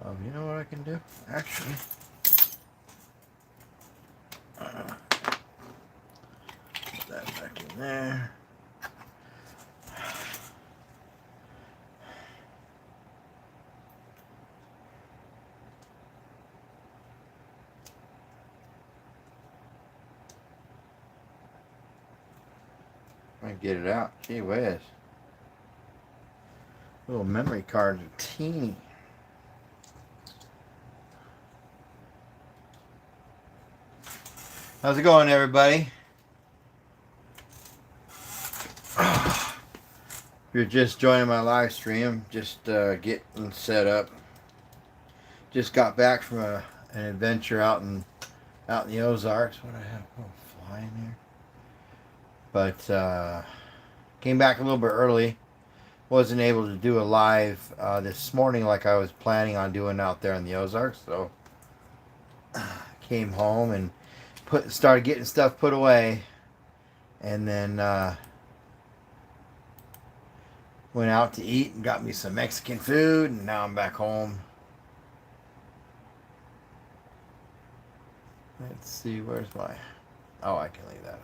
You know what I can do? Actually, put that back in there. I get it out. Gee whiz. Little memory cards are teeny. How's it going, everybody? If you're just joining my live stream, just getting set up. Just got back from an adventure out in the Ozarks. What do I have? Oh, fly in here. But came back a little bit early. Wasn't able to do a live this morning like I was planning on doing out there in the Ozarks. So came home and started getting stuff put away, and then went out to eat and got me some Mexican food, and now I'm back home. Let's see, where's my... Oh, I can leave that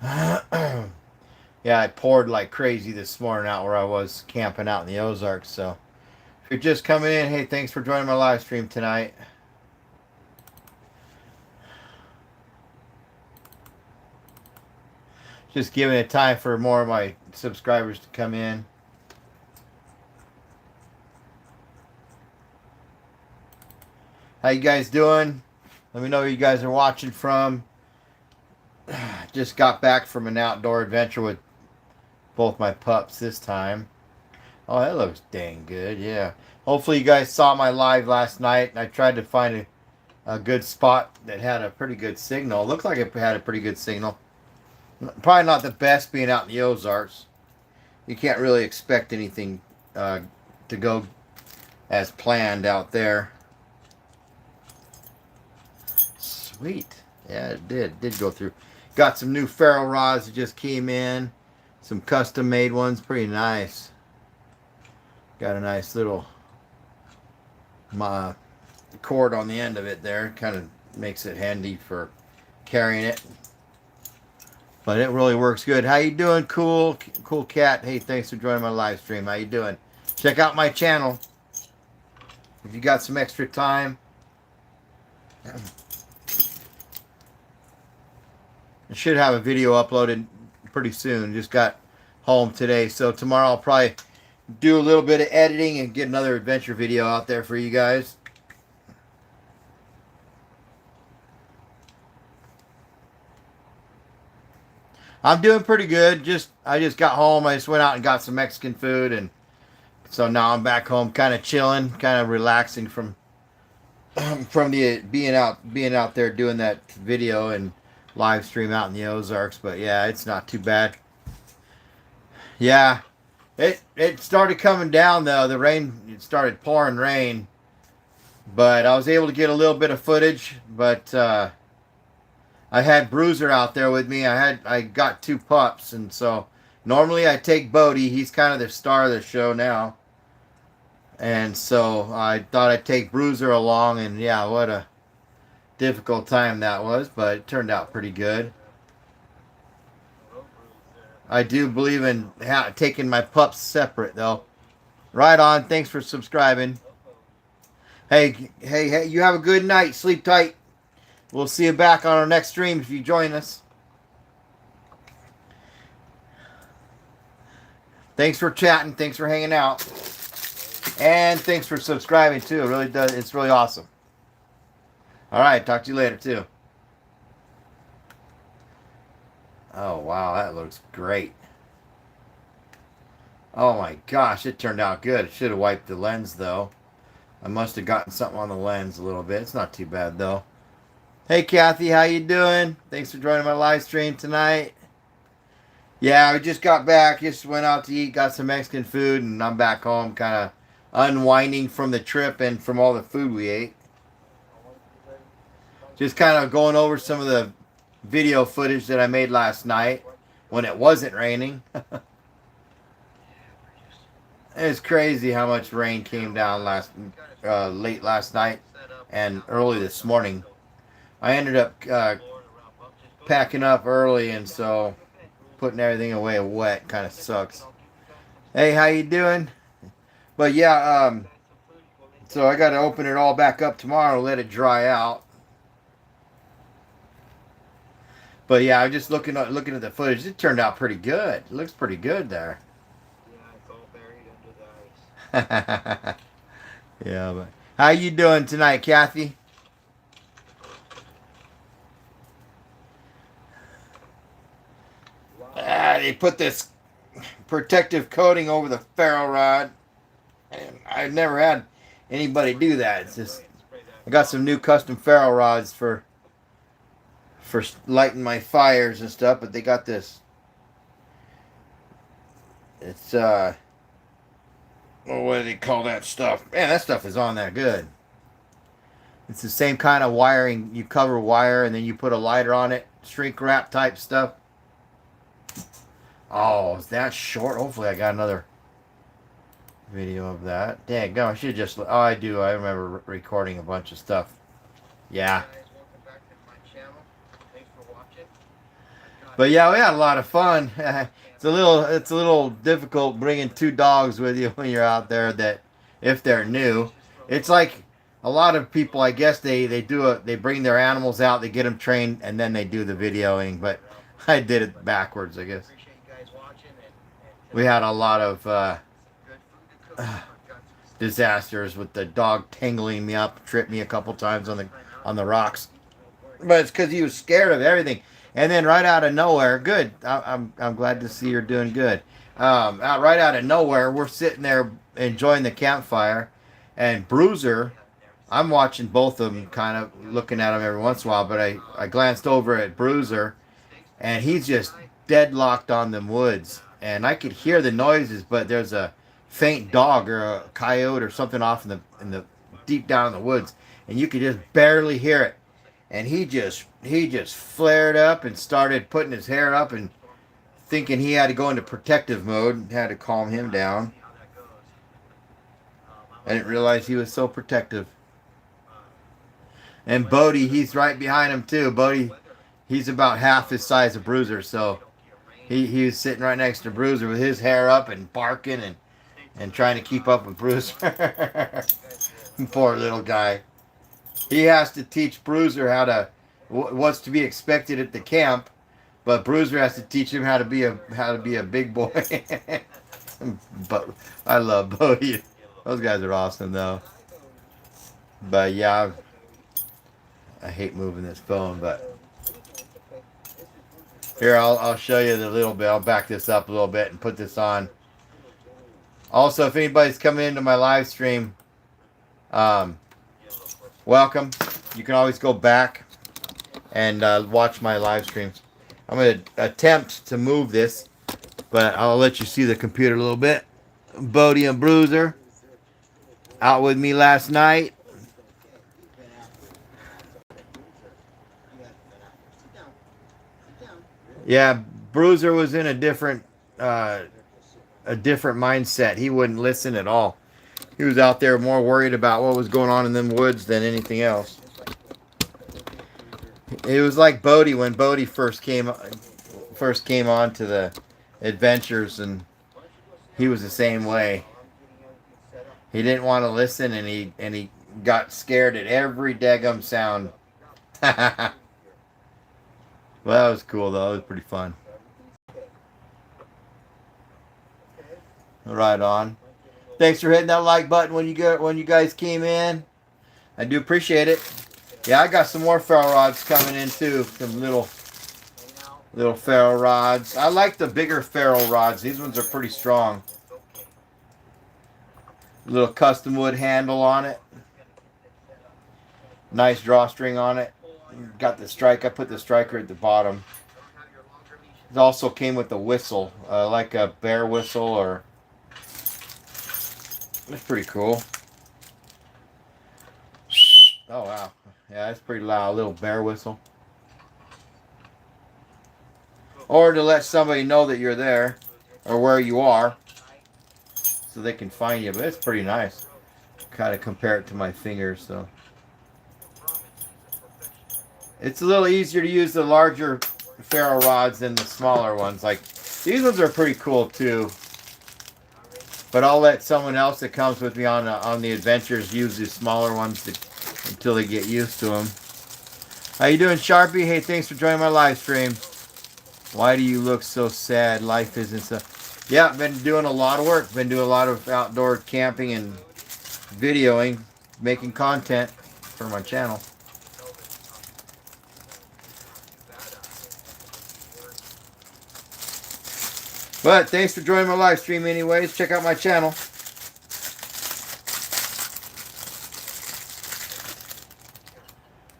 up there. Yeah, I poured like crazy this morning out where I was camping out in the Ozarks. So if you're just coming in, hey, thanks for joining my live stream tonight. Just giving it time for more of my subscribers to come in. How you guys doing? Let me know where you guys are watching from. Just got back from an outdoor adventure with both my pups this time. Oh, that looks dang good, yeah. Hopefully you guys saw my live last night. I tried to find a good spot that had a pretty good signal. It looked like it had a pretty good signal. Probably not the best being out in the Ozarks. You can't really expect anything to go as planned out there. Sweet. Yeah, it did. It did go through. Got some new ferrule rods that just came in. Some custom made ones. Pretty nice. Got a nice little cord on the end of it there. Kind of makes it handy for carrying it. But it really works good. How you doing, cool cat? Hey, thanks for joining my live stream. How you doing? Check out my channel if you got some extra time. I should have a video uploaded pretty soon. Just got home today, so tomorrow I'll probably do a little bit of editing and get another adventure video out there for you guys. I'm doing pretty good. I just got home. I just went out and got some Mexican food, and so now I'm back home, kind of chilling, kind of relaxing from the being out there doing that video and live stream out in the Ozarks. But yeah, it's not too bad. Yeah, it started coming down though. The rain, it started pouring rain, but I was able to get a little bit of footage. But I had Bruiser out there with me. I got two pups, and so normally I take Bodie. He's kind of the star of the show now. And so I thought I'd take Bruiser along, and yeah, what a difficult time that was, but it turned out pretty good. I do believe in taking my pups separate, though. Right on. Thanks for subscribing. Hey, you have a good night. Sleep tight. We'll see you back on our next stream if you join us. Thanks for chatting. Thanks for hanging out. And thanks for subscribing, too. It really does. It's really awesome. All right. Talk to you later, too. Oh, wow. That looks great. Oh, my gosh. It turned out good. Should have wiped the lens, though. I must have gotten something on the lens a little bit. It's not too bad, though. Hey, Kathy. How you doing? Thanks for joining my live stream tonight. Yeah, we just got back. Just went out to eat. Got some Mexican food. And I'm back home kind of unwinding from the trip and from all the food we ate. Just kind of going over some of the video footage that I made last night when it wasn't raining. It's crazy how much rain came down late last night and early this morning. I ended up packing up early, and so putting everything away wet kind of sucks. Hey, how you doing? But yeah, so I got to open it all back up tomorrow, let it dry out. But yeah, I'm just looking at the footage. It turned out pretty good. It looks pretty good there. Yeah, it's all buried under the ice. Yeah, but how you doing tonight, Kathy? They put this protective coating over the ferro rod, and I've never had anybody do that. It's just I got some new custom ferro rods for lighting my fires and stuff, but they got this. It's what do they call that stuff? Man, that stuff is on there good. It's the same kind of wiring. You cover wire and then you put a lighter on it, shrink wrap type stuff. Oh, is that short? Hopefully, I got another video of that. Dang, no, I should just. Oh, I do. I remember recording a bunch of stuff. Yeah. Hey guys, welcome back to my channel. Thanks for watching. But yeah, we had a lot of fun. It's a little difficult bringing two dogs with you when you're out there. That if they're new, it's like a lot of people. I guess they bring their animals out, they get them trained, and then they do the videoing. But I did it backwards, I guess. Appreciate you guys watching, and We had a lot of good food to cook. I've got some disasters with the dog tangling me up, tripped me a couple times on the rocks. But it's because he was scared of everything. And then right out of nowhere, good. I'm glad to see you're doing good. Right out of nowhere, we're sitting there enjoying the campfire, and Bruiser. I'm watching both of them, kind of looking at them every once in a while. But I glanced over at Bruiser, and he's just deadlocked on them woods, and I could hear the noises, but there's a faint dog or a coyote or something off in the deep down in the woods, and you could just barely hear it. And he just flared up and started putting his hair up and thinking he had to go into protective mode. Had to calm him down. I didn't realize he was so protective. And Bodie, he's right behind him too. Bodie, he's about half his size of Bruiser, so he was sitting right next to Bruiser with his hair up and barking and trying to keep up with Bruiser. Poor little guy. He has to teach Bruiser what's to be expected at the camp, but Bruiser has to teach him how to be a big boy. But I love Bodie. Those guys are awesome though. But yeah, I hate moving this phone, but here I'll show you the little bit. I'll back this up a little bit and put this on. Also, if anybody's coming into my live stream, welcome. You can always go back and watch my live streams. I'm going to attempt to move this, but I'll let you see the computer a little bit. Bodie and Bruiser out with me last night. Yeah, Bruiser was in a different mindset. He wouldn't listen at all. He was out there more worried about what was going on in them woods than anything else. It was like Bodie when Bodie first came on to the adventures, and he was the same way. He didn't want to listen, and he got scared at every daggum sound. Well, that was cool though. It was pretty fun. Right on. Thanks for hitting that like button when you guys came in. I do appreciate it. Yeah, I got some more ferro rods coming in too. Some little ferro rods. I like the bigger ferro rods. These ones are pretty strong. Little custom wood handle on it. Nice drawstring on it. Got the strike. I put the striker at the bottom. It also came with a whistle, like a bear whistle, or it's pretty cool. Oh wow, yeah, that's pretty loud. A little bear whistle, or to let somebody know that you're there or where you are. so they can find you. But it's pretty nice. Kind of compare it to my fingers, so it's a little easier to use the larger ferro rods than the smaller ones. Like these ones are pretty cool too. But I'll let someone else that comes with me on the adventures use the smaller ones until they get used to them. How you doing, Sharpie? Hey, thanks for joining my live stream. Why do you look so sad? Life isn't so... Yeah, been doing a lot of work. Been doing a lot of outdoor camping and videoing, making content for my channel. But thanks for joining my live stream anyways. Check out my channel.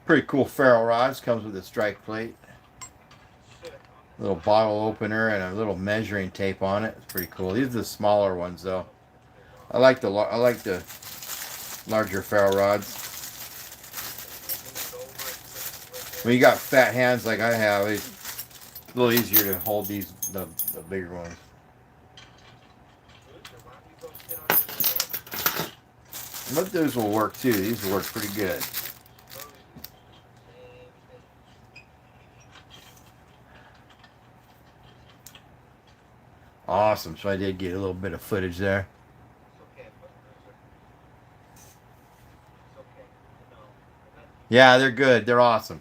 Pretty cool ferro rods. Comes with a strike plate. Little bottle opener and a little measuring tape on it. It's pretty cool. These are the smaller ones though. I like the larger ferro rods. When you got fat hands like I have, it's a little easier to hold the bigger ones. But those will work too. These will work pretty good. Awesome. So I did get a little bit of footage there. Yeah, they're good. They're awesome.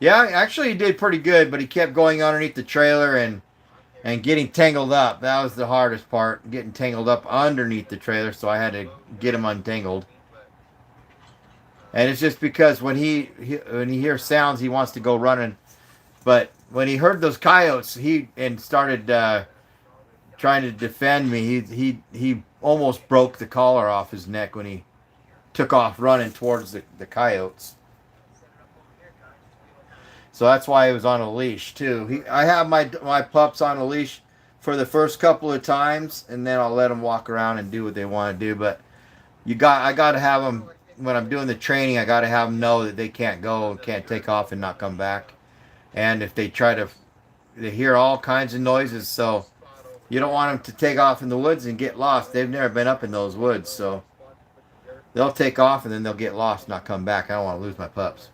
Yeah, actually he did pretty good, but he kept going underneath the trailer and getting tangled up. That was the hardest part, getting tangled up underneath the trailer, so I had to get him untangled. And it's just because when he hears sounds, he wants to go running. But when he heard those coyotes, he started trying to defend me. He almost broke the collar off his neck when he took off running towards the coyotes. So that's why he was on a leash too. I have my pups on a leash for the first couple of times, and then I'll let them walk around and do what they want to do. But I got to have them when I'm doing the training. I got to have them know that they can't go and can't take off and not come back. And if they they hear all kinds of noises, so you don't want them to take off in the woods and get lost. They've never been up in those woods, so they'll take off and then they'll get lost and not come back. I don't want to lose my pups.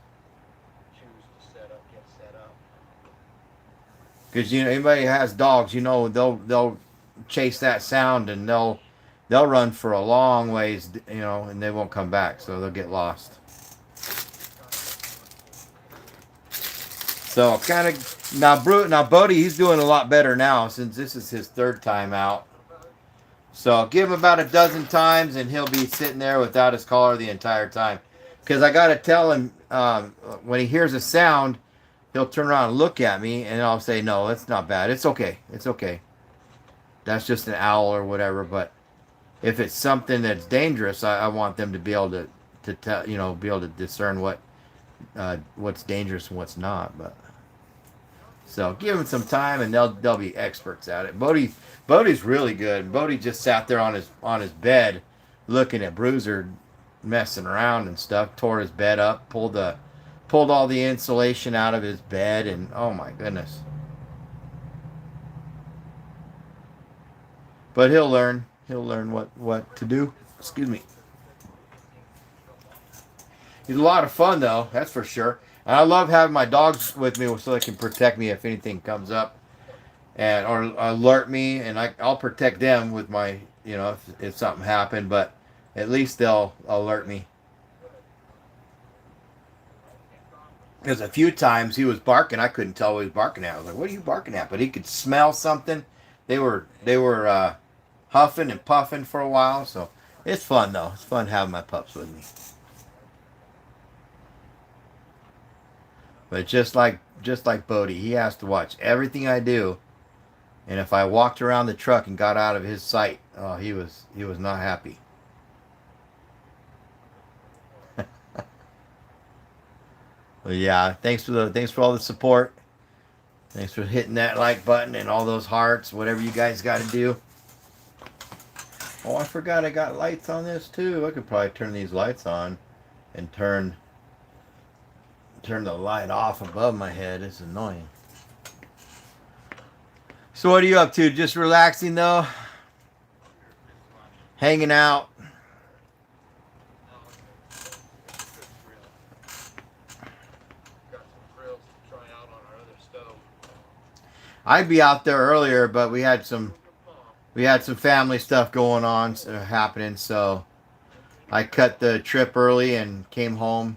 Because anybody who has dogs, they'll chase that sound and they'll run for a long ways, and they won't come back, so they'll get lost. So kind of now Bodie, he's doing a lot better now since this is his third time out. So give him about a dozen times and he'll be sitting there without his collar the entire time. Because I got to tell him when he hears a sound, he'll turn around and look at me, and I'll say, no, that's not bad. It's okay. It's okay. That's just an owl or whatever. But if it's something that's dangerous, I want them to be able to tell, be able to discern what's dangerous and what's not. But so give them some time, and they'll be experts at it. Bodie's really good. Bodie just sat there on his bed, looking at Bruiser messing around and stuff. Tore his bed up, pulled all the insulation out of his bed, and oh my goodness. But he'll learn what to do. Excuse me. He's a lot of fun though, that's for sure. And I love having my dogs with me so they can protect me if anything comes up or alert me, and I'll protect them with my, if something happened, but at least they'll alert me. Because a few times he was barking, I couldn't tell what he was barking at. I was like, "What are you barking at?" But he could smell something. They were huffing and puffing for a while, so it's fun though. It's fun having my pups with me. But just like Bodie, he has to watch everything I do. And if I walked around the truck and got out of his sight, oh, he was not happy. Well, yeah, thanks for all the support. Thanks for hitting that like button and all those hearts, whatever you guys got to do. Oh, I forgot I got lights on this too. I could probably turn these lights on and turn the light off above my head. It's annoying. So what are you up to? Just relaxing though? hanging out. No, it's a good grill. Got some grills to try out on our other stove. I'd be out there earlier, but With your palm. we had some family stuff going on happening, so I cut the trip early and came home,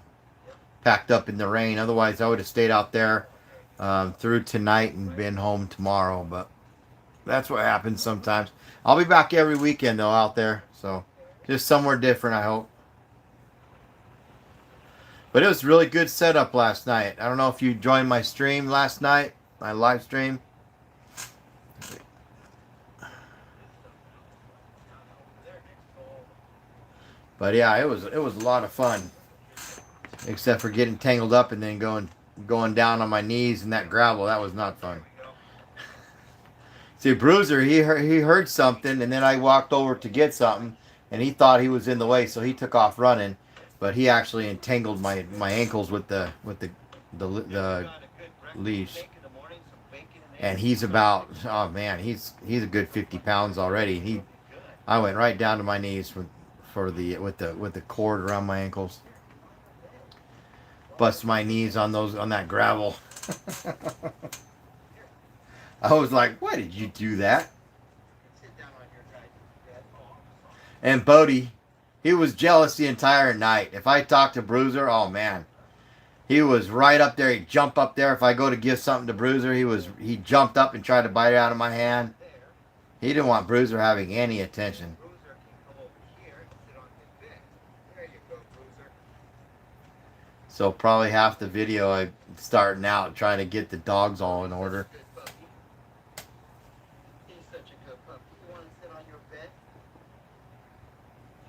packed up in the rain. Otherwise, I would have stayed out there through tonight and been home tomorrow. But that's what happens sometimes. I'll be back every weekend though out there, so just somewhere different, I hope. But it was really good setup last night. I don't know if you joined my stream last night, my live stream. But yeah, it was a lot of fun. Except for getting tangled up and then going down on my knees in that gravel. That was not fun. See, Bruiser, he heard something, and then I walked over to get something, and he thought he was in the way, so he took off running. But he actually entangled my ankles with the leash. And he's about, oh man, he's a good 50 pounds already. I went right down to my knees with the cord around my ankles. Bust my knees on that gravel. I was like, why did you do that? And Bodie, he was jealous the entire night. If I talked to Bruiser, oh man, he was right up there. He'd jump up there. If I go to give something to Bruiser, he jumped up and tried to bite it out of my hand. He didn't want Bruiser having any attention. So probably half the video I starting out trying to get the dogs all in order. He's such a good puppy. You want to sit on your bed?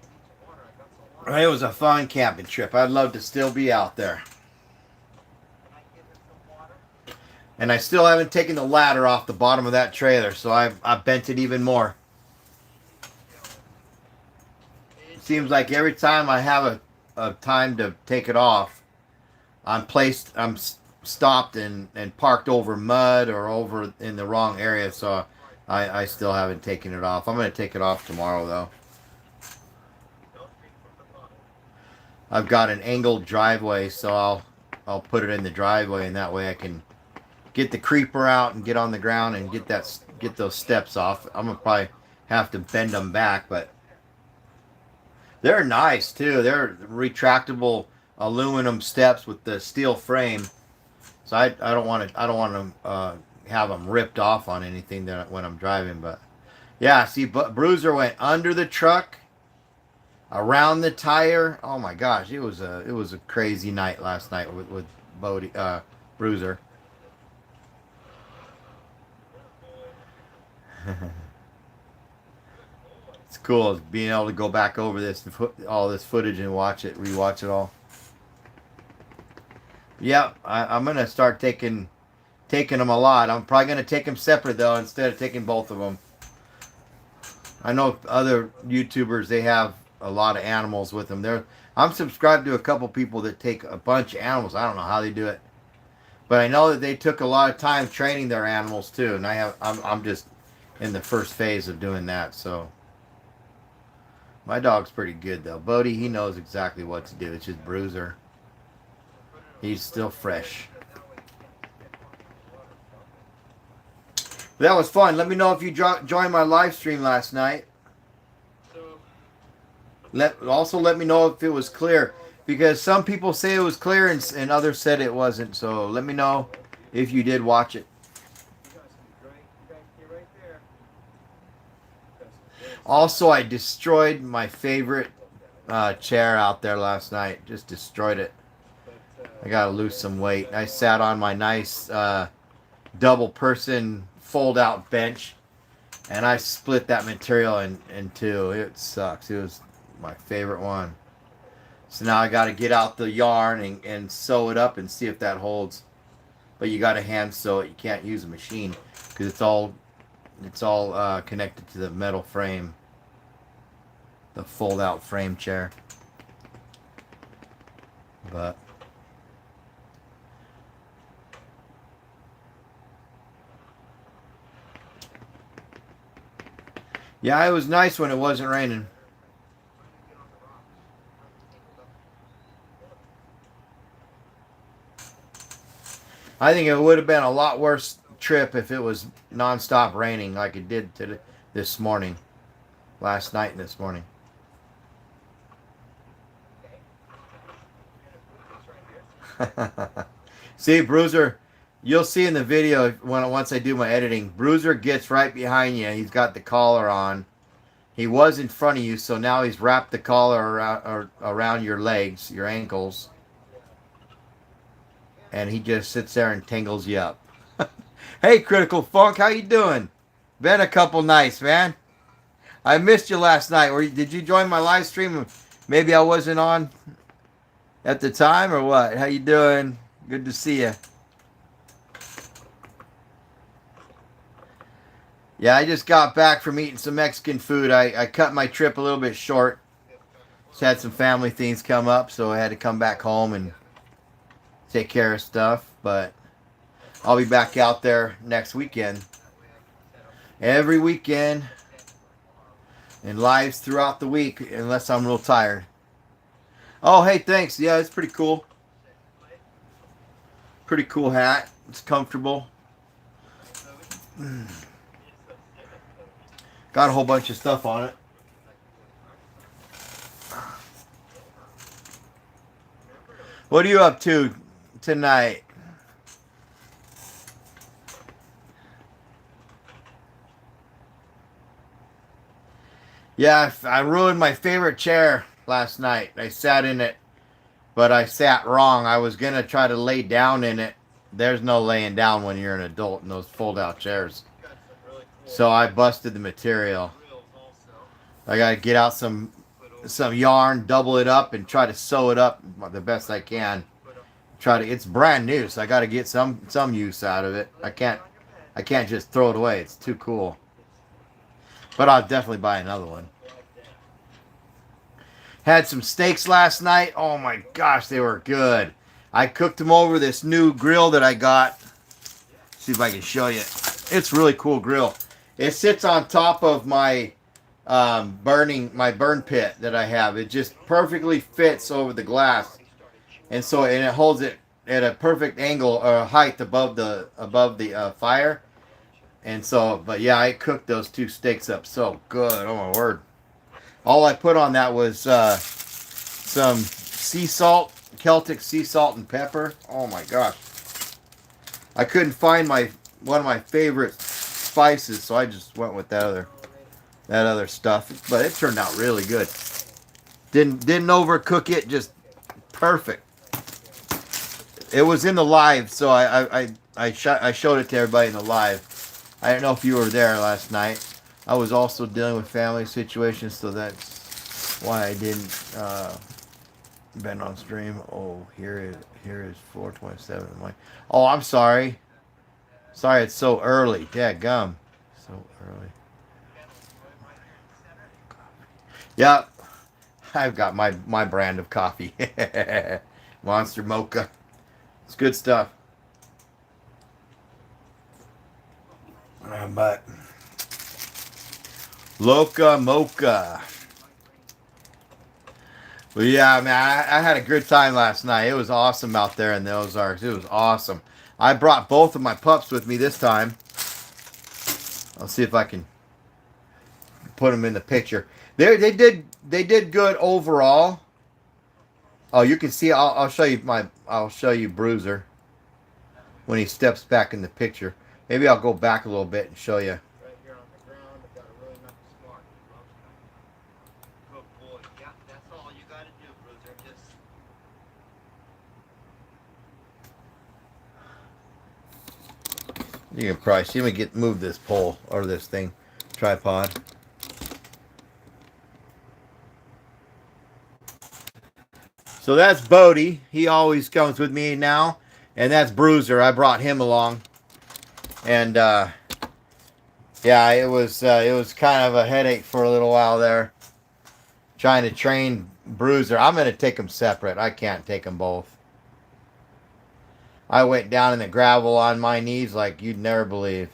You need some water. I got some water. It was a fun camping trip. I'd love to still be out there. Can I give him some water? And I still haven't taken the ladder off the bottom of that trailer, so I bent it even more. It seems like every time I have a time to take it off, I'm stopped and parked over mud or over in the wrong area, so I still haven't taken it off. I'm going to take it off tomorrow, though. I've got an angled driveway, so I'll put it in the driveway, and that way I can get the creeper out and get on the ground and get those steps off. I'm going to probably have to bend them back, but they're nice, too. They're retractable aluminum steps with the steel frame, so I don't want to have them ripped off on anything when I'm driving. But yeah, see, Bruiser went under the truck, around the tire. Oh my gosh, it was a crazy night last night with Bodie, Bruiser. It's cool being able to go back over all this footage and rewatch it all. Yep, I'm gonna start taking them a lot. I'm probably gonna take them separate though, instead of taking both of them. I know other YouTubers, they have a lot of animals with them. I'm subscribed to a couple people that take a bunch of animals. I don't know how they do it, but I know that they took a lot of time training their animals too. And I'm just in the first phase of doing that. So my dog's pretty good though. Bodie, he knows exactly what to do. It's just Bruiser. He's still fresh. That was fun. Let me know if you joined my live stream last night. Also let me know if it was clear, because some people say it was clear and others said it wasn't. So let me know if you did watch it. Also, I destroyed my favorite chair out there last night. Just destroyed it. I gotta lose some weight. I sat on my nice double person fold out bench, and I split that material in two. It sucks. It was my favorite one. So now I gotta get out the yarn and sew it up and see if that holds. But you gotta hand sew it. You can't use a machine because it's all connected to the metal frame, the fold out frame chair. But yeah, it was nice when it wasn't raining. I think it would have been a lot worse trip if it was nonstop raining like it did this morning, last night and this morning. See, Bruiser, you'll see in the video once I do my editing. Bruiser gets right behind you. He's got the collar on. He was in front of you, so now he's wrapped the collar around your legs, your ankles, and he just sits there and tangles you up. Hey, Critical Funk, how you doing? Been a couple nights, man. I missed you last night. Did you join my live stream? Maybe I wasn't on at the time, or what? How you doing? Good to see you. Yeah, I just got back from eating some Mexican food. I cut my trip a little bit short. Just had some family things come up, so I had to come back home and take care of stuff. But I'll be back out there next weekend. Every weekend. And lives throughout the week, unless I'm real tired. Oh, hey, thanks. Yeah, it's pretty cool. Pretty cool hat. It's comfortable. Got a whole bunch of stuff on it. What are you up to tonight? Yeah, I ruined my favorite chair last night. I sat in it, but I sat wrong. I was going to try to lay down in it. There's no laying down when you're an adult in those fold-out chairs. So I busted the material. I got to get out some yarn, double it up, and try to sew it up the best I can. It's brand new, so I got to get some use out of it. I can't just throw it away. It's too cool. But I'll definitely buy another one. Had some steaks last night. Oh my gosh, they were good. I cooked them over this new grill that I got. See if I can show you. It's a really cool grill. It sits on top of my burn pit that I have. It just perfectly fits over the glass, and it holds it at a perfect angle or height above the fire. And so, but yeah, I cooked those two steaks up so good. Oh my word! All I put on that was some sea salt, Celtic sea salt and pepper. Oh my gosh! I couldn't find one of my favorite spices, so I just went with that other stuff. But it turned out really good. Didn't overcook it, just perfect. It was in the live, so I showed it to everybody in the live. I don't know if you were there last night. I was also dealing with family situations, so that's why I didn't been on stream. Oh, here is 4:27. Oh, I'm sorry. Sorry, it's so early. Dadgum. So early. Yep. I've got my brand of coffee. Monster Mocha. It's good stuff. But Loca Mocha. Well, yeah, man, I had a good time last night. It was awesome out there in the Ozarks. It was awesome. I brought both of my pups with me this time. I'll see if I can put them in the picture. They did good overall. Oh, you can see. I'll show you Bruiser when he steps back in the picture. Maybe I'll go back a little bit and show you. Right here on the ground, I've got a really nice mark. Good boy. Yeah, that's all you got to do, Bruiser. Just You can probably see me move this pole or this thing, tripod. So that's Bodie. He always comes with me now, and that's Bruiser. I brought him along, and yeah, it was kind of a headache for a little while there, trying to train Bruiser. I'm gonna take them separate. I can't take them both. I went down in the gravel on my knees like you'd never believe.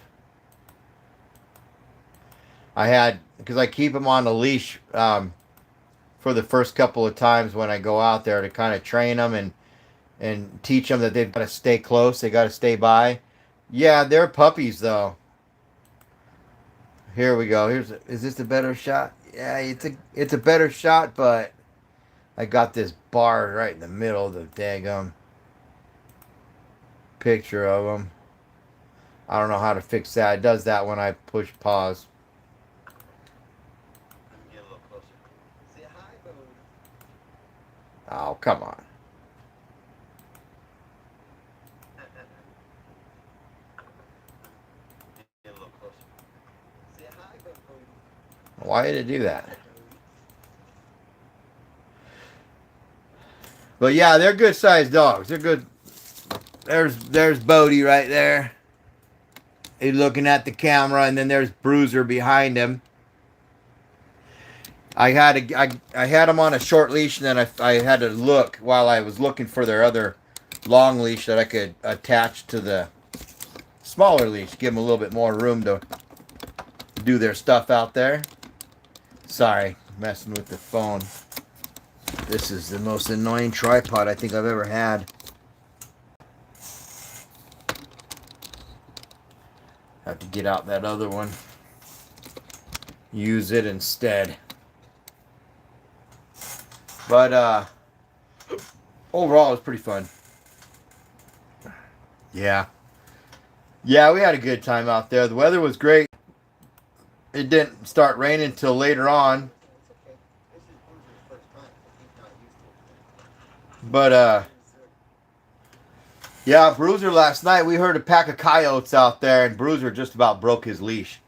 Because I keep him on the leash for the first couple of times when I go out there to kind of train them and and teach them that they've got to stay close, they got to stay by. Yeah, they're puppies though. Here we go. Is this a better shot? Yeah, it's a better shot, but I got this bar right in the middle of the daggum picture of them. I don't know how to fix that. It does that when I push pause. Let me get a little closer. Say hi, Bodie. Oh, come on. Get a little closer. Say hi, Bodie. Why did it do that? But yeah, they're good sized dogs. They're good. There's Bodie right there. He's looking at the camera, and then there's Bruiser behind him. I had him on a short leash, and then I had to look while I was looking for their other long leash that I could attach to the smaller leash, give them a little bit more room to do their stuff out there. Sorry, messing with the phone. This is the most annoying tripod I think I've ever had. Have to get out that other one. Use it instead. But overall, it was pretty fun. Yeah. Yeah, we had a good time out there. The weather was great. It didn't start raining until later on. It's okay. This is Bruiser's first time, so he's not used to it. But yeah, Bruiser last night, we heard a pack of coyotes out there, and Bruiser just about broke his leash.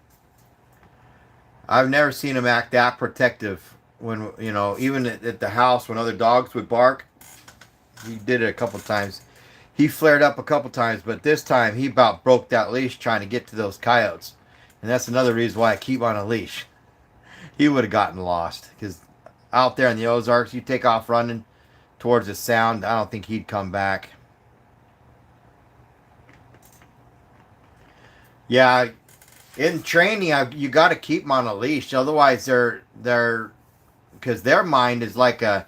I've never seen him act that protective when, you know, even at the house when other dogs would bark. He did it a couple times. He flared up a couple times, but this time he about broke that leash trying to get to those coyotes. And that's another reason why I keep on a leash. He would have gotten lost, because out there in the Ozarks, you take off running towards the sound, I don't think he'd come back. Yeah, in training, you got to keep them on a leash. Otherwise, they're because their mind is like a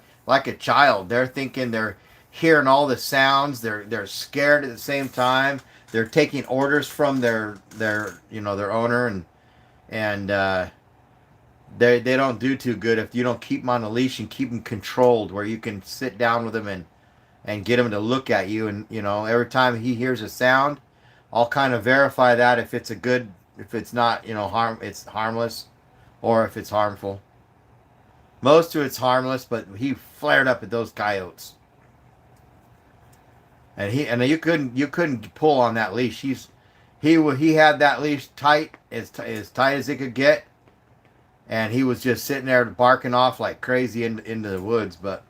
child. They're thinking, they're hearing all the sounds. They're scared at the same time. They're taking orders from their owner, and they don't do too good if you don't keep them on a leash and keep them controlled, where you can sit down with them and get him to look at you, and every time he hears a sound, I'll kind of verify that if it's not it's harmless, or if it's harmful. Most of it's harmless, but he flared up at those coyotes, and you couldn't pull on that leash. He had that leash tight as tight as it could get, and he was just sitting there barking off like crazy into the woods, but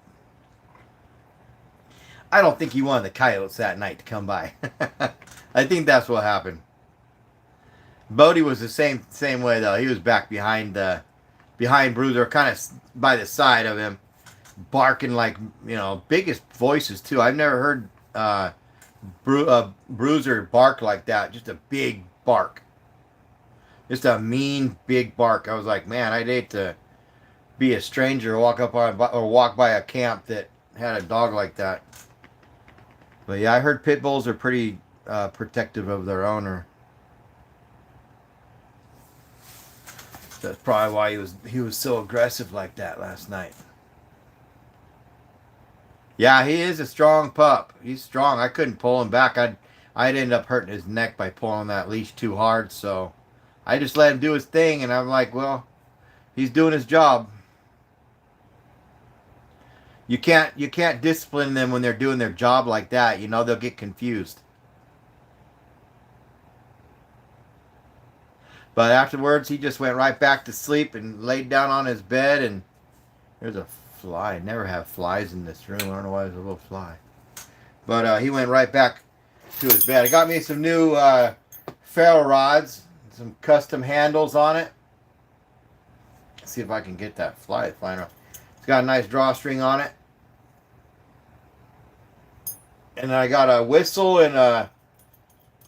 I don't think he wanted the coyotes that night to come by. I think that's what happened. Bodie was the same way though. He was back behind Bruiser, kind of by the side of him, barking like biggest voices too. I've never heard Bruiser bark like that. Just a big bark, just a mean big bark. I was like, man, I'd hate to be a stranger, walk by a camp that had a dog like that. But yeah, I heard pit bulls are pretty protective of their owner. That's probably why he was so aggressive like that last night. Yeah, he is a strong pup. He's strong. I couldn't pull him back. I'd end up hurting his neck by pulling that leash too hard. So I just let him do his thing, and I'm like, well, he's doing his job. You can't discipline them when they're doing their job like that. They'll get confused. But afterwards, he just went right back to sleep and laid down on his bed. And there's a fly. I never have flies in this room. I don't know why there's a little fly. But he went right back to his bed. I got me some new ferro rods, some custom handles on it. Let's see if I can get that fly flying off. It's got a nice drawstring on it. And I got a whistle and a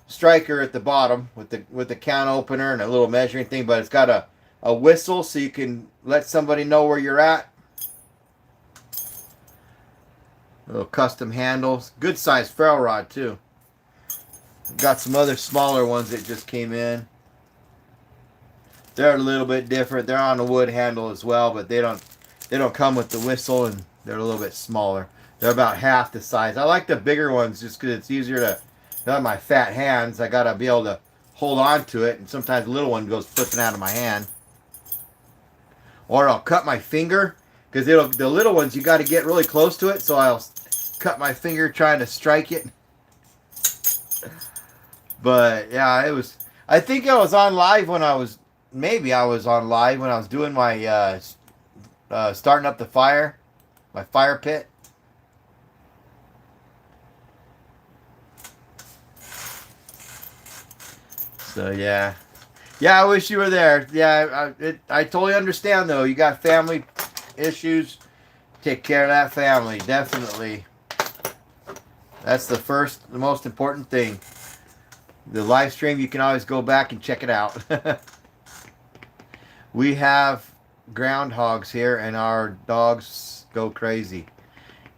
striker at the bottom with the can opener and a little measuring thing, but it's got a whistle so you can let somebody know where you're at. Little custom handles. Good size ferrule rod too. Got some other smaller ones that just came in. They're a little bit different. They're on a wood handle as well, but they don't come with the whistle, and they're a little bit smaller. They're about half the size. I like the bigger ones just because it's easier to. Not my fat hands. I gotta be able to hold on to it, and sometimes the little one goes flipping out of my hand, or I'll cut my finger because the little ones you got to get really close to it. So I'll cut my finger trying to strike it. But yeah, it was. I think I was on live when I was. Maybe I was on live when I was doing my starting up the fire, my fire pit. So yeah, I wish you were there. Yeah, I totally understand though. You got family issues. Take care of that family, definitely. That's the most important thing. The live stream, you can always go back and check it out. We have groundhogs here, and our dogs go crazy.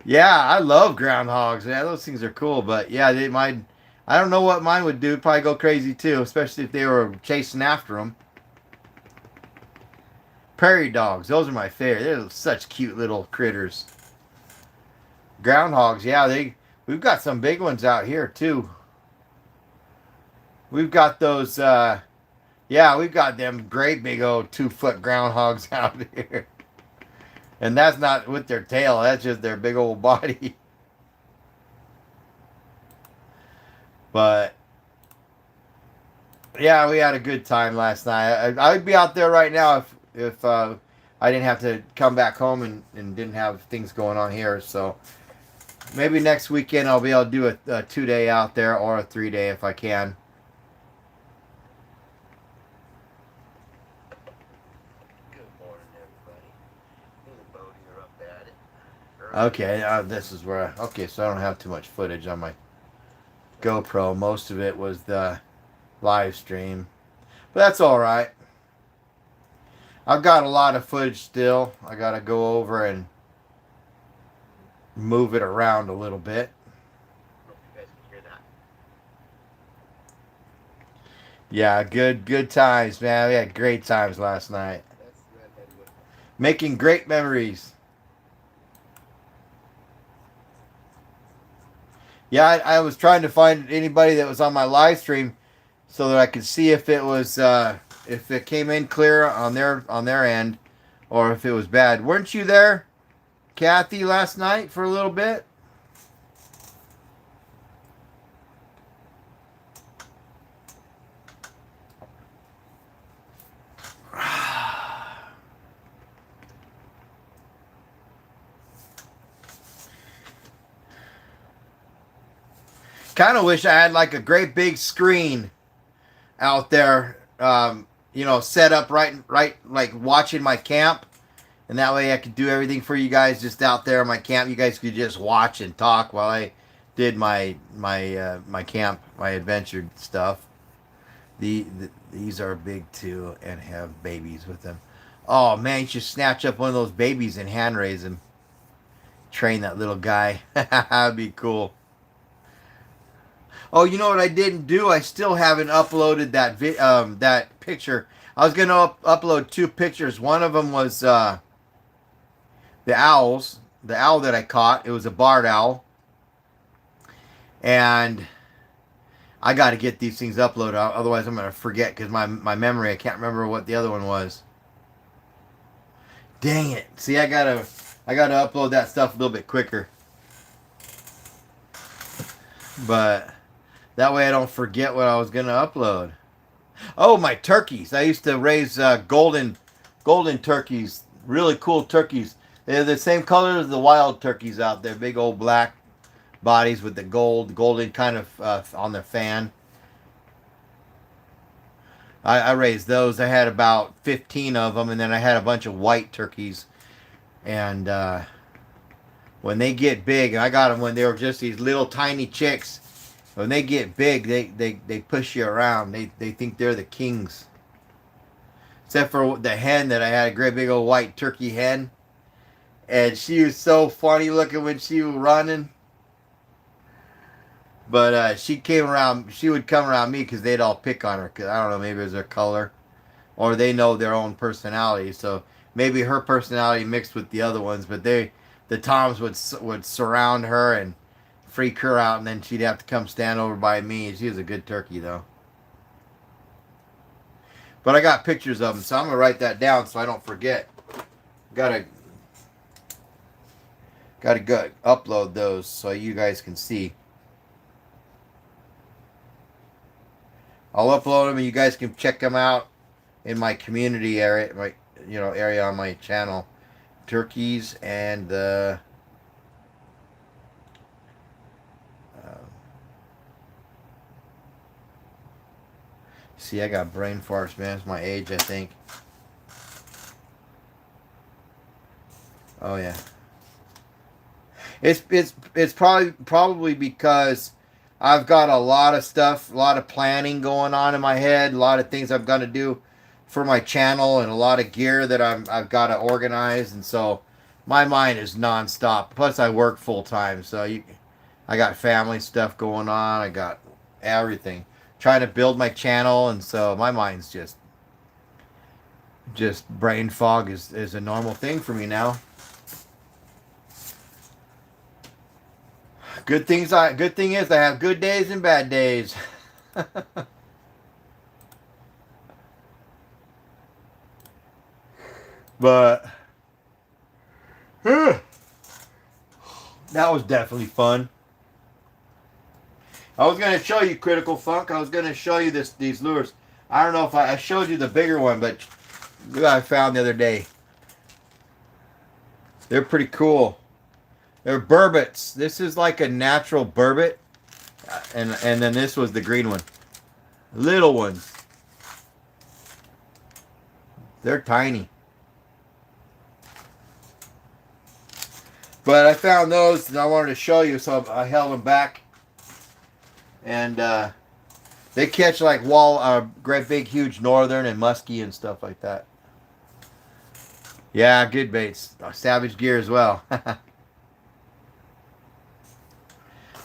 Yeah, I love groundhogs. Yeah, those things are cool. But yeah, I don't know what mine would do. Probably go crazy too, especially if they were chasing after them. Prairie dogs, those are my favorite. They're such cute little critters. Groundhogs, yeah, we've got some big ones out here too. We've got those. Yeah, we've got them great big old 2-foot groundhogs out here. And that's not with their tail, that's just their big old body. But, yeah, we had a good time last night. I would be out there right now if I didn't have to come back home and didn't have things going on here. So, maybe next weekend I'll be able to do a 2-day out there or a 3-day if I can. Okay, this is where okay, so I don't have too much footage on my GoPro. Most of it was the live stream. But that's alright. I've got a lot of footage still. I got to go over and move it around a little bit. Yeah, good times, man. We had great times last night. Making great memories. Yeah, I was trying to find anybody that was on my live stream so that I could see if it was if it came in clear on their end or if it was bad. Weren't you there, Kathy, last night for a little bit? Kind of wish I had like a great big screen out there, set up right, like watching my camp, and that way I could do everything for you guys just out there in my camp. You guys could just watch and talk while I did my camp, my adventure stuff. These are big too and have babies with them. Oh man, you should snatch up one of those babies and hand raise him. Train that little guy. That'd be cool. Oh, you know what I didn't do? I still haven't uploaded that picture. I was gonna upload 2 pictures. One of them was the owls, the owl that I caught. It was a barred owl, and I got to get these things uploaded. Otherwise, I'm gonna forget because my memory. I can't remember what the other one was. Dang it! See, I gotta upload that stuff a little bit quicker, but. That way I don't forget what I was going to upload. Oh, my turkeys. I used to raise golden turkeys. Really cool turkeys. They're the same color as the wild turkeys out there. Big old black bodies with the golden kind of on their fan. I raised those. I had about 15 of them, and then I had a bunch of white turkeys. And when they get big, I got them when they were just these little tiny chicks. When they get big, they push you around. They think they're the kings. Except for the hen that I had, a great big old white turkey hen. And she was so funny looking when she was running. But she came around. She would come around me because they'd all pick on her. Cause I don't know, maybe it was her color, or they know their own personality. So maybe her personality mixed with the other ones. But the toms would surround her and freak her out, and then she'd have to come stand over by me. She was a good turkey though. But I got pictures of them, so I'm gonna write that down so I don't forget. Gotta go upload those so you guys can see. I'll upload them and you guys can check them out in my community area, my area on my channel. Turkeys and the see, I got brain farts, man. It's my age, I think. Oh yeah. It's probably because I've got a lot of stuff, a lot of planning going on in my head, a lot of things I've got to do for my channel, and a lot of gear that I've got to organize, and so my mind is nonstop. Plus, I work full time, so I got family stuff going on. I got everything trying to build my channel, and so my mind's just brain fog is a normal thing for me now. Good thing is I have good days and bad days. But that was definitely fun. I was gonna show you Critical Funk. I was gonna show you these lures. I don't know if I showed you the bigger one, but I found the other day. They're pretty cool. They're burbot. This is like a natural burbot, and then this was the green one. Little ones. They're tiny. But I found those and I wanted to show you, so I held them back. And they catch like great big huge northern and muskie and stuff like that. Yeah, good baits. Savage gear as well.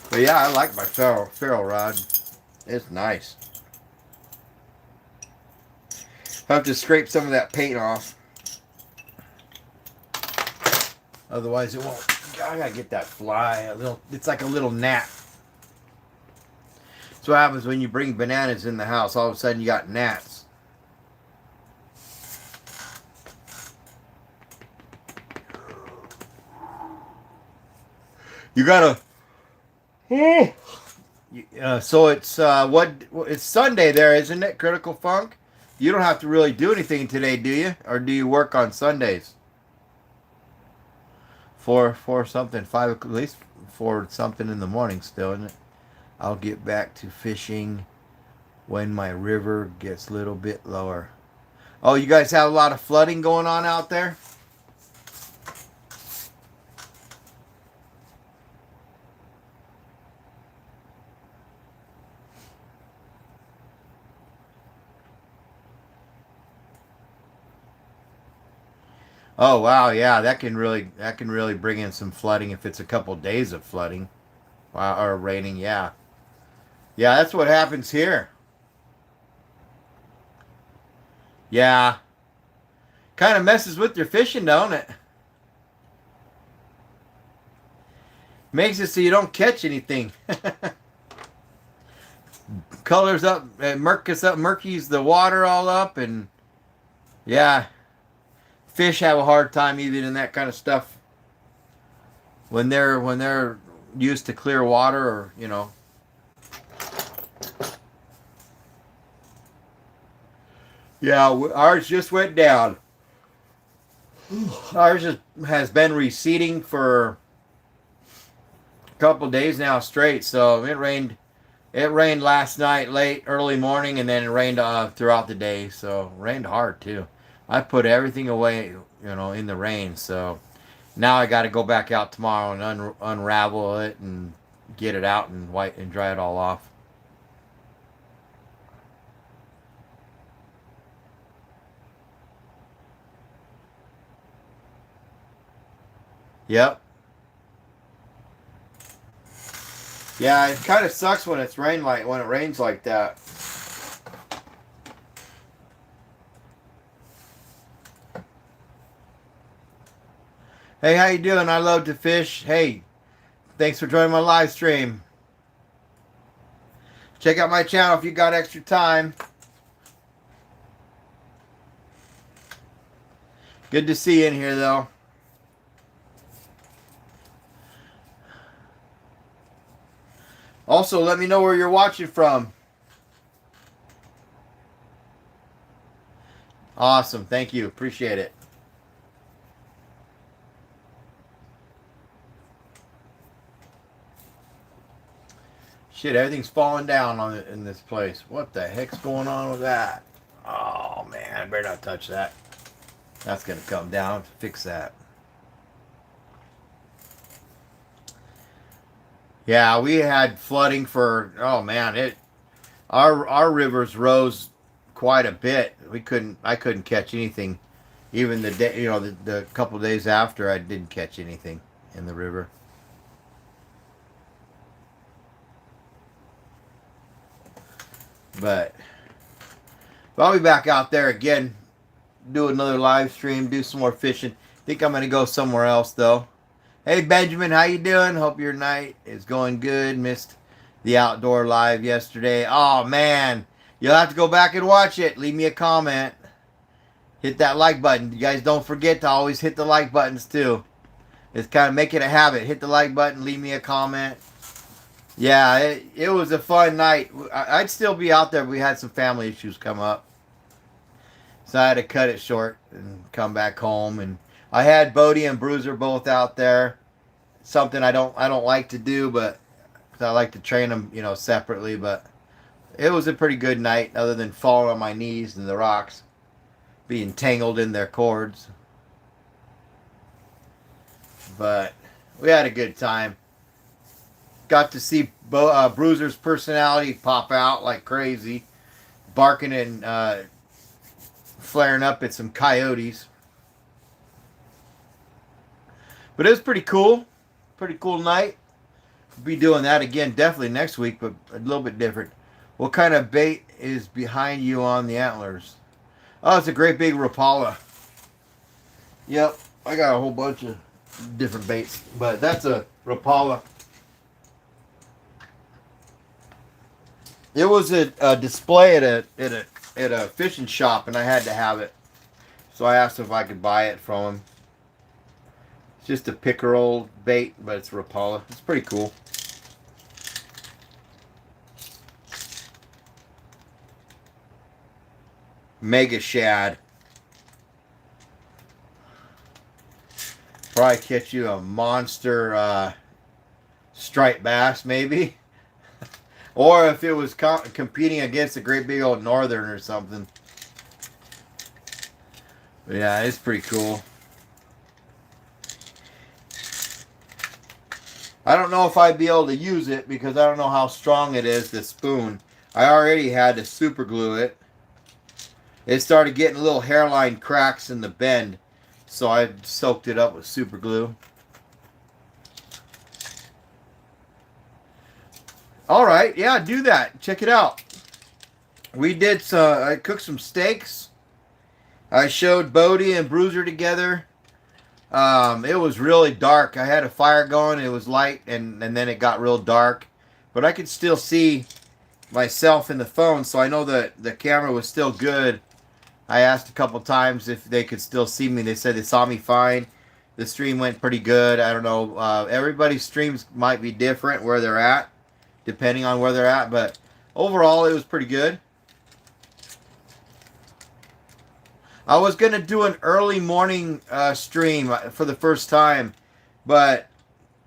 But yeah, I like my ferrule rod. It's nice. I have to scrape some of that paint off. Otherwise it won't. I gotta get that fly. It's like a little gnat. That's what happens when you bring bananas in the house. All of a sudden you got gnats. You gotta. So it's it's Sunday there, isn't it? Critical Funk. You don't have to really do anything today, do you? Or do you work on Sundays? For something, at least for something in the morning still, isn't it? I'll get back to fishing when my river gets a little bit lower. Oh, you guys have a lot of flooding going on out there? Oh wow, yeah, that can really bring in some flooding if it's a couple days of flooding. Wow, or raining, yeah. Yeah, that's what happens here. Yeah. Kind of messes with your fishing, don't it? Makes it so you don't catch anything. Colors up, murkies the water all up, and yeah, fish have a hard time even in that kind of stuff when they're used to clear water, or Yeah, ours just went down. Has been receding for a couple days now straight. So it rained. It rained last night, late, early morning, and then it rained throughout the day. So it rained hard too. I put everything away, in the rain. So now I got to go back out tomorrow and unravel it and get it out and dry it all off. Yep. Yeah, it kind of sucks when when it rains like that. Hey, how you doing? I love to fish. Hey, thanks for joining my live stream. Check out my channel if you got extra time. Good to see you in here, though. Also, let me know where you're watching from. Awesome. Thank you. Appreciate it. Shit, everything's falling down in this place. What the heck's going on with that? Oh, man. I better not touch that. That's going to come down. Fix that. Yeah, we had flooding for, oh, man. Our rivers rose quite a bit. I couldn't catch anything. Even the day, the couple days after, I didn't catch anything in the river. But I'll be back out there again, do another live stream, do some more fishing. Think I'm gonna go somewhere else though. Hey Benjamin, how you doing? Hope your night is going good. Missed the outdoor live yesterday. Oh man, you'll have to go back and watch it. Leave me a comment. Hit that like button. You guys don't forget to always hit the like buttons too. It's kind of make it a habit. Hit the like button. Leave me a comment. Yeah, it was a fun night. I'd still be out there, but we had some family issues come up. So I had to cut it short and come back home. And I had Bodie and Bruiser both out there. Something I don't like to do, but I like to train them, separately. But it was a pretty good night, other than falling on my knees in the rocks, being tangled in their cords. But we had a good time. Got to see Bruiser's personality pop out like crazy, barking and flaring up at some coyotes. But it was pretty cool. Pretty cool night. We'll be doing that again definitely next week, but a little bit different. What kind of bait is behind you on the antlers? Oh, it's a great big Rapala. Yep, I got a whole bunch of different baits, but that's a Rapala. It was a display at a fishing shop, and I had to have it. So I asked if I could buy it from him. It's just a pickerel bait, but it's Rapala. It's pretty cool. Mega shad. Probably catch you a monster striped bass, maybe. Or if it was competing against a great big old northern or something. But yeah, it's pretty cool. I don't know if I'd be able to use it because I don't know how strong it is, the spoon. I already had to super glue it. It started getting little hairline cracks in the bend, so I soaked it up with super glue. All right, yeah, do that. Check it out. We did I cooked some steaks. I showed Bodie and Bruiser together. It was really dark. I had a fire going. It was light, and then it got real dark. But I could still see myself in the phone, so I know that the camera was still good. I asked a couple times if they could still see me. They said they saw me fine. The stream went pretty good. I don't know. Everybody's streams might be different where they're at, depending on where they're at. But overall, it was pretty good. I was going to do an early morning stream for the first time. But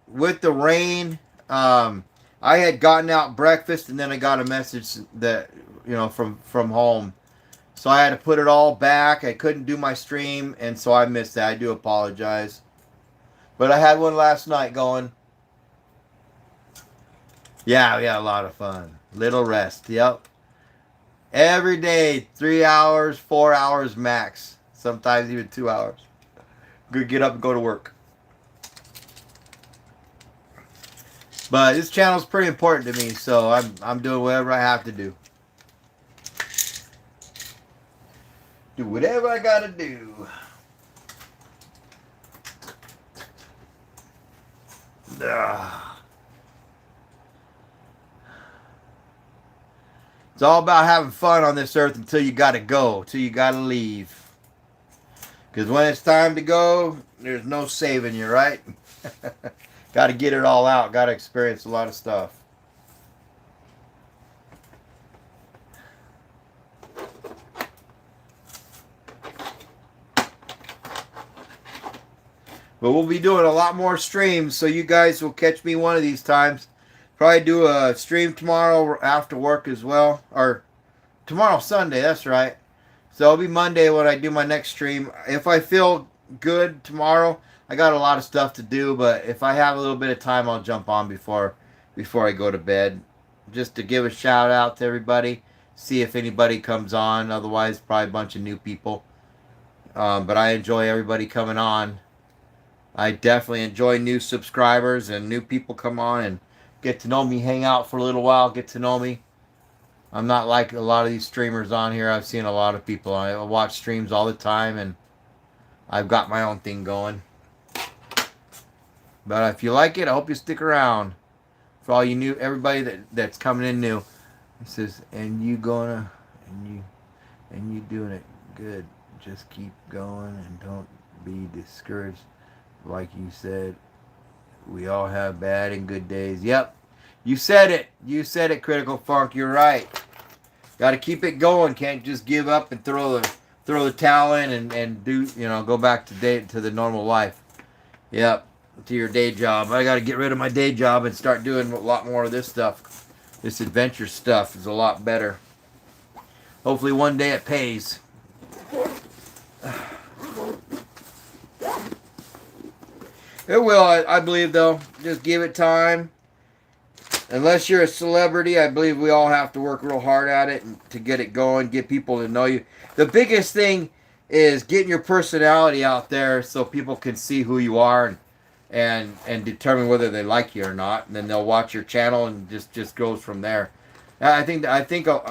with the rain, I had gotten out breakfast, and then I got a message that, from home. So I had to put it all back. I couldn't do my stream, and so I missed that. I do apologize. But I had one last night going. Yeah, we had a lot of fun. Little rest, yep. Every day, 3 hours, 4 hours max. Sometimes even 2 hours. Good, get up and go to work. But this channel is pretty important to me, so I'm doing whatever I have to do. Do whatever I gotta do. Ugh. It's all about having fun on this earth until you gotta go, until you gotta leave. Because when it's time to go, there's no saving you, right? Gotta get it all out. Gotta experience a lot of stuff. But we'll be doing a lot more streams, so you guys will catch me one of these times. Probably do a stream tomorrow after work as well. Or tomorrow, Sunday, that's right. So it'll be Monday when I do my next stream. If I feel good tomorrow, I got a lot of stuff to do, but if I have a little bit of time, I'll jump on before I go to bed. Just to give a shout out to everybody. See if anybody comes on. Otherwise, probably a bunch of new people. But I enjoy everybody coming on. I definitely enjoy new subscribers and new people come on and get to know me, hang out for a little while, get to know me. I'm not like a lot of these streamers on here. I've seen a lot of people. I watch streams all the time, and I've got my own thing going. But if you like it, I hope you stick around. For all you new, everybody that's coming in new, it says, and you doing it good. Just keep going and don't be discouraged. Like you said, we all have bad and good days. Yep. You said it. You said it, Critical Funk. You're right. Got to keep it going. Can't just give up and throw the towel in and do, go back to the normal life. Yep. To your day job. I got to get rid of my day job and start doing a lot more of this stuff. This adventure stuff is a lot better. Hopefully one day it pays. It will, I believe, though. Just give it time. Unless you're a celebrity, I believe we all have to work real hard at it to get it going, get people to know you. The biggest thing is getting your personality out there so people can see who you are and determine whether they like you or not. And then they'll watch your channel and just goes from there. I think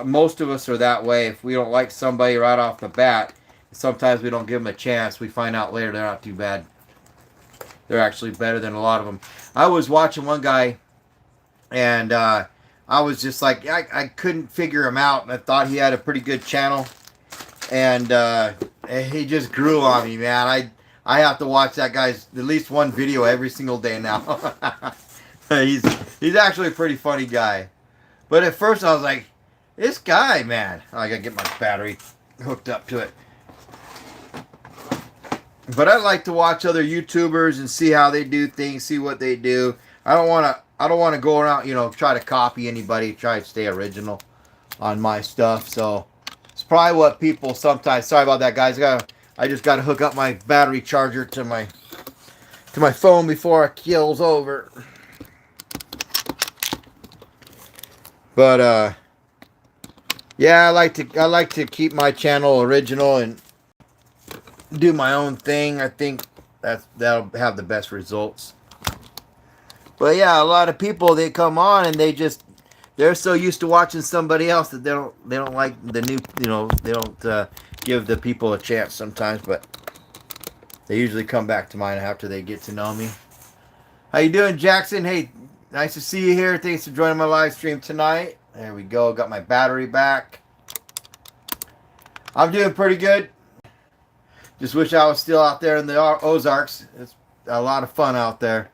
most of us are that way. If we don't like somebody right off the bat, sometimes we don't give them a chance. We find out later they're not too bad. They're actually better than a lot of them. I was watching one guy, and I was just like, I couldn't figure him out, and I thought he had a pretty good channel, and he just grew on me, man. I have to watch that guy's at least one video every single day now. He's actually a pretty funny guy. But at first I was like, this guy, man. I gotta get my battery hooked up to it. But I like to watch other YouTubers and see how they do things, see what they do. I don't want to go around, try to copy anybody, try to stay original on my stuff. So it's probably what people sometimes. Sorry about that, guys. I just got to hook up my battery charger to my phone before it kills over. But yeah, I like to keep my channel original and do my own thing. I think that'll have the best results. But yeah, a lot of people, they come on and they're so used to watching somebody else that they don't like the new, they don't give the people a chance sometimes, but they usually come back to mine after they get to know me. How you doing, Jackson? Hey, nice to see you here. Thanks for joining my live stream tonight. There we go. Got my battery back. I'm doing pretty good. Just wish I was still out there in the Ozarks. It's a lot of fun out there.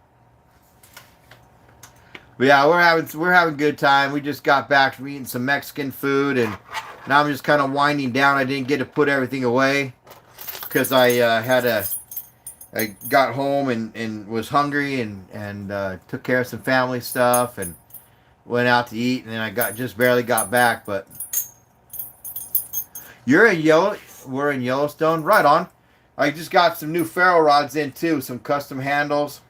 But yeah, we're having a good time. We just got back from eating some Mexican food, and now I'm just kind of winding down. I didn't get to put everything away because I got home and was hungry and took care of some family stuff and went out to eat, and then I just barely got back. But we're in Yellowstone. Right on. I just got some new ferro rods in too, some custom handles.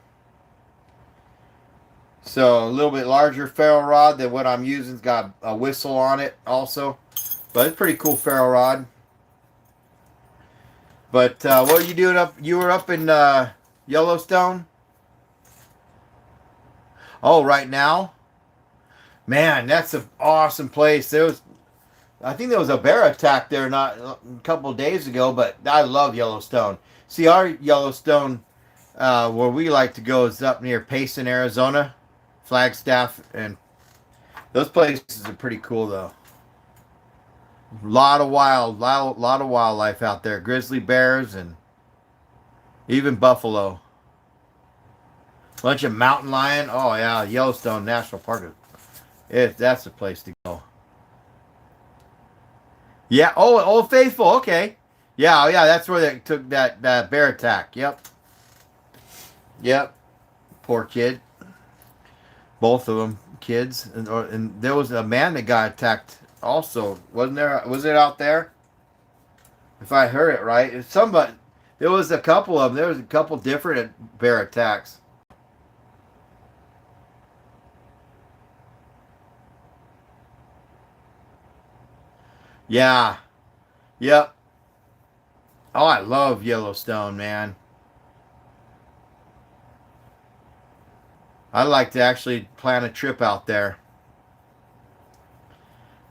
So a little bit larger ferro rod than what I'm using. It's got a whistle on it also. But it's pretty cool ferro rod. But what are you doing up? You were up in Yellowstone? Oh, right now, man, that's an awesome place. I think there was a bear attack there not a couple of days ago, but I love Yellowstone. See, our Yellowstone, where we like to go, is up near Payson, Arizona, Flagstaff, and those places are pretty cool though. Lot of wildlife out there. Grizzly bears and even buffalo. Bunch of mountain lion. Oh yeah, Yellowstone National Park. That's the place to go. Yeah. Oh, Old Faithful. Okay. Yeah. Oh, yeah. That's where they took that bear attack. Yep. Yep. Poor kid. Both of them kids. And there was a man that got attacked. Also, wasn't there? Was it out there? If I heard it right, it's somebody. There was a couple of them. There was a couple different bear attacks. Yeah. Yep. Oh, I love Yellowstone, man. I'd like to actually plan a trip out there.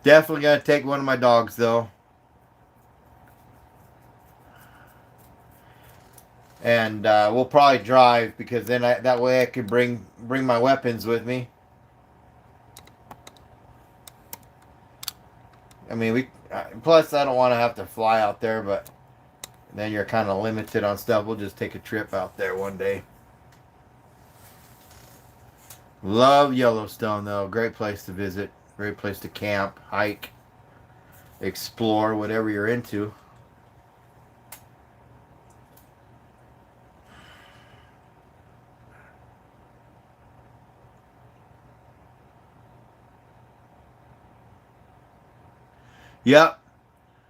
Definitely gonna take one of my dogs though, and we'll probably drive because then that way I could bring my weapons with me. I mean, plus I don't want to have to fly out there, but then you're kind of limited on stuff. We'll just take a trip out there one day. Love Yellowstone though. Great place to visit. Great place to camp, hike, explore, whatever you're into. Yep,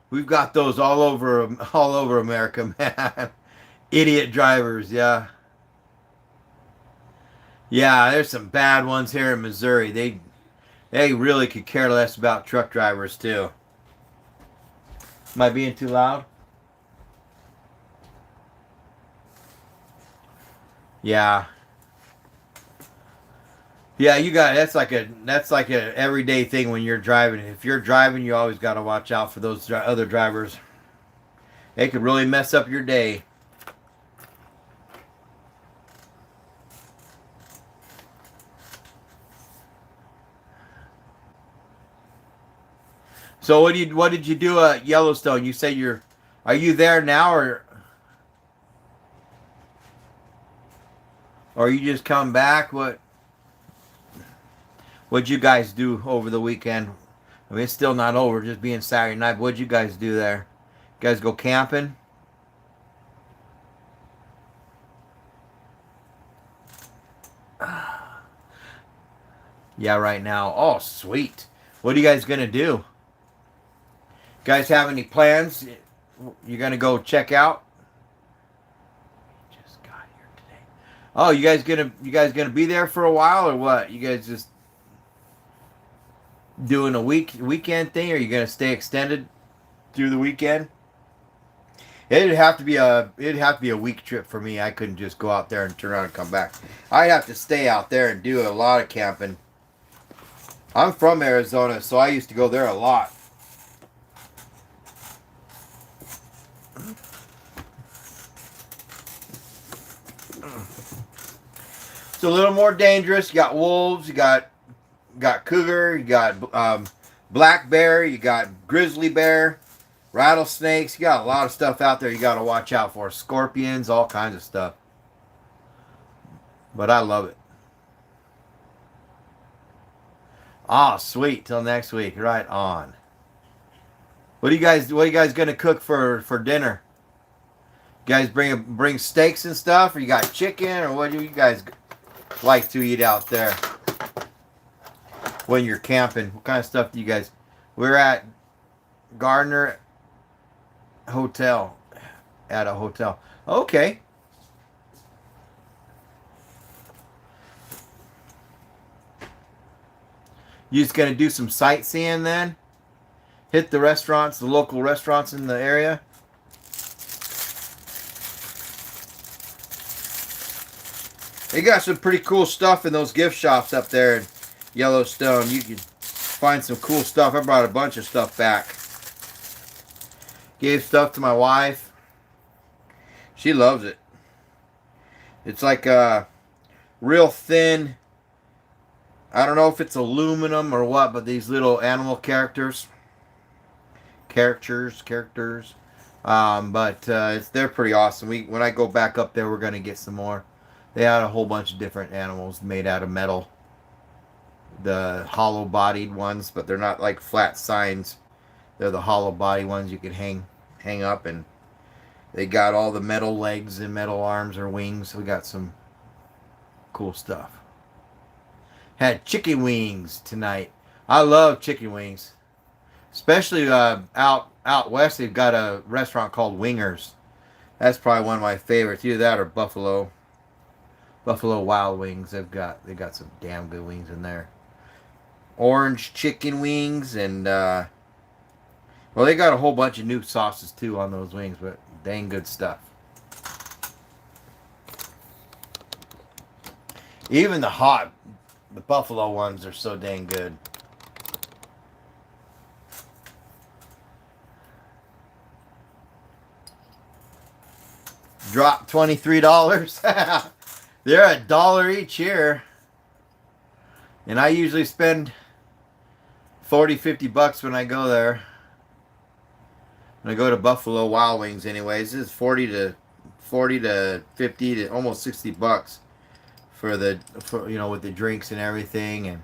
we've got those all over America, man. Idiot drivers, yeah. Yeah, there's some bad ones here in Missouri. They really could care less about truck drivers too. Am I being too loud? Yeah. Yeah, you got that's like a everyday thing when you're driving. If you're driving, you always got to watch out for those other drivers. They could really mess up your day. So what did you do at Yellowstone? You say are you there now or you just come back? What'd you guys do over the weekend? I mean, it's still not over, just being Saturday night. What'd you guys do there? You guys go camping? Yeah, right now. Oh, sweet. What are you guys gonna do? Guys have any plans? You gonna go check out? Just got here today. Oh, you guys gonna be there for a while or what? You guys just doing a weekend thing, or are you gonna stay extended through the weekend? It'd have to be a week trip for me. I couldn't just go out there and turn around and come back. I'd have to stay out there and do a lot of camping. I'm from Arizona, so I used to go there a lot. It's a little more dangerous. You got wolves, you got cougar, you got black bear, you got grizzly bear, rattlesnakes. You got a lot of stuff out there you got to watch out for. Scorpions, all kinds of stuff. But I love it. Ah, sweet. Till next week. Right on. What are you guys gonna cook for dinner? You guys bring steaks and stuff, or you got chicken, or what do you guys like to eat out there when you're camping? What kind of stuff do you guys? We're at Gardner Hotel. At a hotel. Okay. You just gonna do some sightseeing then? Hit the restaurants, the local restaurants in the area. They got some pretty cool stuff in those gift shops up there in Yellowstone. You can find some cool stuff. I brought a bunch of stuff back. Gave stuff to my wife. She loves it. It's like a real thin, I don't know if it's aluminum or what, but these little animal characters. But they're pretty awesome. When I go back up there, we're going to get some more. They had a whole bunch of different animals made out of metal. The hollow bodied ones, but they're not like flat signs. They're the hollow body ones you can hang up, and they got all the metal legs and metal arms or wings. We got some cool stuff. Had chicken wings tonight. I love chicken wings, especially out west. They've got a restaurant called Wingers. That's probably one of my favorites. Either that or Buffalo Wild Wings. They got some damn good wings in there. Orange chicken wings, and well, they got a whole bunch of new sauces too on those wings, but dang good stuff. Even the buffalo ones are so dang good. Drop $23. They're $1 each here. And I usually spend 40-50 when I go there. When I go to Buffalo Wild Wings anyways, this is 40 to 50 to almost $60 for with the drinks and everything. And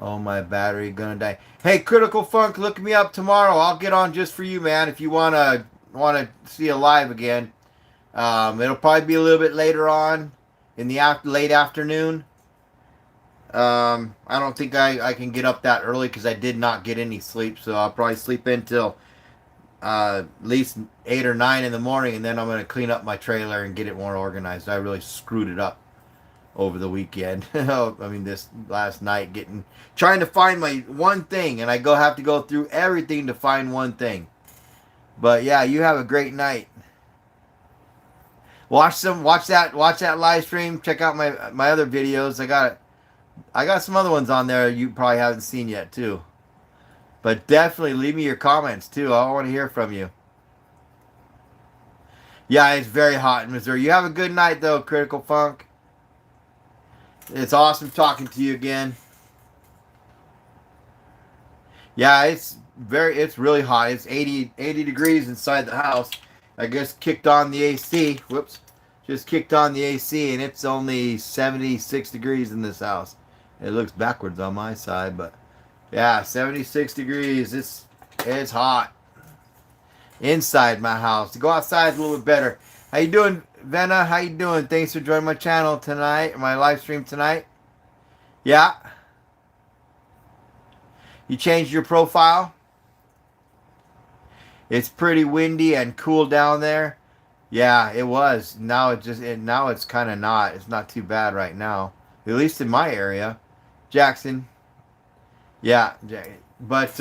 oh, my battery gonna die. Hey, Critical Funk, look me up tomorrow. I'll get on just for you, man, if you wanna see a live again. It'll probably be a little bit later on in the late afternoon. I don't think I can get up that early because I did not get any sleep, so I'll probably sleep until at least 8 or 9 in the morning, and then I'm going to clean up my trailer and get it more organized. I really screwed it up over the weekend. I mean, this last night, trying to find my one thing, and I have to go through everything to find one thing. But yeah, you have a great night. Watch that live stream. Check out my other videos. I got some other ones on there you probably haven't seen yet too. But definitely leave me your comments too. I want to hear from you. Yeah, it's very hot in Missouri. You have a good night though, Critical Funk. It's awesome talking to you again. Yeah, it's really hot. It's 80 degrees inside the house. I just kicked on the AC. Whoops. Just kicked on the AC, and it's only 76 degrees in this house. It looks backwards on my side, but yeah, 76 degrees. It's hot inside my house. To go outside is a little bit better. How you doing, Venna? How you doing? Thanks for joining my channel tonight, my live stream tonight. Yeah. You changed your profile? It's pretty windy and cool down there. Yeah, it was. Now it's kind of not. It's not too bad right now, at least in my area, Jackson. Yeah, but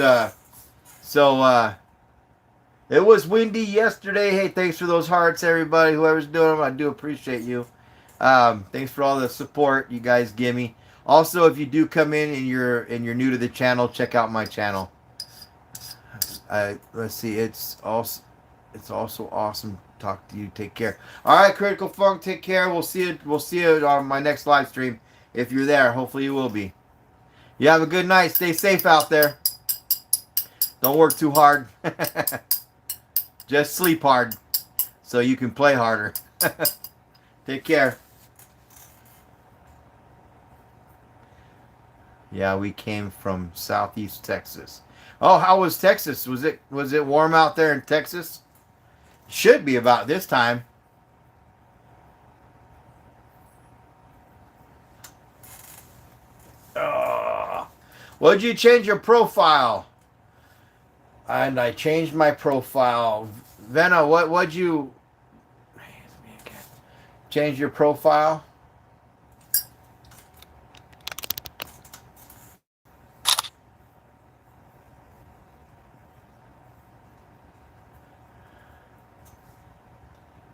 it was windy yesterday. Hey, thanks for those hearts, everybody. Whoever's doing them, I do appreciate you. Thanks for all the support you guys give me. Also, if you do come in and you're new to the channel, check out my channel. Let's see. It's also awesome to talk to you. Take care. All right, Critical Funk. Take care. We'll see you on my next live stream if you're there. Hopefully you will be. You have a good night. Stay safe out there. Don't work too hard. Just sleep hard so you can play harder. Take care. Yeah, we came from Southeast Texas. Oh, how was Texas? Was it warm out there in Texas? Should be about this time. Well, did you change your profile? And I changed my profile. Venna, what'd you change your profile?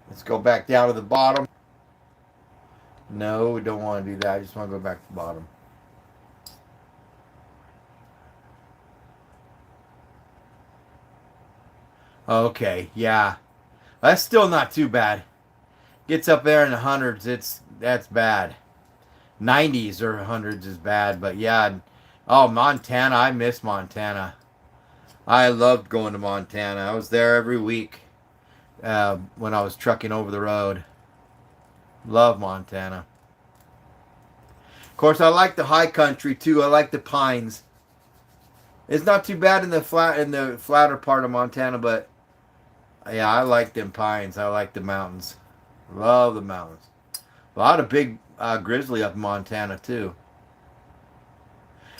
Let's go back down to the bottom. No, we don't want to do that. I just want to go back to the bottom. Okay, yeah. That's still not too bad. Gets up there in the hundreds, that's bad. 90s or hundreds is bad, but yeah. Oh, Montana, I miss Montana. I loved going to Montana. I was there every week when I was trucking over the road. Love Montana. Of course, I like the high country too. I like the pines. It's not too bad in the flatter part of Montana, but yeah, I like them pines. I like the mountains. Love the mountains. A lot of big grizzly up in Montana too.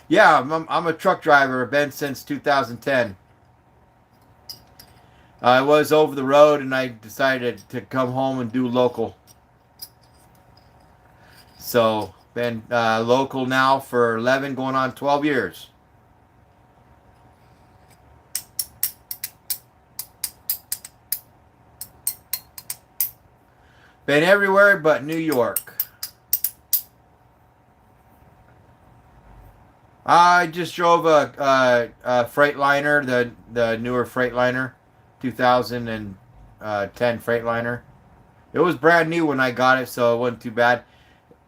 Yeah, I'm a truck driver. I've been since 2010. I was over the road and I decided to come home and do local. So, been local now for 11, going on 12 years. Been everywhere but New York. I just drove a Freightliner, the newer Freightliner, 2010 Freightliner. It was brand new when I got it, so it wasn't too bad.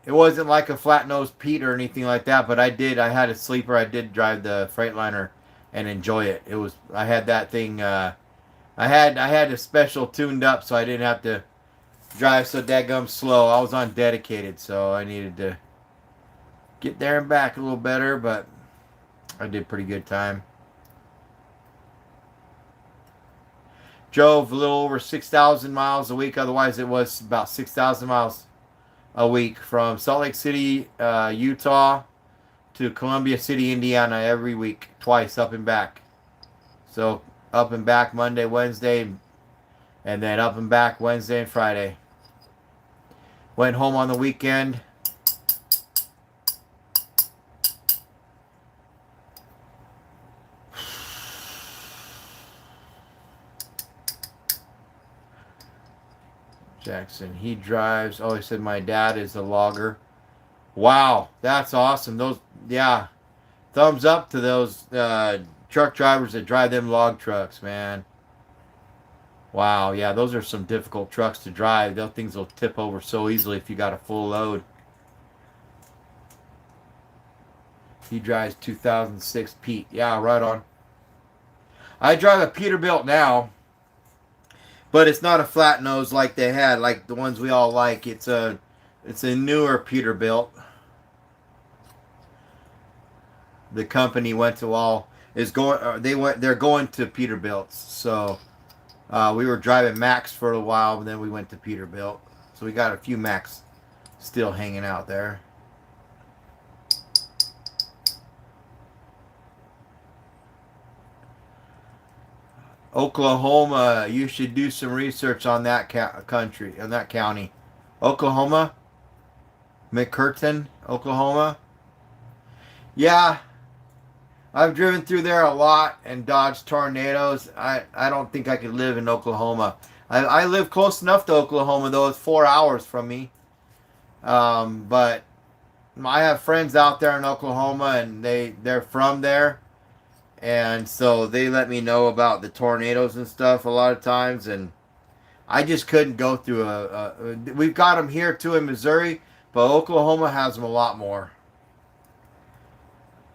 It wasn't like a flat nosed Pete or anything like that, but I did. I had a sleeper. I did drive the Freightliner and enjoy it. It was. I had that thing. I had a special tuned up, so I didn't have to drive so daggum slow. I was on dedicated, so I needed to get there and back a little better, but I did pretty good time. Drove a little over 6,000 miles a week. Otherwise, it was about 6,000 miles a week from Salt Lake City, Utah, to Columbia City, Indiana, every week, twice up and back. So up and back Monday, Wednesday, and then up and back Wednesday and Friday. Went home on the weekend. Jackson, he drives. Oh, he said my dad is a logger. Wow, that's awesome. Those, yeah, thumbs up to those truck drivers that drive them log trucks, man. Wow, yeah, those are some difficult trucks to drive. Those things will tip over so easily if you got a full load. He drives 2006 Pete. Yeah, right on. I drive a Peterbilt now, but it's not a flat nose like they had, like the ones we all like. It's a newer Peterbilt. The company went to all is going. They're going to Peterbilts. So we were driving Max for a while, and then we went to Peterbilt. So we got a few Max still hanging out there. Oklahoma, you should do some research on that country, on that county. Oklahoma, McCurtain, Oklahoma. Yeah, I've driven through there a lot and dodged tornadoes. I don't think I could live in Oklahoma. I live close enough to Oklahoma, though. It's 4 hours from me. But I have friends out there in Oklahoma, and they're from there. And so they let me know about the tornadoes and stuff a lot of times. And I just couldn't go through we've got them here too in Missouri, but Oklahoma has them a lot more.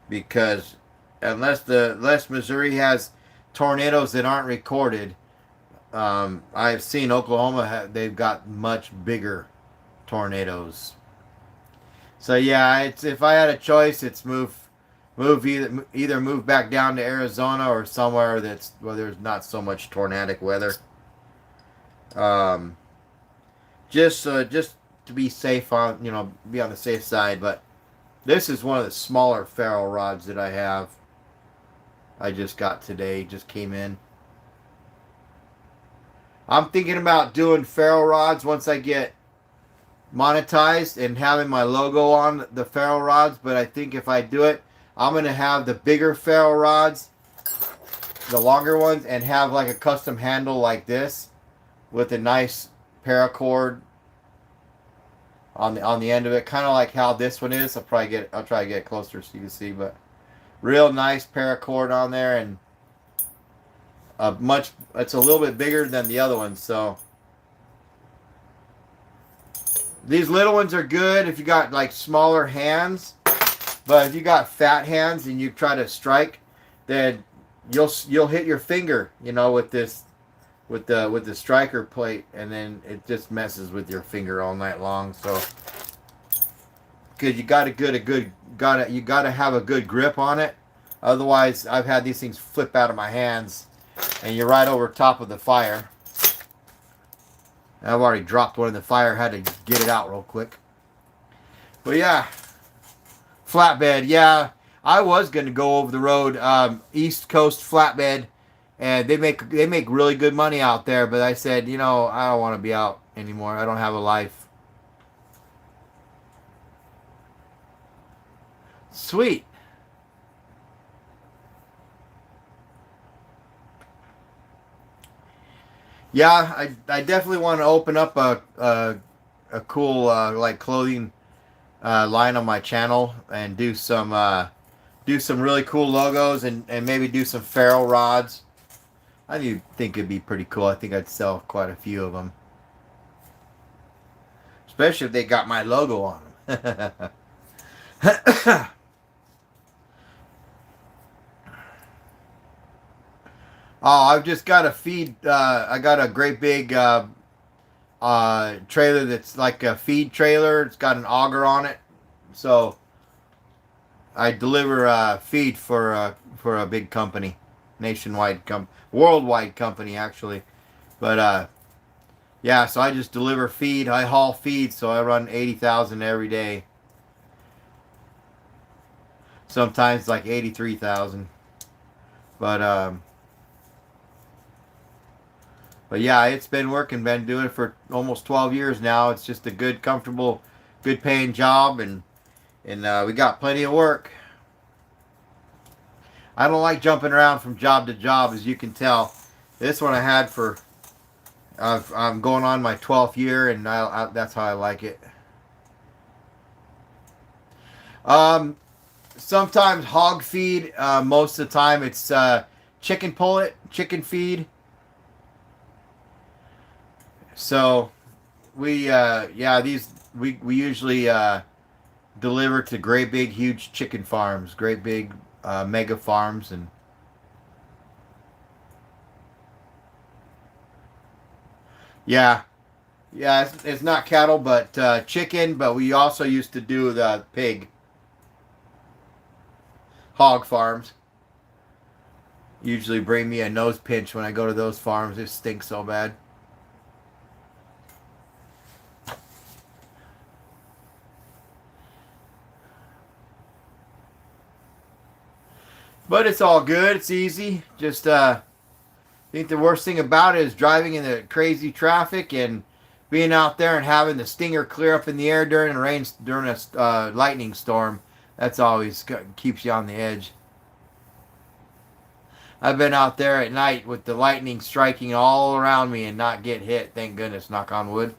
Because unless Missouri has tornadoes that aren't recorded, I've seen Oklahoma, they've got much bigger tornadoes. So yeah, if I had a choice, it's either move back down to Arizona or somewhere where there's not so much tornadic weather. Just to be safe be on the safe side. But this is one of the smaller ferrule rods that I have. I just got today, just came in. I'm thinking about doing ferrule rods once I get monetized and having my logo on the ferrule rods. But I think if I do it, I'm going to have the bigger ferrule rods, the longer ones, and have like a custom handle like this with a nice paracord on the end of it, kind of like how this one is. I'll try to get it closer so you can see, but real nice paracord on there, and it's a little bit bigger than the other ones. So these little ones are good if you got like smaller hands, but if you got fat hands and you try to strike, then you'll hit your finger, with this with the striker plate, and then it just messes with your finger all night long. So because you gotta have a good grip on it. Otherwise, I've had these things flip out of my hands, and you're right over top of the fire. I've already dropped one in the fire. Had to get it out real quick. But yeah, flatbed. Yeah, I was gonna go over the road, East Coast flatbed, and they make really good money out there. But I said, I don't want to be out anymore. I don't have a life. Sweet. Yeah, I definitely want to open up a cool like clothing line on my channel and do some really cool logos, and maybe do some ferrule rods. I do think it'd be pretty cool. I think I'd sell quite a few of them, especially if they got my logo on them. Oh, I've just got a feed. I got a great big trailer that's like a feed trailer. It's got an auger on it, so I deliver feed for a big company, worldwide company actually. But yeah, so I just deliver feed. I haul feed, so I run 80,000 every day. Sometimes like 83,000. But But yeah, it's been working. Been doing it for almost 12 years now. It's just a good, comfortable, good paying job, and we got plenty of work. I don't like jumping around from job to job, as you can tell. This one I had for I'm going on my 12th year, and that's how I like it. Sometimes hog feed. Most of the time it's chicken pullet, chicken feed. So we we usually deliver to great big huge chicken farms, great big mega farms, and yeah, it's not cattle but chicken, but we also used to do the hog farms. Usually bring me a nose pinch when I go to those farms. It stinks so bad. But it's all good. It's easy. Just I think the worst thing about it is driving in the crazy traffic and being out there and having the stinger clear up in the air during a lightning storm. That's always keeps you on the edge. I've been out there at night with the lightning striking all around me and not get hit. Thank goodness. Knock on wood.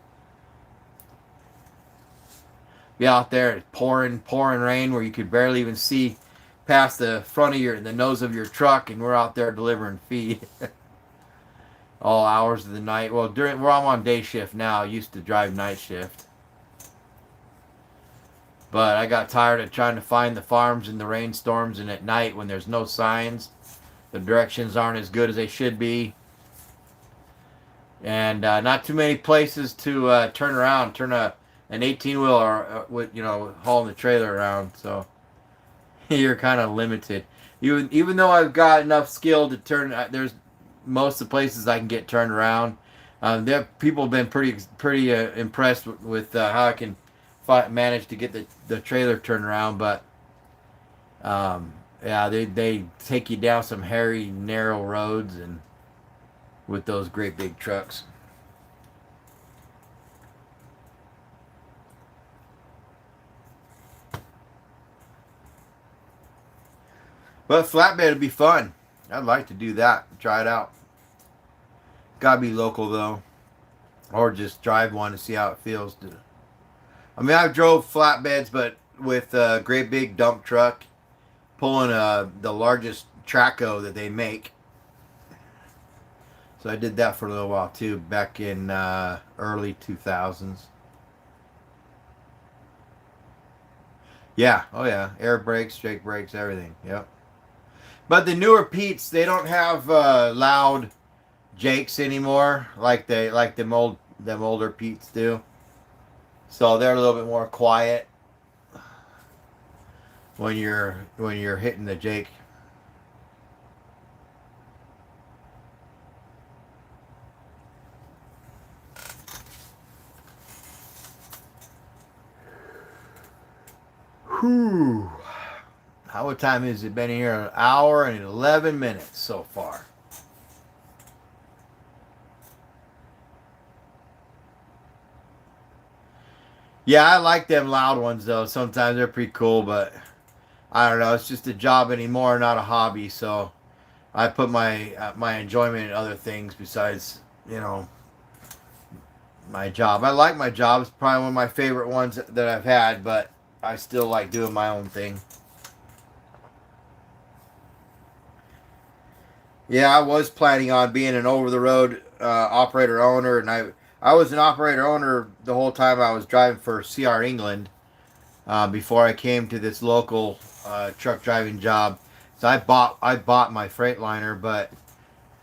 Be out there pouring rain where you could barely even see past the front of the nose of your truck, and we're out there delivering feed all hours of the night. Well, I'm on day shift now. I used to drive night shift, but I got tired of trying to find the farms in the rainstorms and at night when there's no signs. The directions aren't as good as they should be, and not too many places to turn around, an 18-wheeler with hauling the trailer around. So you're kind of limited. Even though I've got enough skill to turn, there's most of the places I can get turned around. People have been pretty impressed with how I can manage to get the trailer turned around. But yeah, they take you down some hairy, narrow roads and with those great big trucks. But flatbed would be fun. I'd like to do that. Try it out. Gotta be local though, or just drive one to see how it feels. I mean, I've drove flatbeds, but with a great big dump truck pulling the largest traco that they make. So I did that for a little while too, back in early 2000s. Yeah, oh yeah, air brakes, Jake brakes, everything. Yep. But the newer Pete's, they don't have loud Jakes anymore, like them older Pete's do. So they're a little bit more quiet when you're hitting the Jake. Whew. How what time is it? Been here an hour and 11 minutes so far. Yeah, I like them loud ones though. Sometimes they're pretty cool, but I don't know. It's just a job anymore, not a hobby. So I put my enjoyment in other things besides my job. I like my job. It's probably one of my favorite ones that I've had, but I still like doing my own thing. Yeah, I was planning on being an over the road operator owner, and I was an operator owner the whole time I was driving for CR England before I came to this local truck driving job. So I bought my Freightliner, but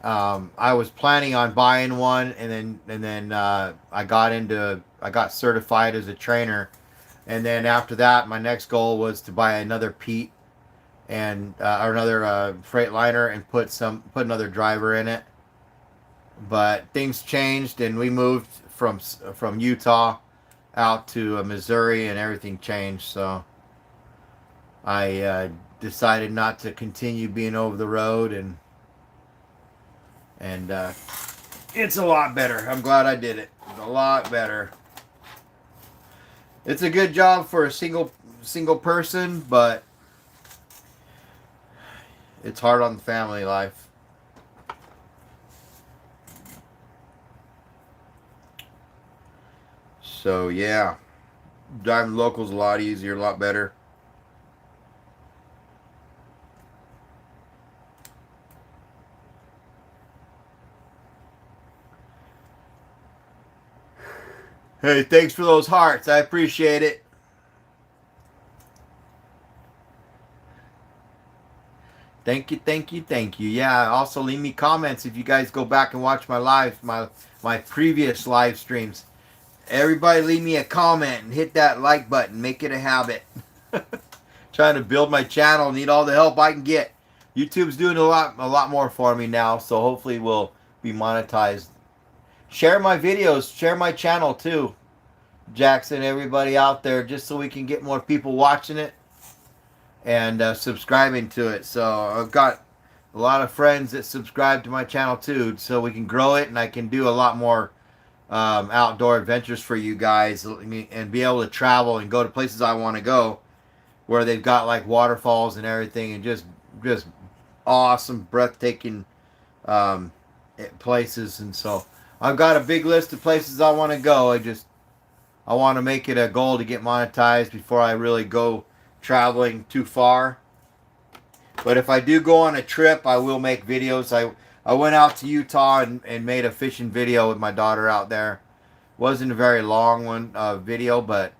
I was planning on buying one, and then I got certified as a trainer, and then after that, my next goal was to buy another Pete and or another Freightliner and put another driver in it. But things changed, and we moved from Utah out to Missouri, and everything changed. So I decided not to continue being over the road, and it's a lot better. I'm glad I did it. It's a lot better. It's a good job for a single person, but it's hard on the family life. So yeah, driving local's a lot easier, a lot better. Hey, thanks for those hearts. I appreciate it. Thank you, thank you, thank you. Yeah, also leave me comments if you guys go back and watch my previous live streams. Everybody leave me a comment and hit that like button. Make it a habit. Trying to build my channel. Need all the help I can get. YouTube's doing a lot more for me now, so hopefully we'll be monetized. Share my videos. Share my channel too, Jackson. Everybody out there, just so we can get more people watching it and subscribing to it. So I've got a lot of friends that subscribe to my channel too, so we can grow it and I can do a lot more outdoor adventures for you guys and be able to travel and go to places I want to go where they've got like waterfalls and everything and just awesome, breathtaking places. And so I've got a big list of places I want to go. I want to make it a goal to get monetized before I really go traveling too far. But if I do go on a trip, I will make videos. I went out to Utah and made a fishing video with my daughter out there. Wasn't a very long one video, but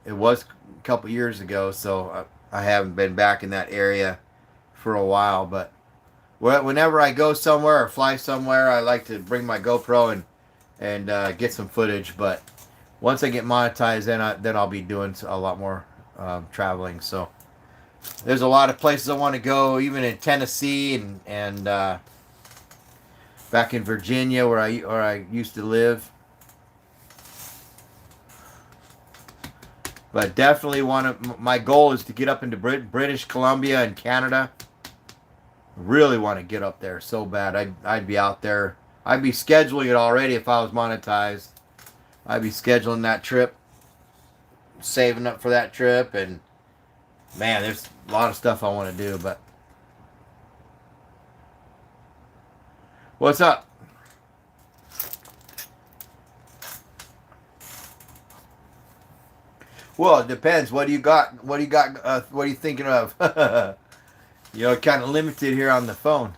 it was a couple years ago, so I haven't been back in that area for a while. But whenever I go somewhere or fly somewhere, I like to bring my GoPro and get some footage. But once I get monetized, then I'll be doing a lot more traveling. So there's a lot of places I want to go, even in Tennessee and back in Virginia where I used to live. But definitely my goal is to get up into British Columbia and Canada. Really want to get up there so bad. I'd be out there. I'd be scheduling it already if I was monetized. I'd be scheduling that trip, saving up for that trip, and man, there's a lot of stuff I want to do. But what's up? Well, it depends. What do you got? What do you got? What are you thinking of? You're kind of limited here on the phone.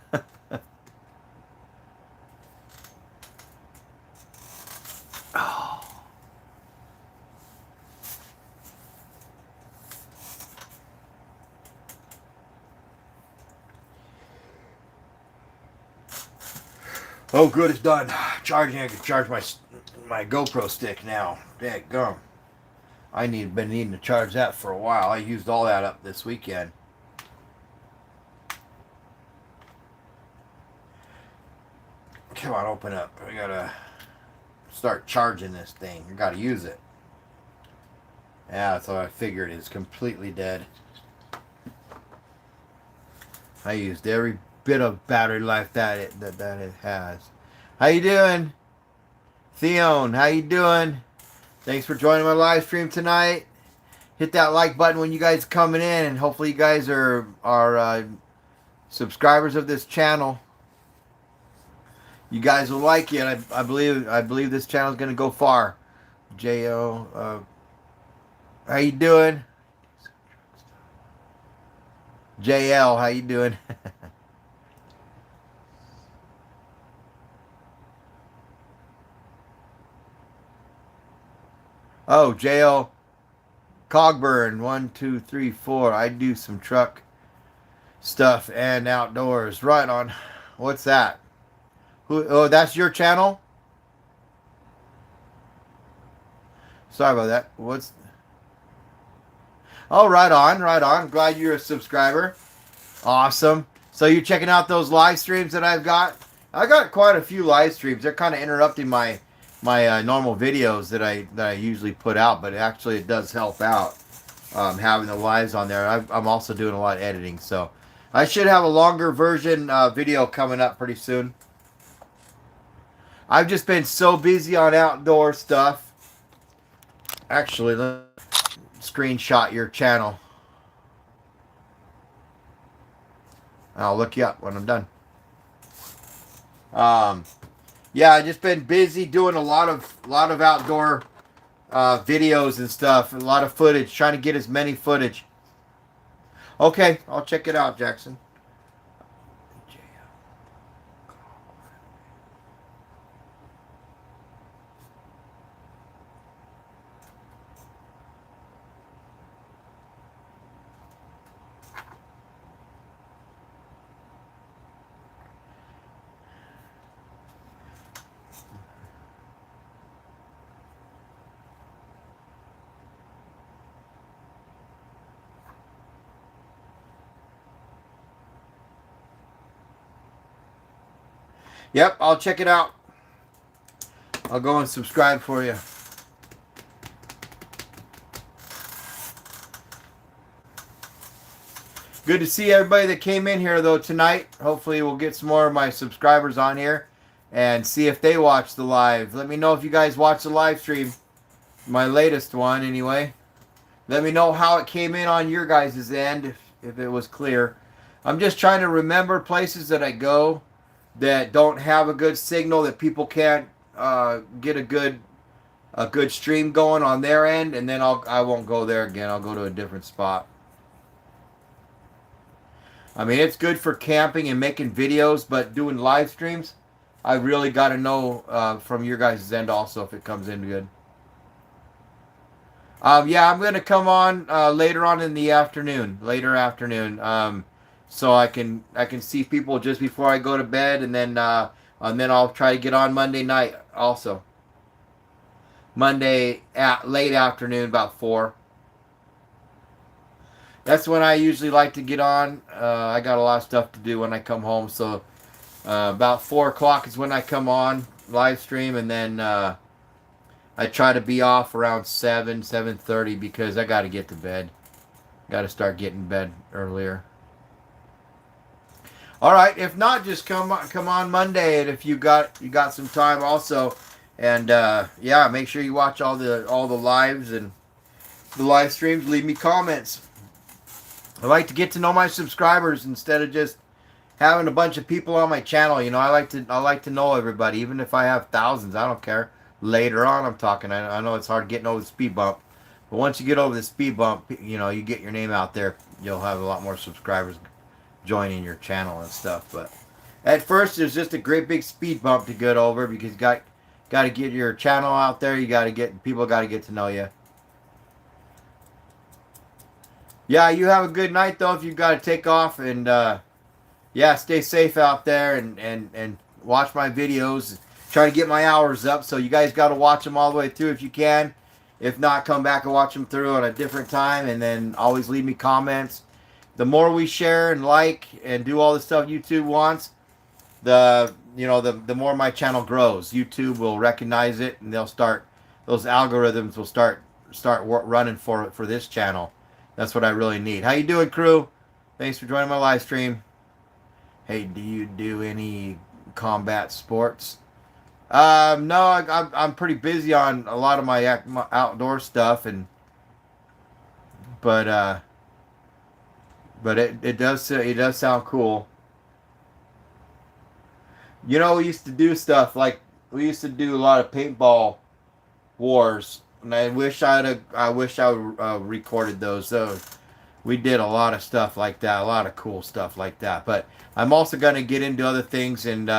Oh, good, it's done. Charging. I can charge my GoPro stick now. Dadgum. Been needing to charge that for a while. I used all that up this weekend. Come on, open up. I gotta start charging this thing. I gotta use it. Yeah, that's what I figured. It's completely dead. I used every bit of battery life that it has. How you doing, Theon? How you doing? Thanks for joining my live stream tonight. Hit that like button when you guys coming in, and hopefully you guys are subscribers of this channel. You guys will like it. I believe this channel is gonna go far. Jo, how you doing? JL, how you doing? Oh, JL Cogburn, 1, 2, 3, 4. I do some truck stuff and outdoors. Right on. What's that? Oh, that's your channel? Sorry about that. Oh, right on, right on. Glad you're a subscriber. Awesome. So you're checking out those live streams that I've got? I got quite a few live streams. They're kind of interrupting my normal videos that I usually put out, but actually it does help out having the lives on there. I'm also doing a lot of editing, so I should have a longer version video coming up pretty soon. I've just been so busy on outdoor stuff. Actually, let me screenshot your channel. I'll look you up when I'm done. Yeah, I just been busy doing a lot of outdoor videos and stuff, a lot of footage, trying to get as many footage. Okay, I'll check it out, Jackson. Yep, I'll check it out. I'll go and subscribe for you. Good to see everybody that came in here, though, tonight. Hopefully we'll get some more of my subscribers on here and see if they watch the live. Let me know if you guys watch the live stream. My latest one, anyway. Let me know how it came in on your guys' end, if it was clear. I'm just trying to remember places that I go that don't have a good signal, that people can't get a good stream going on their end, and then I won't go there again. I'll go to a different spot. I mean, it's good for camping and making videos, but doing live streams, I really got to know from your guys' end also if it comes in good. Yeah, I'm gonna come on later on in the afternoon, so I can see people just before I go to bed, and then I'll try to get on Monday night also. Monday at late afternoon, about 4. That's when I usually like to get on. I got a lot of stuff to do when I come home, so about 4 o'clock is when I come on live stream, and then I try to be off around 7:30 because I got to get to bed. Got to start getting to bed earlier. All right, if not, just come on Monday, and if you got some time also, and yeah, make sure you watch all the lives and the live streams. Leave me comments. I like to get to know my subscribers instead of just having a bunch of people on my channel. You know, I like to know everybody, even if I have thousands. I don't care. Later on, I'm talking. I know it's hard getting over the speed bump, But once you get over the speed bump, you know, you get your name out there, you'll have a lot more subscribers joining your channel and stuff. But at first, there's just a great big speed bump to get over because you got to get your channel out there. You got to get people got to get to know you. Yeah, you have a good night though. If you've got to take off, and yeah, stay safe out there and watch my videos. Try to get my hours up, so you guys got to watch them all the way through if you can. If not, come back and watch them through on a different time, and then always leave me comments. The more we share and like and do all the stuff YouTube wants, the more my channel grows. YouTube will recognize it, and those algorithms will start running for this channel. That's what I really need. How you doing, crew? Thanks for joining my live stream. Hey, do you do any combat sports? No, I'm pretty busy on a lot of my outdoor stuff, but it does sound cool. You know, we used to do stuff like we used to do a lot of paintball wars, and I wish I recorded those. So we did a lot of stuff like that, a lot of cool stuff like that. But I'm also gonna get into other things and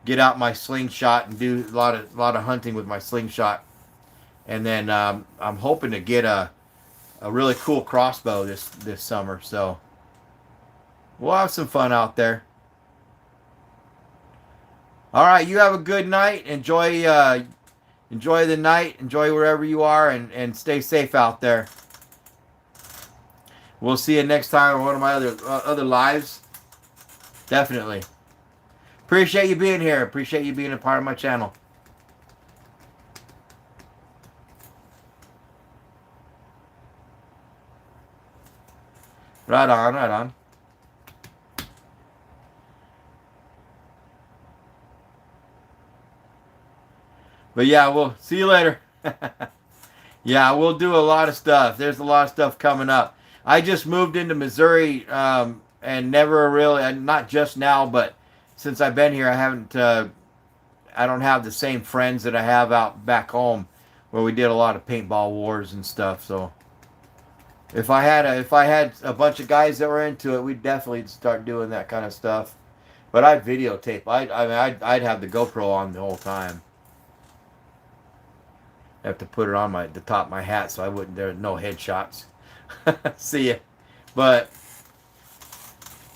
get out my slingshot and do a lot of hunting with my slingshot, and then I'm hoping to get a really cool crossbow this summer. So we'll have some fun out there. All right, you have a good night. Enjoy the night. Enjoy wherever you are, and stay safe out there. We'll see you next time on one of my other lives. Definitely. Appreciate you being here. Appreciate you being a part of my channel. Right on, right on. But yeah, we'll see you later. Yeah, we'll do a lot of stuff. There's a lot of stuff coming up. I just moved into Missouri and never really, not just now, but since I've been here, I don't have the same friends that I have out back home where we did a lot of paintball wars and stuff. So if I had a bunch of guys that were into it, we'd definitely start doing that kind of stuff. But I'd videotape. I'd have the GoPro on the whole time. I have to put it on the top of my hat so there are no headshots. See ya. But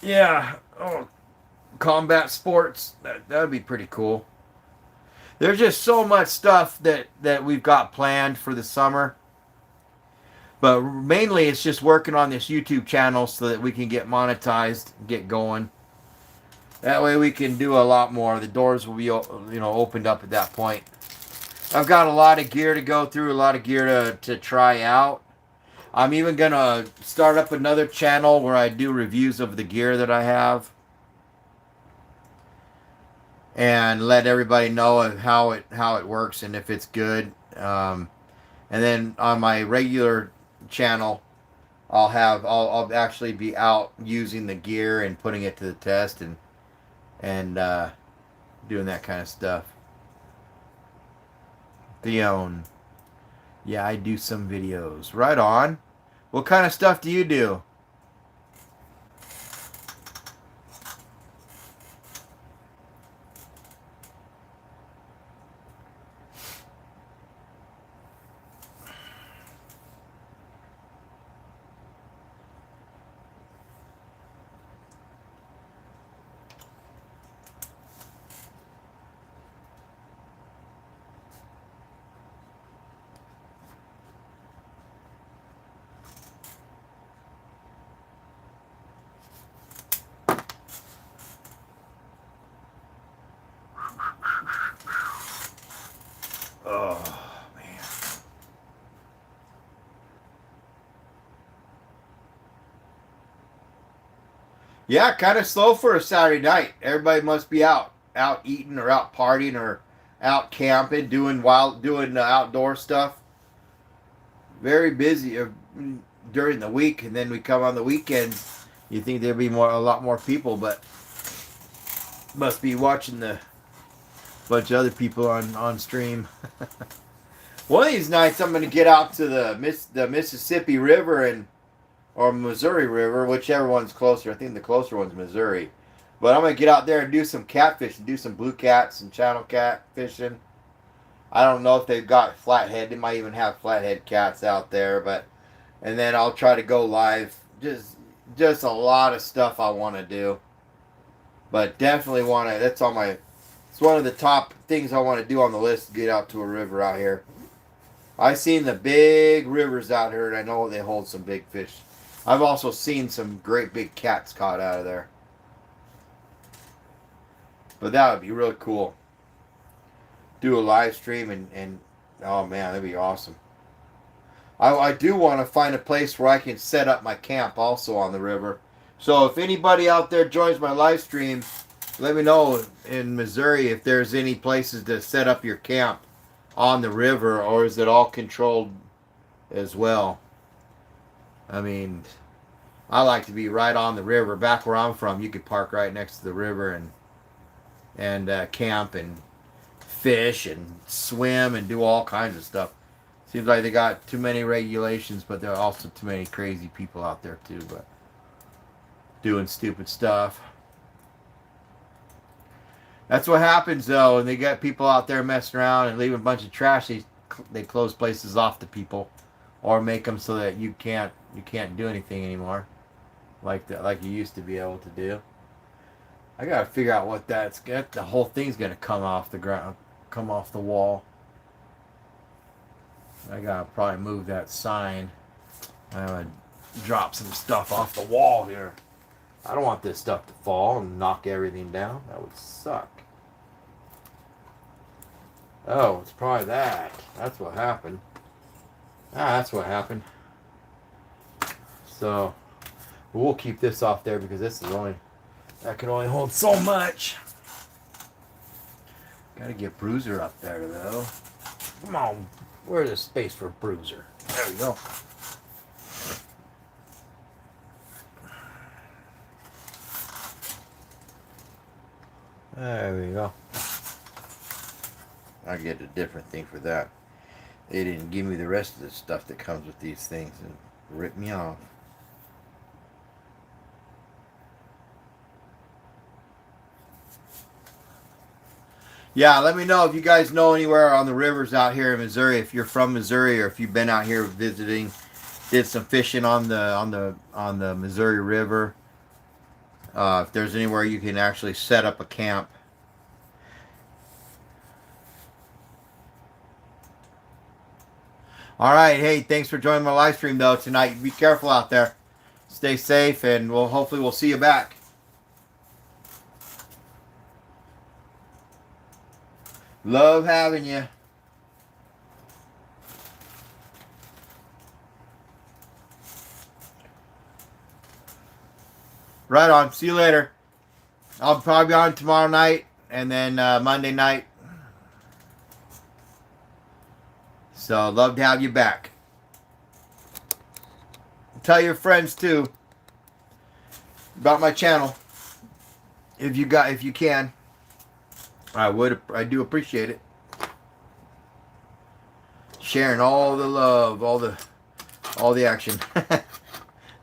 yeah, combat sports, that'd be pretty cool. There's just so much stuff that we've got planned for the summer. But mainly it's just working on this YouTube channel so that we can get monetized, get going. That way we can do a lot more. The doors will be, opened up at that point. I've got a lot of gear to go through, a lot of gear to try out. I'm even going to start up another channel where I do reviews of the gear that I have. And let everybody know how it works and if it's good. And then on my regular channel, I'll actually be out using the gear and putting it to the test and doing that kind of stuff. Theon. Yeah, I do some videos. Right on. What kind of stuff do you do? Oh, man. Yeah, kind of slow for a Saturday night. Everybody must be out eating or out partying or out camping, doing outdoor stuff. Very busy during the week, and then we come on the weekends. You think there'd be a lot more people, but must be watching the bunch of other people on stream. One of these nights, I'm going to get out to the Mississippi River or Missouri River, whichever one's closer. I think the closer one's Missouri. But I'm going to get out there and do some catfish and do some blue cats and channel cat fishing. I don't know if they've got flathead. They might even have flathead cats out there, but and then I'll try to go live. Just a lot of stuff I want to do. But definitely want to. That's on my. It's one of the top things I want to do on the list. To get out to a river out here. I've seen the big rivers out here, and I know they hold some big fish. I've also seen some great big cats caught out of there. But that would be really cool. Do a live stream and oh man, that'd be awesome. I do want to find a place where I can set up my camp also on the river. So if anybody out there joins my live stream, let me know in Missouri if there's any places to set up your camp on the river, or is it all controlled as well? I mean, I like to be right on the river. Back where I'm from, you could park right next to the river and camp and fish and swim and do all kinds of stuff. Seems like they got too many regulations, but there are also too many crazy people out there too, but doing stupid stuff. That's what happens though, and they got people out there messing around and leaving a bunch of trash. They close places off to people, or make them so that you can't do anything anymore, like you used to be able to do. I gotta figure out what that's. The whole thing's gonna come off the ground, come off the wall. I gotta probably move that sign. I'm gonna drop some stuff off the wall here. I don't want this stuff to fall and knock everything down. That would suck. Oh, it's probably that. That's what happened. That's what happened. So, we'll keep this off there because this is only... That can only hold so much. Gotta get Bruiser up there, though. Come on. Where's the space for Bruiser? There we go. There we go. I get a different thing for that. They didn't give me the rest of the stuff that comes with these things and ripped me off. Yeah, let me know if you guys know anywhere on the rivers out here in Missouri. If you're from Missouri or if you've been out here visiting, did some fishing on the Missouri River. If there's anywhere you can actually set up a camp. All right, hey, thanks for joining my live stream though tonight. Be careful out there. Stay safe, and hopefully we'll see you back. Love having you. Right on. See you later. I'll probably be on tomorrow night and then Monday night. So, love to have you back. Tell your friends too about my channel if you can. I do appreciate it. Sharing all the love, all the action.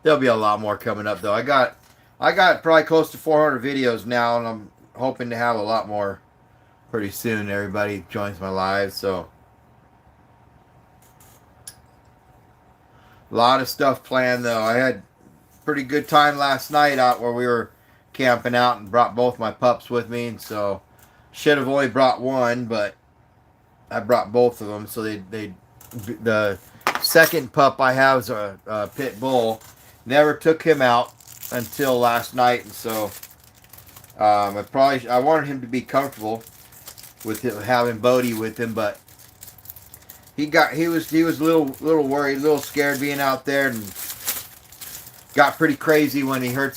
There'll be a lot more coming up though. I got probably close to 400 videos now, and I'm hoping to have a lot more pretty soon. Everybody joins my live, so a lot of stuff planned though. I had a pretty good time last night out where we were camping out and brought both my pups with me, and so should have only brought one, but I brought both of them. So the second pup I have is a pit bull. Never took him out until last night, and so I wanted him to be comfortable with having Bodie with him, but he was a little worried, a little scared being out there, and got pretty crazy when he heard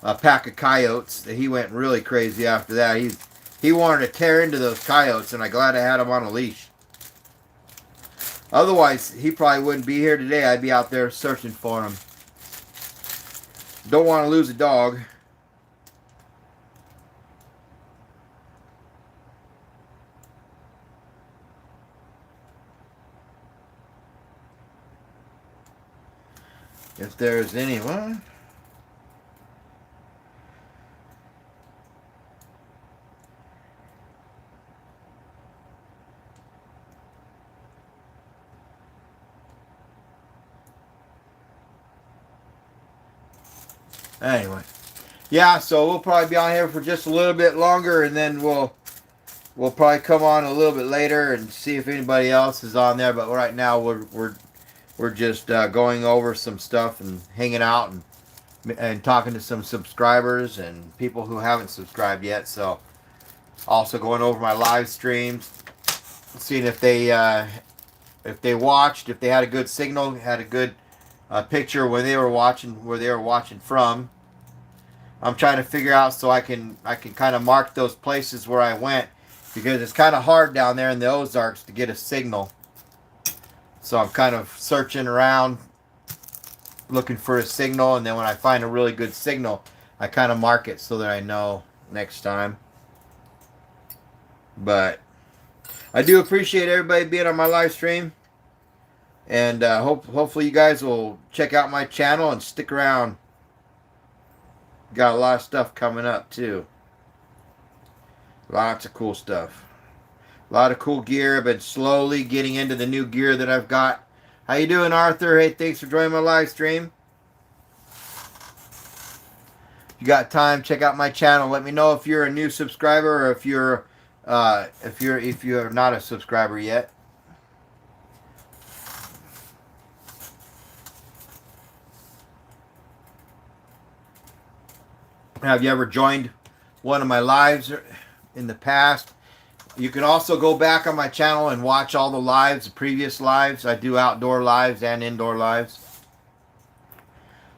a pack of coyotes. He went really crazy after that. He wanted to tear into those coyotes, and I'm glad I had him on a leash. Otherwise, he probably wouldn't be here today. I'd be out there searching for him. Don't want to lose a dog. If there's anyone. Anyway. Yeah, so we'll probably be on here for just a little bit longer, and then we'll probably come on a little bit later and see if anybody else is on there. But right now we're just going over some stuff and hanging out and talking to some subscribers and people who haven't subscribed yet. So also going over my live streams, seeing if they watched, if they had a good signal, had a good picture when they were watching, where they were watching from. I'm trying to figure out so I can kind of mark those places where I went, because it's kind of hard down there in the Ozarks to get a signal. So I'm kind of searching around looking for a signal, and then when I find a really good signal, I kind of mark it so that I know next time. But I do appreciate everybody being on my live stream, and hopefully you guys will check out my channel and stick around. Got a lot of stuff coming up too. Lots of cool stuff. A lot of cool gear. I've been slowly getting into the new gear that I've got. How you doing, Arthur? Hey, thanks for joining my live stream. If you got time, check out my channel. Let me know if you're a new subscriber or if you're not a subscriber yet. Have you ever joined one of my lives in the past? You can also go back on my channel and watch all the lives, the previous lives. I do outdoor lives and indoor lives.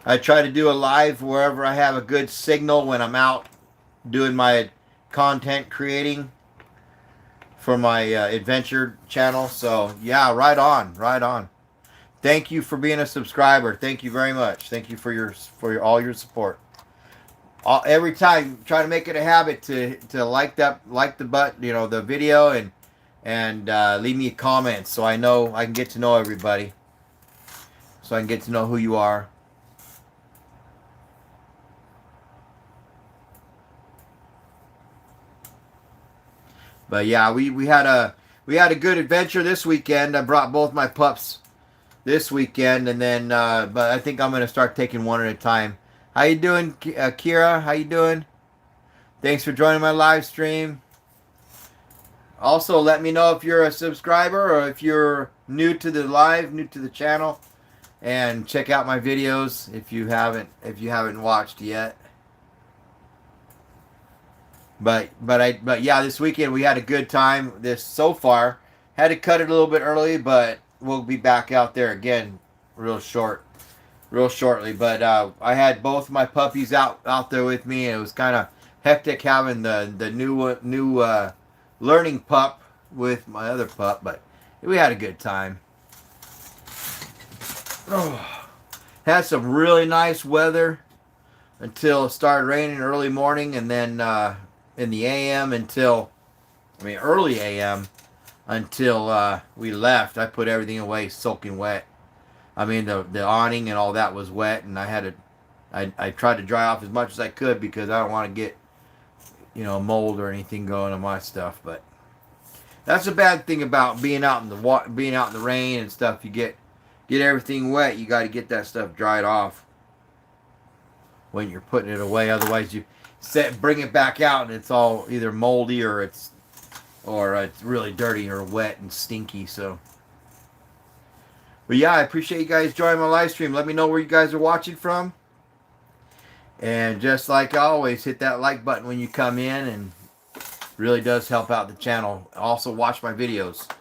I try to do a live wherever I have a good signal when I'm out doing my content creating for my adventure channel. So yeah, right on, right on. Thank you for being a subscriber. Thank you very much. Thank you for all your support. Every time, try to make it a habit to like the button, the video, and leave me a comment so I know I can get to know everybody, so I can get to know who you are. But yeah, we had a good adventure this weekend. I brought both my pups this weekend, and then but I think I'm gonna start taking one at a time. How you doing, Kira? How you doing? Thanks for joining my live stream. Also, let me know if you're a subscriber or if you're new to the live, new to the channel, and check out my videos if you haven't watched yet. But yeah, this weekend we had a good time. So far, had to cut it a little bit early, but we'll be back out there again real shortly. But I had both my puppies out there with me, and it was kind of hectic having the new learning pup with my other pup, but we had a good time. Oh, had some really nice weather until it started raining early morning, and then in the AM early AM until we left. I put everything away soaking wet. I mean, the awning and all that was wet, and I tried to dry off as much as I could because I don't want to get, mold or anything going on my stuff. But that's a bad thing about being out in the rain and stuff. You get everything wet. You got to get that stuff dried off when you're putting it away. Otherwise, you bring it back out and it's all either moldy or it's really dirty or wet and stinky. So. But yeah, I appreciate you guys joining my live stream. Let me know where you guys are watching from. And just like always, hit that like button when you come in, and really does help out the channel. Also, watch my videos.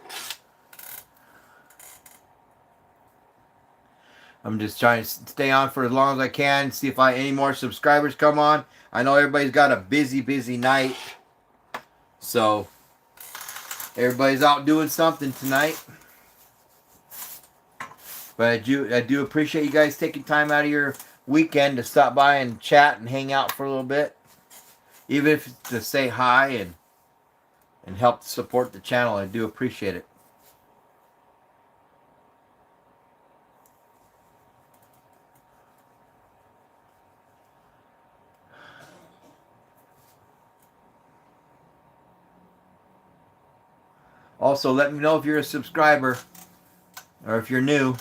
I'm just trying to stay on for as long as I can, see if any more subscribers come on. I know everybody's got a busy night. So, everybody's out doing something tonight. But I do appreciate you guys taking time out of your weekend to stop by and chat and hang out for a little bit. Even if it's to say hi and help support the channel. I do appreciate it. Also, let me know if you're a subscriber or if you're new.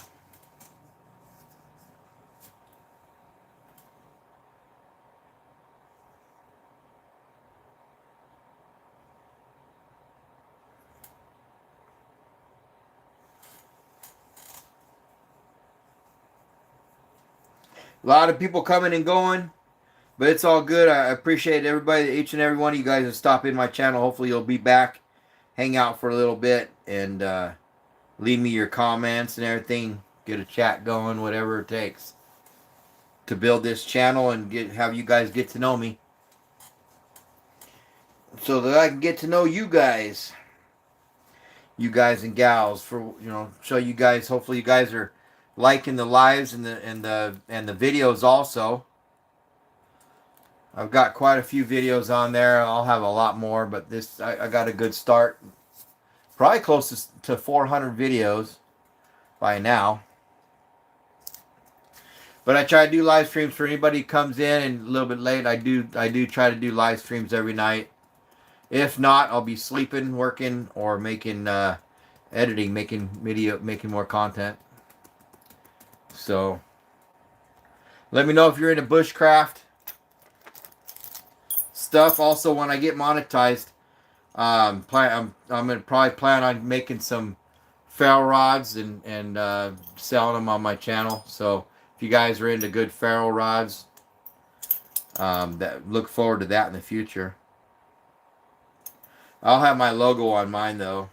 A lot of people coming and going, but it's all good. I appreciate everybody, each and every one of you guys that stop in my channel. Hopefully you'll be back, hang out for a little bit, and leave me your comments and everything. Get a chat going, whatever it takes to build this channel and have you guys get to know me, so that I can get to know you guys and gals, for show you guys. Hopefully you guys are liking the lives and the videos also. I've got quite a few videos on there. I'll have a lot more, but this I got a good start. Probably close to 400 videos by now. But I try to do live streams for anybody who comes in and a little bit late. I do try to do live streams every night. If not, I'll be sleeping, working, or making editing, making video, making more content. So let me know if you're into bushcraft stuff. Also, when I get monetized, I'm gonna probably plan on making some ferro rods and selling them on my channel. So if you guys are into good ferro rods, that look forward to that in the future. I'll have my logo on mine though,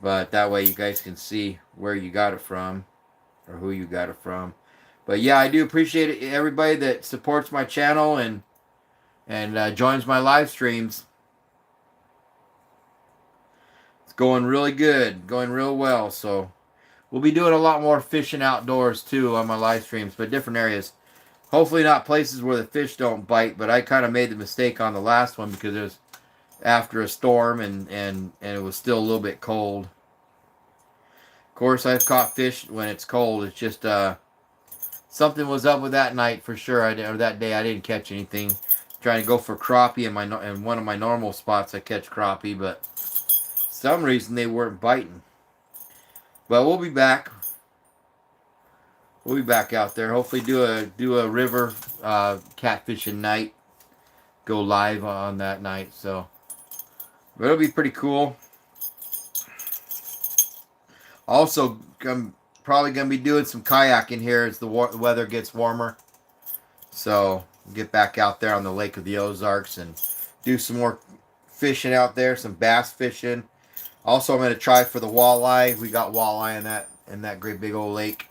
but that way you guys can see where you got it from or who you got it from. But yeah, I do appreciate everybody that supports my channel and joins my live streams. It's going really good, going real well. So we'll be doing a lot more fishing outdoors too on my live streams, but different areas. Hopefully not places where the fish don't bite, but I kind of made the mistake on the last one because it was after a storm and it was still a little bit cold. Of course, I've caught fish when it's cold. It's just something was up with that night for sure. Or that day I didn't catch anything. Trying to go for crappie in one of my normal spots I catch crappie, but for some reason they weren't biting. But we'll be back. We'll be back out there. Hopefully do a river catfishing night. Go live on that night. So but it'll be pretty cool. Also, I'm probably going to be doing some kayaking here as the weather gets warmer. So get back out there on the Lake of the Ozarks and do some more fishing out there. Some bass fishing. Also, I'm going to try for the walleye. We got walleye in that great big old lake.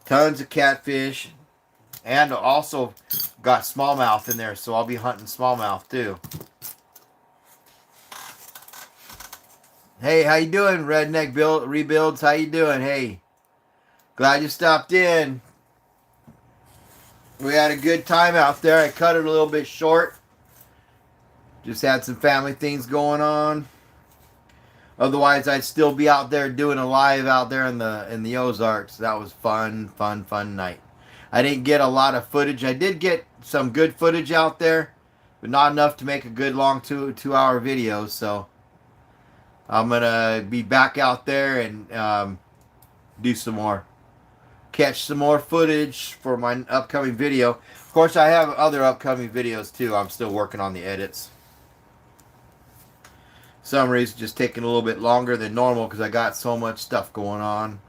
Tons of catfish, and also got smallmouth in there, so I'll be hunting smallmouth too. Hey, how you doing, Redneck Rebuilds? How you doing? Hey, glad you stopped in. We had a good time out there. I cut it a little bit short. Just had some family things going on. Otherwise, I'd still be out there doing a live out there in the Ozarks. That was fun night. I didn't get a lot of footage. I did get some good footage out there, but not enough to make a good long two-hour video. So I'm gonna be back out there and do some more, catch some more footage for my upcoming video. Of course, I have other upcoming videos too. I'm still working on the edits. Some reason just taking a little bit longer than normal because I got so much stuff going on.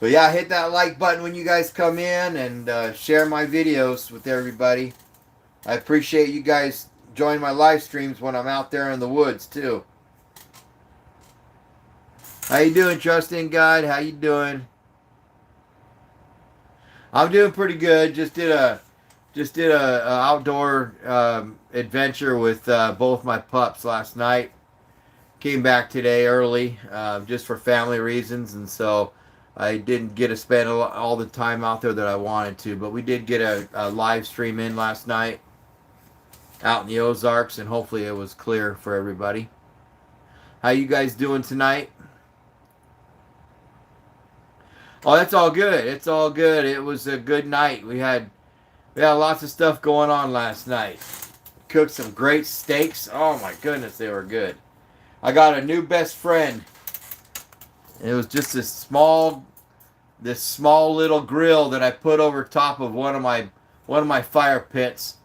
But yeah, hit that like button when you guys come in and share my videos with everybody. I appreciate you guys joining my live streams when I'm out there in the woods too. How you doing, Trust in God? How you doing? I'm doing pretty good. Just did a outdoor adventure with both my pups last night. Came back today early just for family reasons, and so I didn't get to spend all the time out there that I wanted to. But we did get a live stream in last night out in the Ozarks, and hopefully it was clear for everybody. How you guys doing tonight? Oh, that's all good. It's all good. It was a good night. We had We had lots of stuff going on last night. Cooked some great steaks. Oh my goodness, they were good. I got a new best friend. It was just this small little grill that I put over top of one of my fire pits,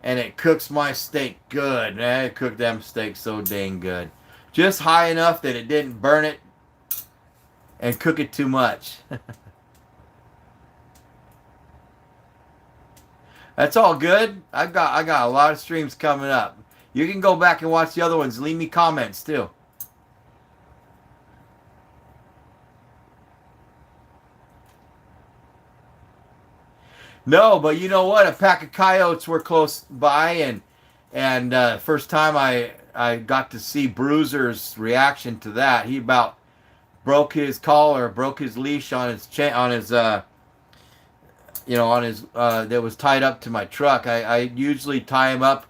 and it cooks my steak good. Man, it cooked them steaks so dang good. Just high enough that it didn't burn it and cook it too much. That's all good. I got a lot of streams coming up. You can go back and watch the other ones. Leave me comments too. No, but you know what? A pack of coyotes were close by, and first time I got to see Bruiser's reaction to that. He about broke his collar, broke his leash on his chain, on his on his that was tied up to my truck. I usually tie him up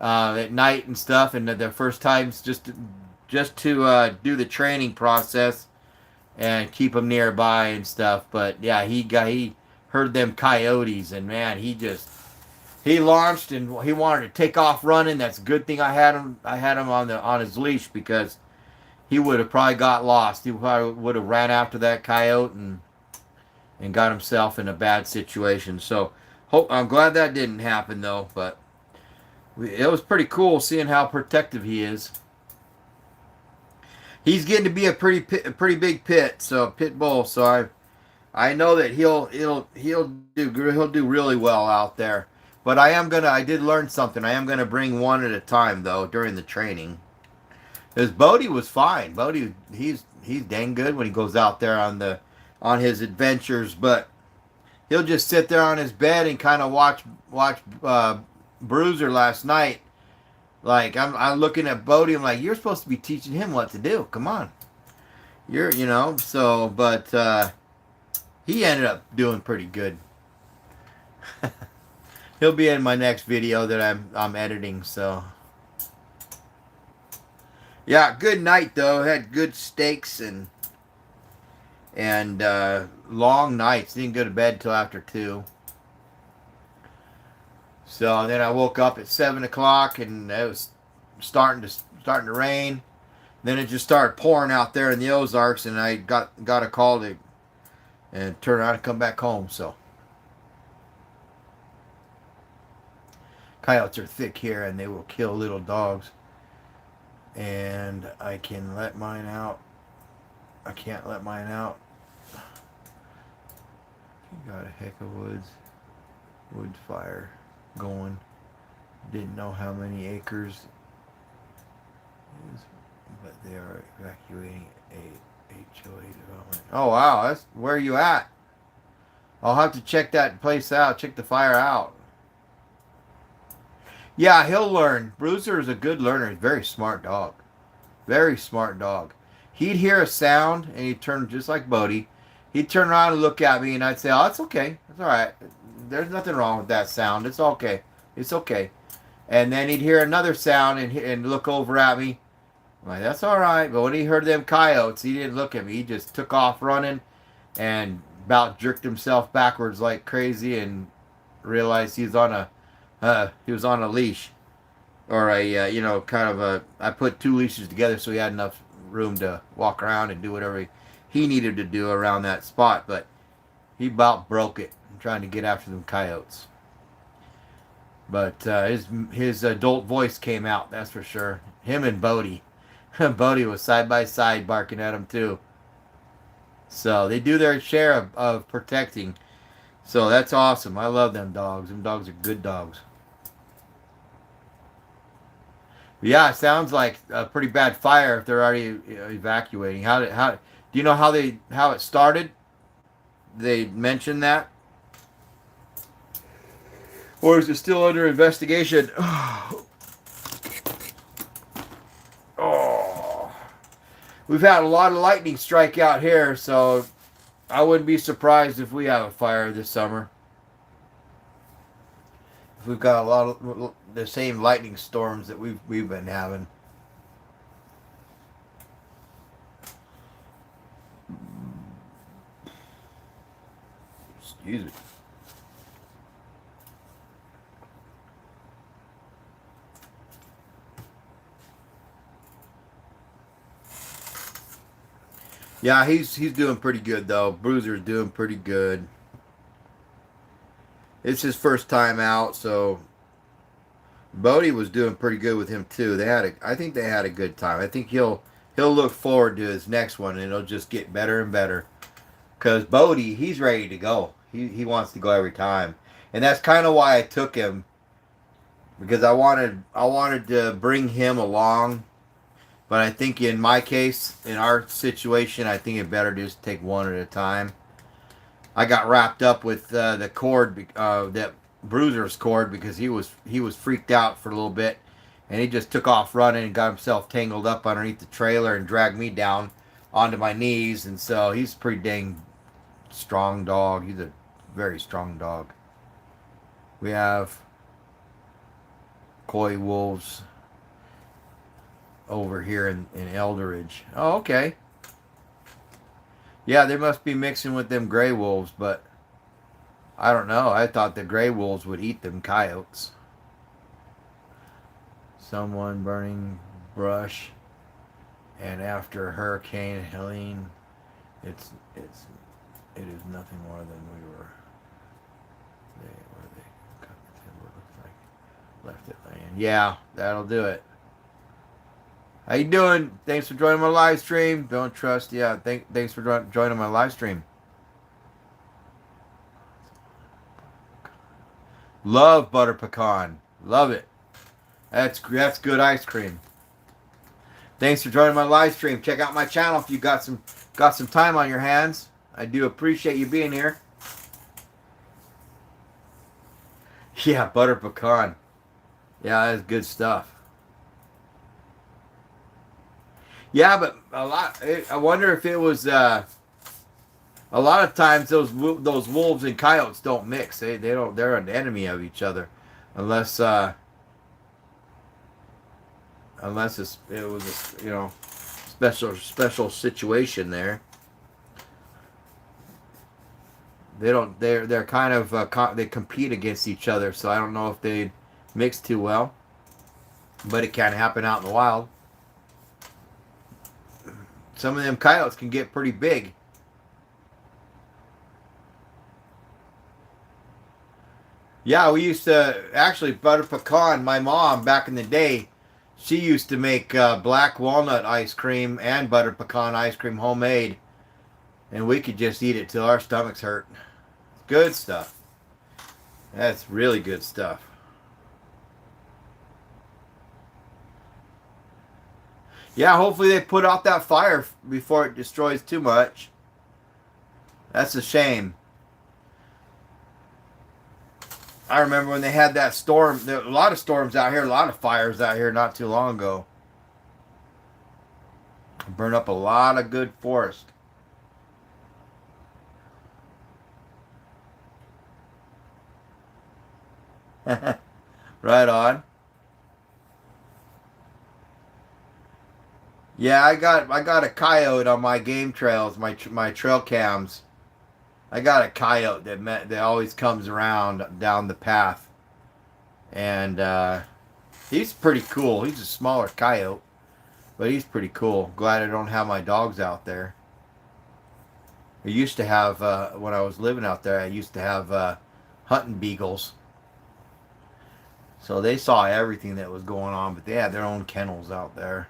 at night and stuff, and the first times just to do the training process and keep him nearby and stuff. But yeah, he heard them coyotes, and man, he launched and he wanted to take off running. That's a good thing I had him on his leash, because he would have probably got lost. He probably would have ran after that coyote and got himself in a bad situation. So I'm glad that didn't happen though. But it was pretty cool seeing how protective he is. He's getting to be a pretty big pit bull. So I know that he'll do really well out there. But I did learn something. I am gonna bring one at a time though during the training. Because Bodie was fine. Bodie, he's dang good when he goes out there on his adventures. But he'll just sit there on his bed and kind of watch Bruiser last night. Like I'm looking at Bodie. I'm like, you're supposed to be teaching him what to do. Come on, So, but he ended up doing pretty good. He'll be in my next video that I'm editing. So. Yeah, good night though. Had good steaks and long nights. Didn't go to bed till after 2. So then I woke up at 7 o'clock, and it was starting to rain. Then it just started pouring out there in the Ozarks, and I got a call to turn around and come back home. So coyotes are thick here, and they will kill little dogs. And I can let mine out. I can't let mine out. Got a heck of wood fire going. Didn't know how many acres is, but they are evacuating a HOA development. Oh wow, that's where are you at? I'll have to check that place out. Check the fire out. Yeah, he'll learn. Bruiser is a good learner. He's a very smart dog. Very smart dog. He'd hear a sound, and he'd turn just like Bodie. He'd turn around and look at me, and I'd say, oh, it's okay. It's all right. There's nothing wrong with that sound. It's okay. It's okay. And then he'd hear another sound and look over at me. I'm like, that's all right. But when he heard them coyotes, he didn't look at me. He just took off running and about jerked himself backwards like crazy and realized he was on a leash, or I put 2 leashes together so he had enough room to walk around and do whatever he needed to do around that spot. But he about broke it trying to get after them coyotes. But his adult voice came out, that's for sure. Him and Bodie. Bodie was side by side barking at him too. So they do their share of protecting. So that's awesome. I love them dogs. Them dogs are good dogs. Yeah, it sounds like a pretty bad fire if they're already evacuating. How do you know how it started? They mentioned that, or is it still under investigation? Oh, we've had a lot of lightning strike out here, so I wouldn't be surprised if we have a fire this summer. We've got a lot of the same lightning storms that we've been having. Excuse me. Yeah, he's doing pretty good though. Bruiser's doing pretty good. It's his first time out, so Bodie was doing pretty good with him too. I think they had a good time. I think he'll look forward to his next one, and it'll just get better and better. Cause Bodie, he's ready to go. He wants to go every time, and that's kind of why I took him, because I wanted to bring him along. But I think in my case, in our situation, I think it better just take one at a time. I got wrapped up with the cord, that Bruiser's cord, because he was freaked out for a little bit, and he just took off running and got himself tangled up underneath the trailer and dragged me down onto my knees. And so he's a pretty dang strong dog. He's a very strong dog. We have coy wolves over here in Eldridge. Oh, okay. Yeah, they must be mixing with them gray wolves, but I don't know. I thought the gray wolves would eat them coyotes. Someone burning brush, and after Hurricane Helene, it's it is nothing more than we were. They cut the timber, looks like left it laying. Yeah, that'll do it. How you doing? Thanks for joining my live stream. Don't trust. Yeah, thanks for joining my live stream. Love butter pecan. Love it. That's good ice cream. Thanks for joining my live stream. Check out my channel if you got some time on your hands. I do appreciate you being here. Yeah, butter pecan. Yeah, that's good stuff. Yeah, but I wonder if it was. A lot of times those wolves and coyotes don't mix. They don't. They're an enemy of each other, unless it was a special situation there. They don't. They're kind of they compete against each other. So I don't know if they mix too well, but it can happen out in the wild. Some of them coyotes can get pretty big. Yeah, we used to actually butter pecan. My mom back in the day, she used to make black walnut ice cream and butter pecan ice cream homemade, and we could just eat it till our stomachs hurt. Good stuff. That's really good stuff. Yeah, hopefully they put out that fire before it destroys too much. That's a shame. I remember when they had that storm. There were a lot of storms out here, a lot of fires out here not too long ago. Burned up a lot of good forest. Right on. Yeah, I got a coyote on my game trails, my trail cams. I got a coyote that always comes around down the path, and he's pretty cool. He's a smaller coyote, but he's pretty cool. Glad I don't have my dogs out there. I used to have when I was living out there. I used to have hunting beagles, so they saw everything that was going on. But they had their own kennels out there.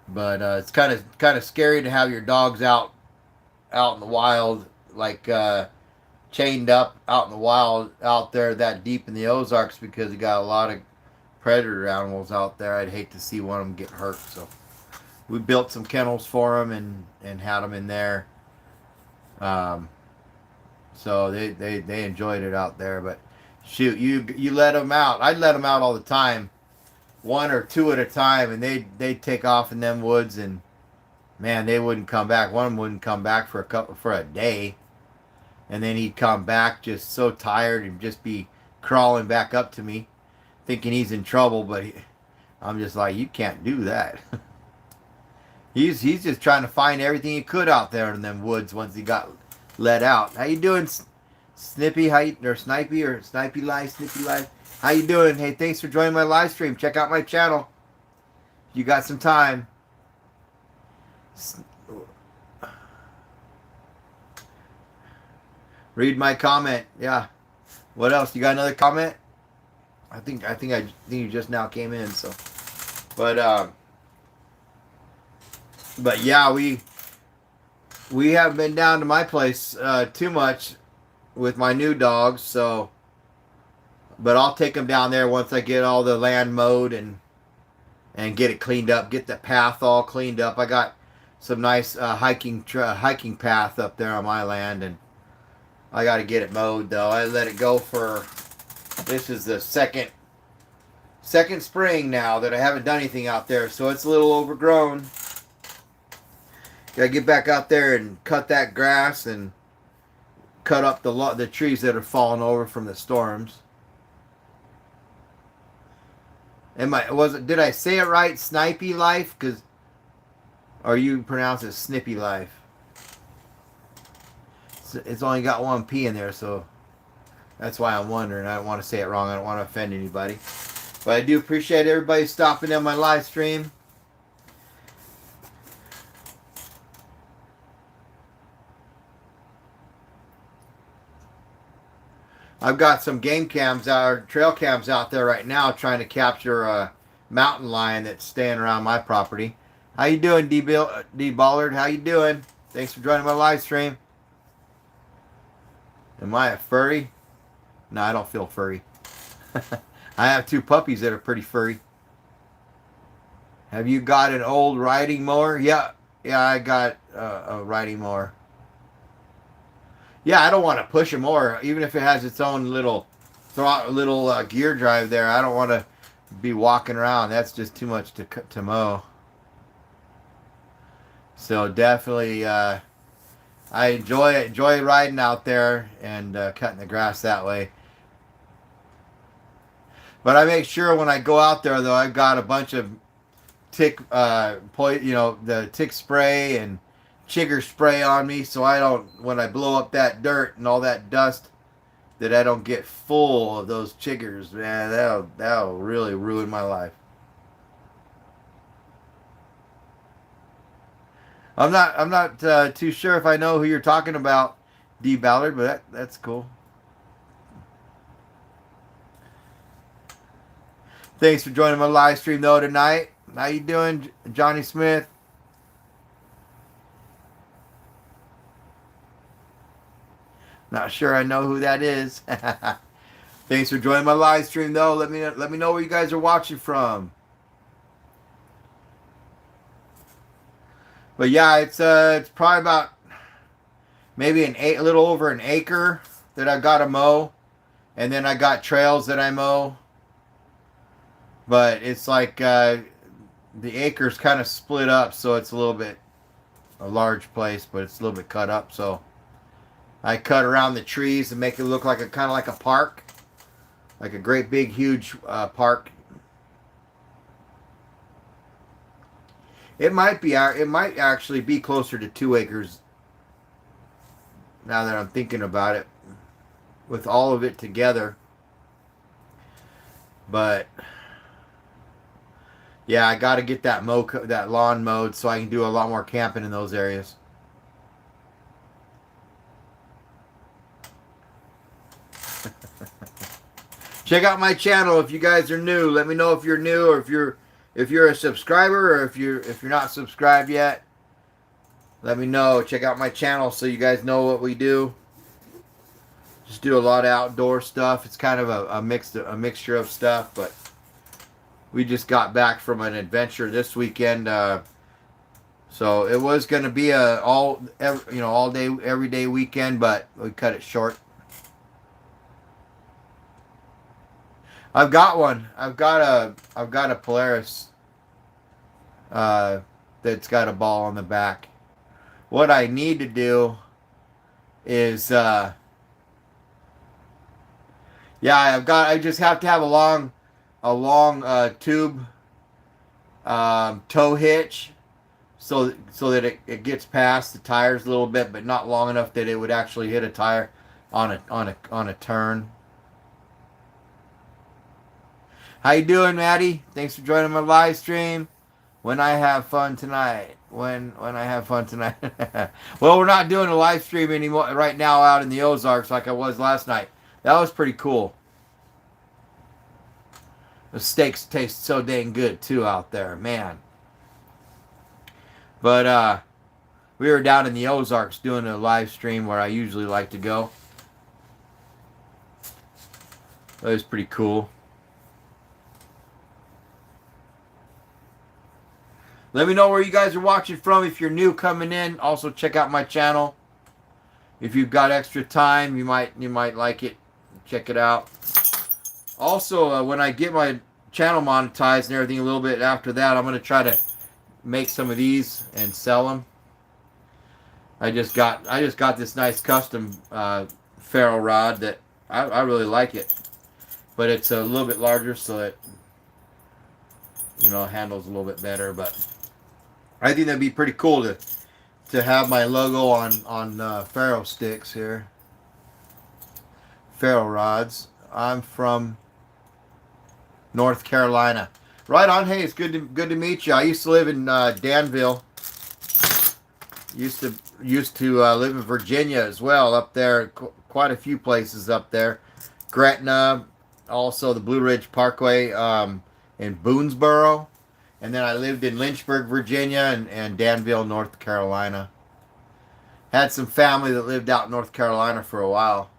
But it's kind of scary to have your dogs out in the wild, like chained up out in the wild out there that deep in the Ozarks, because you got a lot of predator animals out there. I'd hate to see one of them get hurt. So we built some kennels for them and had them in there. So they enjoyed it out there. But shoot, you let them out. I'd let them out all the time, one or two at a time, and they'd take off in them woods, and man, they wouldn't come back. One of them wouldn't come back for a day, and then he'd come back just so tired and just be crawling back up to me, thinking he's in trouble. But I'm just like, you can't do that. he's just trying to find everything he could out there in them woods once he got let out. How you doing, Snippy? Or Snipey or Snipey Life, Snippy Life? How you doing? Hey, thanks for joining my live stream. Check out my channel. You got some time. Read my comment. Yeah. What else? You got another comment? I think you just now came in. So, but but yeah, we haven't been down to my place too much with my new dogs. So, but I'll take them down there once I get all the land mowed and get it cleaned up, get the path all cleaned up. I got some nice hiking path up there on my land, and I got to get it mowed though. I let it go for, this is the second spring now that I haven't done anything out there, so it's a little overgrown. Gotta get back out there and cut that grass and cut up the trees that are falling over from the storms. Did I say it right? Snipey life? Or you pronounce it snippy life? It's only got one P in there, so that's why I'm wondering. I don't want to say it wrong. I don't want to offend anybody. But I do appreciate everybody stopping in my live stream. I've got some trail cams out there right now trying to capture a mountain lion that's staying around my property. How you doing, D Ballard? How you doing? Thanks for joining my live stream. Am I a furry? No, I don't feel furry. I have 2 puppies that are pretty furry. Have you got an old riding mower? Yeah, I got a riding mower. Yeah, I don't want to push a mower, even if it has its own little gear drive there. I don't want to be walking around. That's just too much to mow. So definitely, I enjoy riding out there and cutting the grass that way. But I make sure when I go out there, though, I've got a bunch of the tick spray and chigger spray on me, so I don't, when I blow up that dirt and all that dust, that I don't get full of those chiggers. Man, that'll really ruin my life. I'm not too sure if I know who you're talking about, D Ballard, but that's cool. Thanks for joining my live stream though tonight. How you doing, Johnny Smith? Not sure I know who that is. Thanks for joining my live stream though. Let me know where you guys are watching from. But yeah, it's probably about maybe a little over an acre that I got to mow, and then I got trails that I mow. But it's like the acre's kind of split up, so it's a large place, but it's a little bit cut up. So I cut around the trees to make it look like kind of like a park, like a great big huge park. It might actually be closer to 2 acres now that I'm thinking about it, with all of it together. But yeah, I got to get that lawn mowed so I can do a lot more camping in those areas. Check out my channel if you guys are new. Let me know if you're new, or if you're a subscriber, or if you're not subscribed yet. Let me know. Check out my channel so you guys know what we do. Just do a lot of outdoor stuff. It's kind of a mixture of stuff, but we just got back from an adventure this weekend. So it was going to be all day, every day weekend, but we cut it short. I've got one. I've got a Polaris that's got a ball on the back. What I need to do is I just have to have a long tube tow hitch so that it gets past the tires a little bit, but not long enough that it would actually hit a tire on a turn. How you doing, Maddie? Thanks for joining my live stream. When I have fun tonight. When I have fun tonight. Well, we're not doing a live stream anymore right now out in the Ozarks like I was last night. That was pretty cool. The steaks taste so dang good too out there, man. But we were down in the Ozarks doing a live stream where I usually like to go. That was pretty cool. Let me know where you guys are watching from. If you're new coming in, also check out my channel. If you've got extra time, you might like it. Check it out. Also, when I get my channel monetized and everything a little bit after that, I'm going to try to make some of these and sell them. I just got this nice custom ferro rod that I really like it, but it's a little bit larger, so it handles a little bit better. But I think that'd be pretty cool to have my logo on ferro sticks here, ferro rods. I'm from North Carolina. Right on. Hey, it's good to meet you. I used to live in Danville. Used to live in Virginia as well, up there. Quite a few places up there. Gretna, also the Blue Ridge Parkway in Boonesboro. And then I lived in Lynchburg, Virginia, and Danville, North Carolina. Had some family that lived out in North Carolina for a while.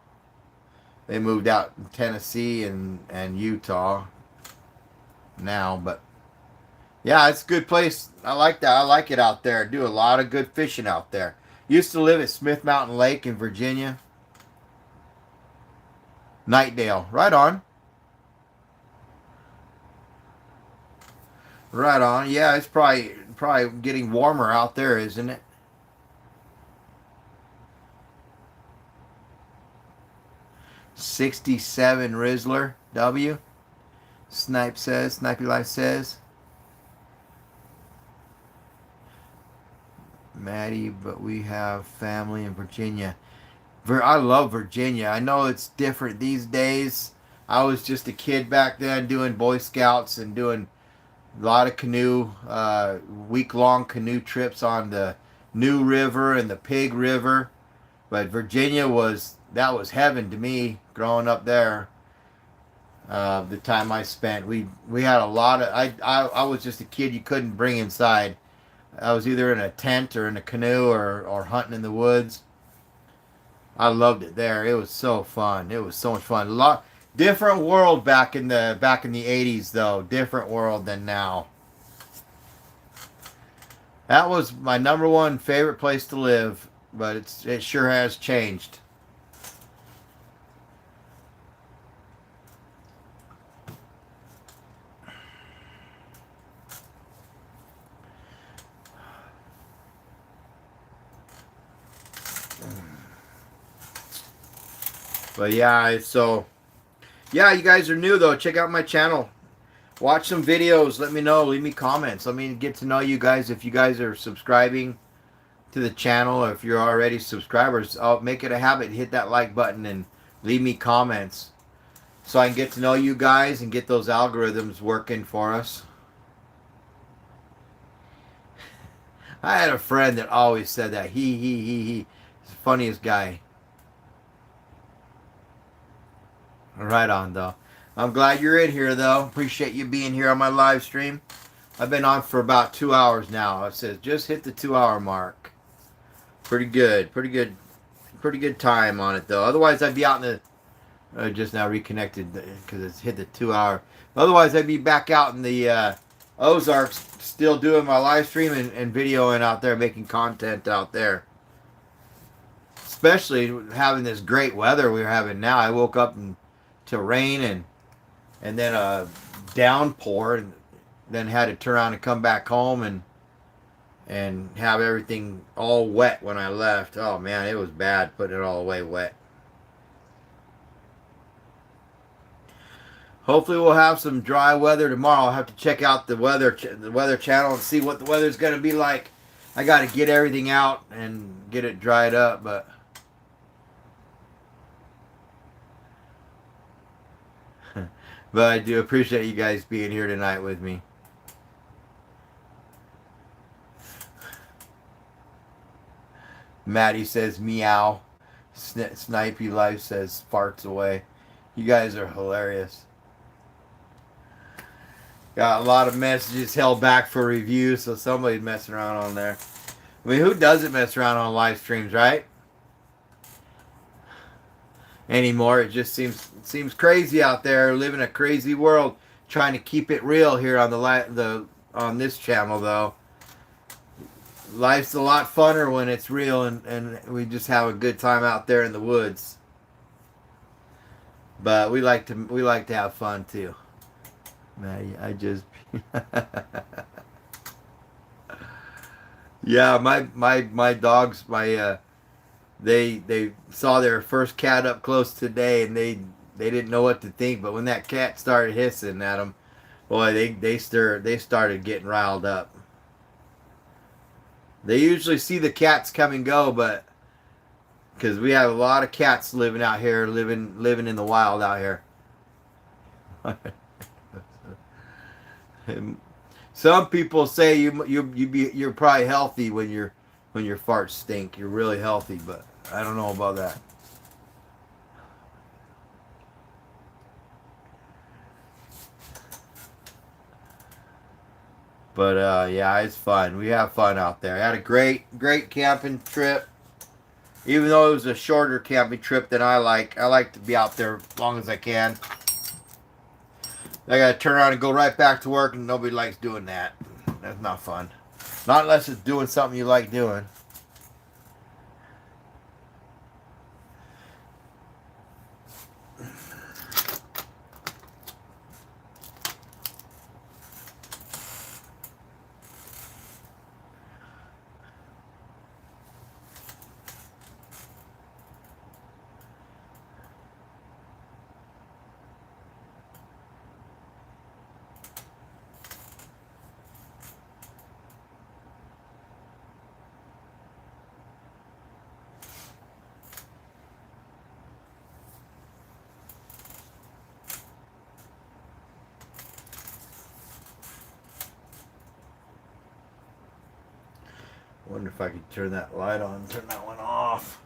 They moved out in Tennessee and Utah now, but yeah, it's a good place. I like that. I like it out there. Do a lot of good fishing out there. Used to live at Smith Mountain Lake in Virginia. Nightdale. Right on. Right on. Yeah, it's probably getting warmer out there, isn't it? '67 Rizzler W. Snipey Life says. Maddie, but we have family in Virginia. I love Virginia. I know it's different these days. I was just a kid back then doing Boy Scouts and doing a lot of canoe, week-long canoe trips on the New River and the Pig River. But Virginia was heaven to me growing up there. The time I spent, we had a lot of. I was just a kid you couldn't bring inside. I was either in a tent or in a canoe or hunting in the woods. I loved it there. It was so fun. It was so much fun. Different world back in the 80s though. Different world than now. That was my number one favorite place to live, but it sure has changed. But yeah, you guys are new though. Check out my channel. Watch some videos. Let me know. Leave me comments. Let me get to know you guys. If you guys are subscribing to the channel, or if you're already subscribers, I'll make it a habit. Hit that like button and leave me comments so I can get to know you guys and get those algorithms working for us. I had a friend that always said that. He. He's the funniest guy. Right on, though. I'm glad you're in here, though. Appreciate you being here on my live stream. I've been on for about 2 hours now. It says just hit the 2-hour mark. Pretty good. Pretty good time on it, though. Otherwise, I'd be out in the... just now reconnected because it's hit the 2-hour. Otherwise, I'd be back out in the Ozarks still doing my live stream and videoing out there, making content out there. Especially having this great weather we're having now. I woke up to rain and then a downpour, and then had to turn around and come back home and have everything all wet when I left. Oh man, it was bad putting it all away wet. Hopefully we'll have some dry weather tomorrow. I'll have to check out the weather channel and see what the weather's going to be like. I got to get everything out and get it dried up, but I do appreciate you guys being here tonight with me. Maddie says meow. Snipey Life says farts away. You guys are hilarious. Got a lot of messages held back for review, so somebody's messing around on there. I mean, who doesn't mess around on live streams, right? Anymore. It just seems crazy out there, living a crazy world, trying to keep it real here on the on this channel though. Life's a lot funner when it's real, and we just have a good time out there in the woods. But we like to have fun too. Maddie, I just yeah, my dogs, they saw their first cat up close today, and they didn't know what to think. But when that cat started hissing at them, boy, they started getting riled up. They usually see the cats come and go, but because we have a lot of cats living out here, living in the wild out here. Some people say you're probably healthy when your farts stink. You're really healthy, but I don't know about that. But yeah, it's fun. We have fun out there. I had a great camping trip. Even though it was a shorter camping trip than I like to be out there as long as I can. I gotta turn around and go right back to work, and nobody likes doing that. That's not fun. Not unless it's doing something you like doing. I wonder if I could turn that light on and turn that one off.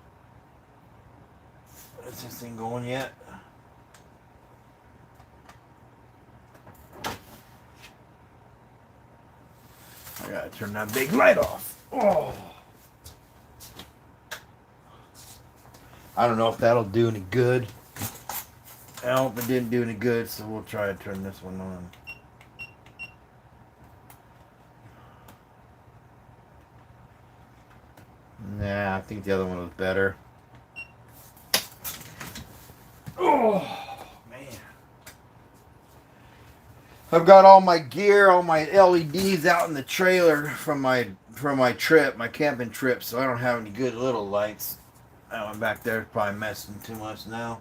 Is this thing going yet? I gotta turn that big light off. Oh. I don't know if that'll do any good. I hope it didn't do any good, so we'll try to turn this one on. Nah, I think the other one was better. Oh, man. I've got all my gear, all my LEDs out in the trailer from my trip, my camping trip, so I don't have any good little lights. That one back there is probably messing too much now.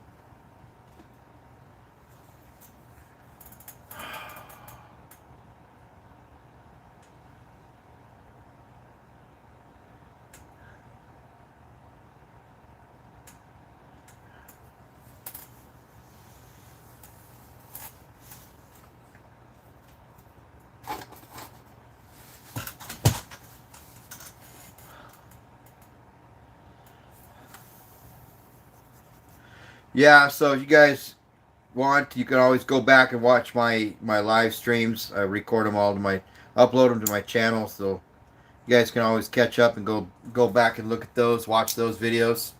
Yeah, so if you guys want, you can always go back and watch my live streams. I record them all upload them to my channel, so you guys can always catch up and go back and look at those, watch those videos.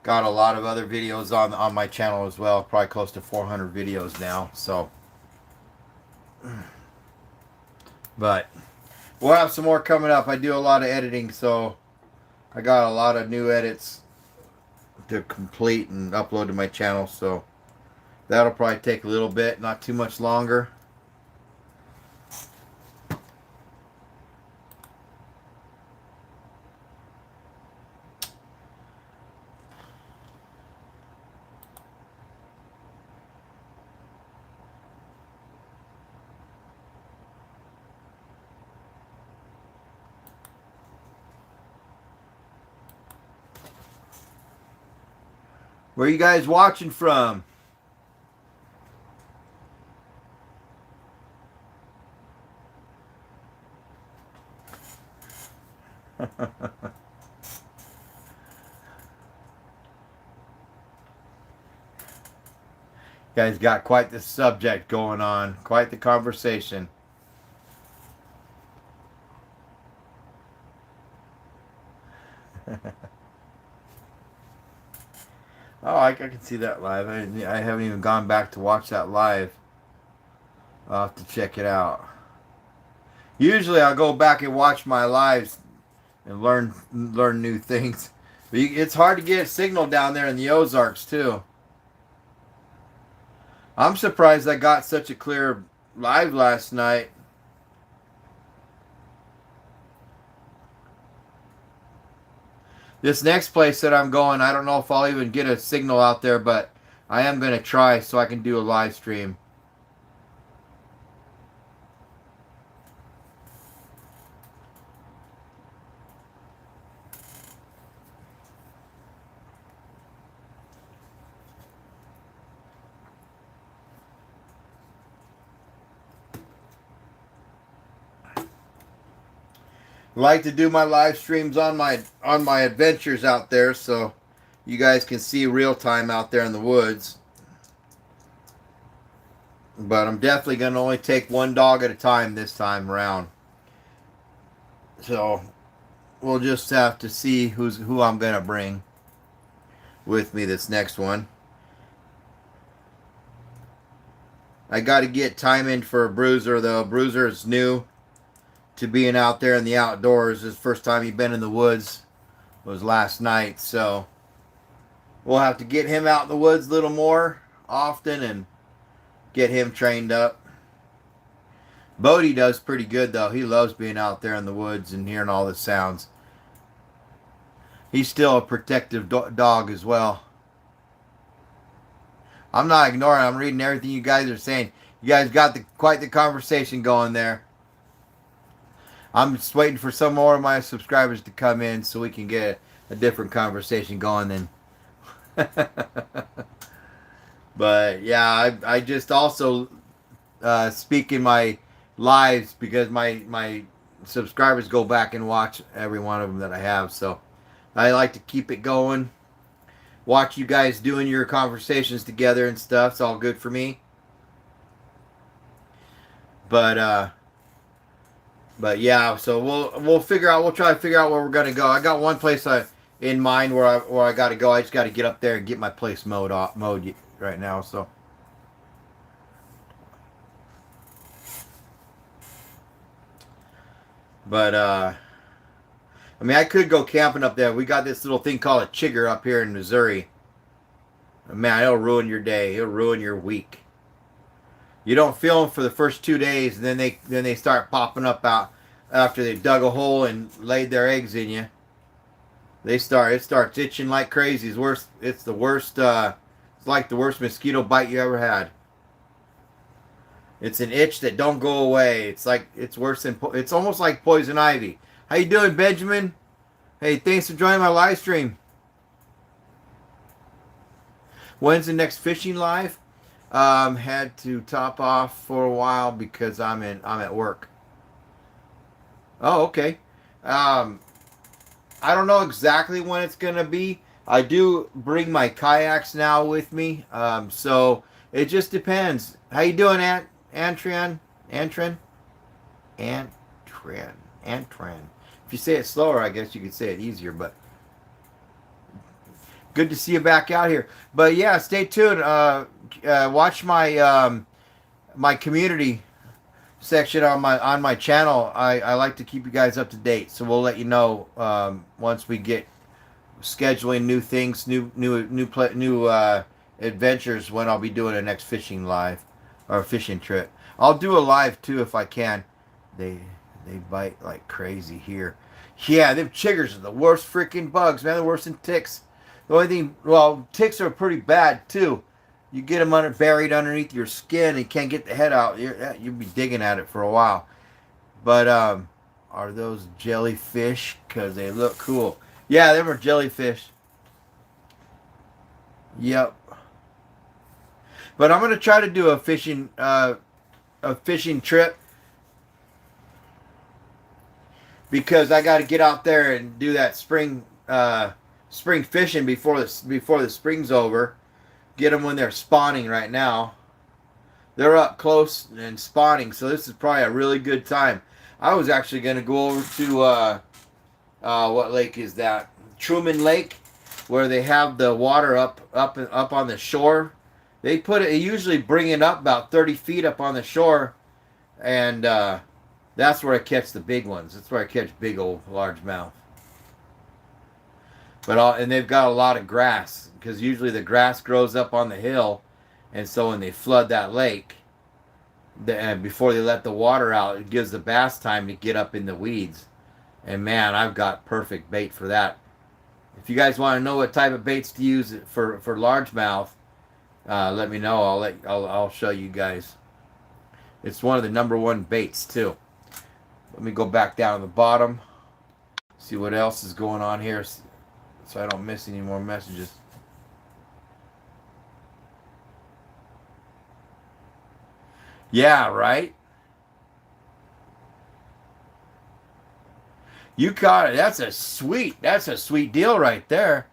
Got a lot of other videos on my channel as well, probably close to 400 videos now. So, but we'll have some more coming up. I do a lot of editing, so I got a lot of new edits to complete and upload to my channel, so that'll probably take a little bit, not too much longer. Where are you guys watching from? Guys got quite the subject going on, quite the conversation. Oh, I can see that live. I haven't even gone back to watch that live. I'll have to check it out. Usually I'll go back and watch my lives and learn new things. But it's hard to get a signal down there in the Ozarks too. I'm surprised I got such a clear live last night. This next place that I'm going, I don't know if I'll even get a signal out there, but I am going to try so I can do a live stream. Like to do my live streams on my adventures out there, so you guys can see real time out there in the woods. But I'm definitely going to only take one dog at a time this time around. So we'll just have to see who I'm going to bring with me this next one. I got to get time in for a Bruiser though. Bruiser is new to being out there in the outdoors. His first time he'd been in the woods was last night, so we'll have to get him out in the woods a little more often and get him trained up. Bodie does pretty good though. He loves being out there in the woods and hearing all the sounds. He's still a protective dog as well. I'm not ignoring. I'm reading everything you guys are saying. You guys got quite the conversation going there. I'm just waiting for some more of my subscribers to come in so we can get a different conversation going then. But yeah, I just also speak in my lives because my subscribers go back and watch every one of them that I have. So I like to keep it going. Watch you guys doing your conversations together and stuff. It's all good for me. But yeah, so we'll figure out. We'll try to figure out where we're gonna go. I got one place in mind where I got to go. I just got to get up there and get my place mowed right now. So. But I mean, I could go camping up there. We got this little thing called a chigger up here in Missouri. Man, it'll ruin your day. It'll ruin your week. You don't feel them for the first 2 days, and then they start popping up out after they dug a hole and laid their eggs in you. It starts itching like crazy. It's the worst. It's like the worst mosquito bite you ever had. It's an itch that don't go away. It's worse than it's almost like poison ivy. How you doing, Benjamin? Hey, thanks for joining my live stream. When's the next fishing live? Had to top off for a while because I'm at work. Oh, okay. I don't know exactly when it's gonna be. I do bring my kayaks now with me. So it just depends. How you doing, Antran? If you say it slower, I guess you could say it easier, but good to see you back out here. But yeah, stay tuned. Watch my my community section on my channel. I like to keep you guys up to date, so we'll let you know once we get scheduling new things, new adventures when I'll be doing a next fishing live or fishing trip. I'll do a live too if I can. They bite like crazy here. Yeah, them chiggers are the worst freaking bugs, man. They're worse than ticks. The only thing, well, ticks are pretty bad too. You get them buried underneath your skin and you can't get the head out. You'll be digging at it for a while. But are those jellyfish? Because they look cool. Yeah, them are jellyfish. Yep. But I'm gonna try to do a fishing trip because I got to get out there and do that spring fishing before the spring's over. get them when they're spawning right now. They're up close and spawning, so this is probably a really good time. I was actually going to go over to, what lake is that? Truman Lake, where they have the water up on the shore. They usually bring it up about 30 feet up on the shore, and that's where I catch the big ones. That's where I catch big old largemouth. And they've got a lot of grass, because usually the grass grows up on the hill, and so when they flood that lake, before they let the water out, it gives the bass time to get up in the weeds. And man, I've got perfect bait for that. If you guys want to know what type of baits to use for largemouth, let me know. I'll show you guys. It's one of the #1 baits too. Let me go back down to the bottom. See what else is going on here, so I don't miss any more messages. Yeah, right? You caught it. That's a sweet deal right there.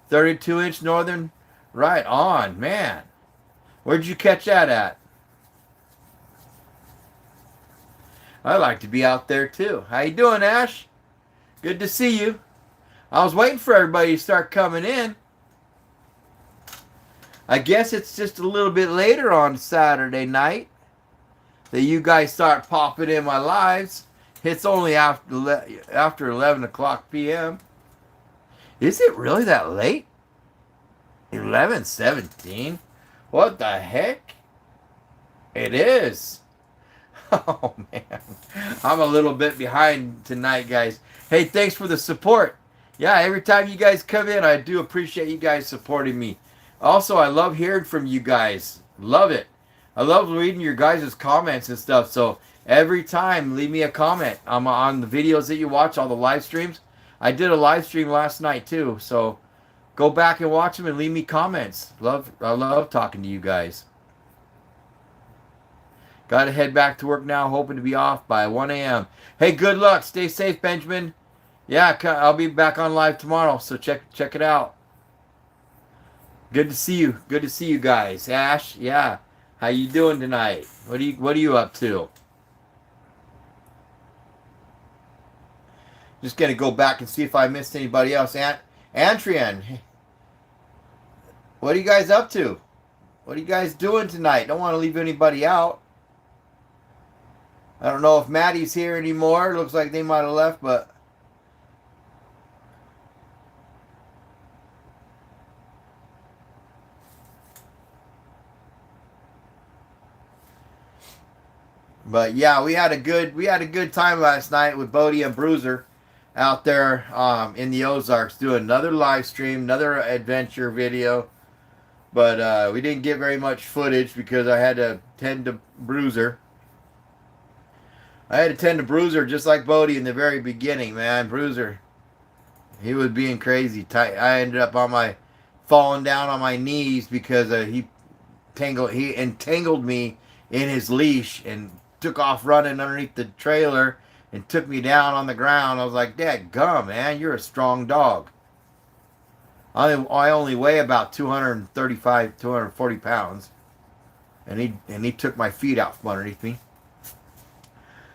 32-inch northern, right on, man. Where'd you catch that at? I like to be out there too. How you doing, Ash? Good to see you. I was waiting for everybody to start coming in. I guess it's just a little bit later on Saturday night that you guys start popping in my lives. It's only after 11 o'clock p.m. Is it really that late? 11:17? What the heck? It is. Oh, man. I'm a little bit behind tonight, guys. Hey, thanks for the support. Yeah, every time you guys come in, I do appreciate you guys supporting me. Also, I love hearing from you guys. Love it. I love reading your guys' comments and stuff. So every time, leave me a comment. I'm on the videos that you watch, all the live streams. I did a live stream last night too. So go back and watch them and leave me comments. I love talking to you guys. Got to head back to work now, hoping to be off by 1 a.m. Hey, good luck. Stay safe, Benjamin. Yeah, I'll be back on live tomorrow, so check it out. Good to see you. Good to see you guys. Ash, yeah. How you doing tonight? What are you up to? Just gonna go back and see if I missed anybody else. Antrian, what are you guys up to? What are you guys doing tonight? Don't want to leave anybody out. I don't know if Maddie's here anymore. Looks like they might have left, but yeah, we had a good time last night with Bodie and Bruiser out there in the Ozarks doing another live stream, another adventure video. But we didn't get very much footage because I had to tend to Bruiser. I had to tend to Bruiser just like Bodie in the very beginning, man. Bruiser, he was being crazy tight. I ended up falling down on my knees because he entangled me in his leash and took off running underneath the trailer and took me down on the ground. I was like, Dad gum, man, you're a strong dog. I only weigh about 235, 240 pounds. And he took my feet out from underneath me.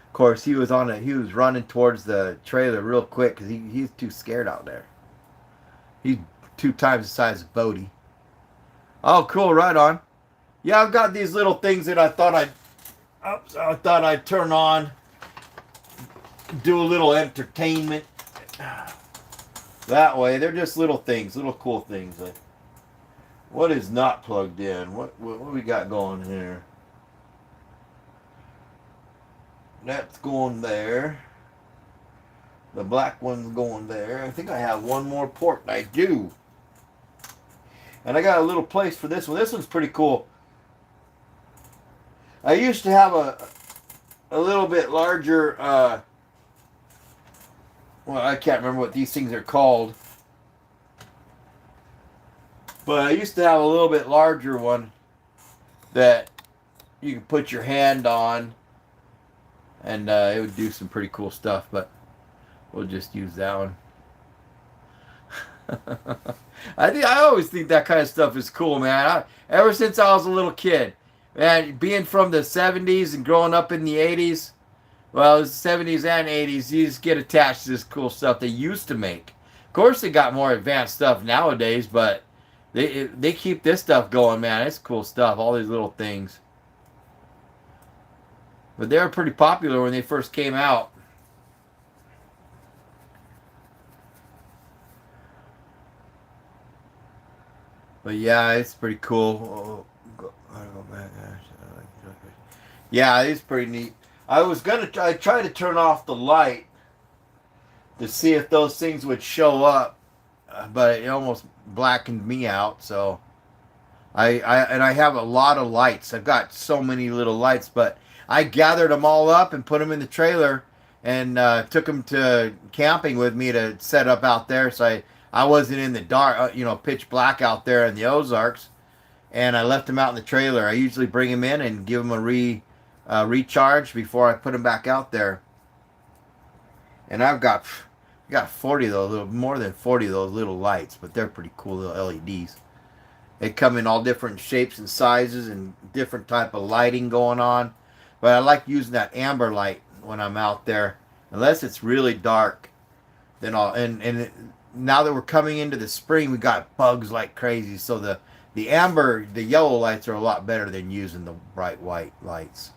Of course, he was running towards the trailer real quick because he's too scared out there. He's 2 times the size of Bodie. Oh, cool, right on. Yeah, I've got these little things that I thought I'd turn on, do a little entertainment. That way, they're just little things, little cool things. What is not plugged in? What we got going here? That's going there. The black one's going there. I think I have one more port. I do. And I got a little place for this one. This one's pretty cool. I used to have a little bit larger, well, I can't remember what these things are called. But I used to have a little bit larger one that you can put your hand on. And it would do some pretty cool stuff, but we'll just use that one. I always think that kind of stuff is cool, man. Ever since I was a little kid, man, being from the '70s and growing up in the '80s, well, it was the '70s and '80s, you just get attached to this cool stuff they used to make. Of course, they got more advanced stuff nowadays, but they keep this stuff going, man. It's cool stuff. All these little things, but they were pretty popular when they first came out. But yeah, it's pretty cool. I'll go back. Yeah, it's pretty neat. I try to turn off the light to see if those things would show up, but it almost blackened me out. So I have a lot of lights. I've got so many little lights, but I gathered them all up and put them in the trailer and took them to camping with me to set up out there. So I wasn't in the dark, pitch black out there in the Ozarks, and I left them out in the trailer. I usually bring them in and give them a recharge before I put them back out there. And I've got 40 of those, more than 40 of those little lights, but they're pretty cool little LEDs. They come in all different shapes and sizes and different type of lighting going on. But I like using that amber light when I'm out there, unless it's really dark. Then now that we're coming into the spring, we got bugs like crazy. So the yellow lights are a lot better than using the bright white lights.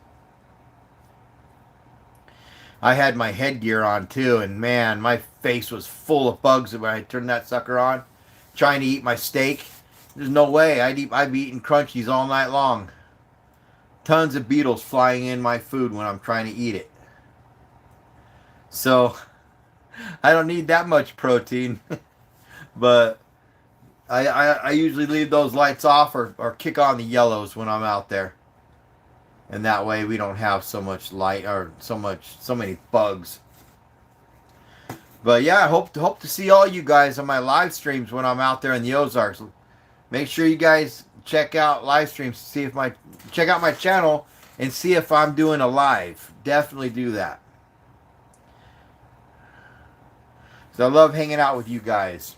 I had my headgear on too, and man, my face was full of bugs when I turned that sucker on, trying to eat my steak. There's no way. I'd be eating crunchies all night long. Tons of beetles flying in my food when I'm trying to eat it. So I don't need that much protein, but I usually leave those lights off or kick on the yellows when I'm out there. And that way we don't have so much light or so many bugs. But yeah, I hope to see all you guys on my live streams when I'm out there in the Ozarks. Make sure you guys check out live streams, check out my channel and see if I'm doing a live. Definitely do that. So I love hanging out with you guys.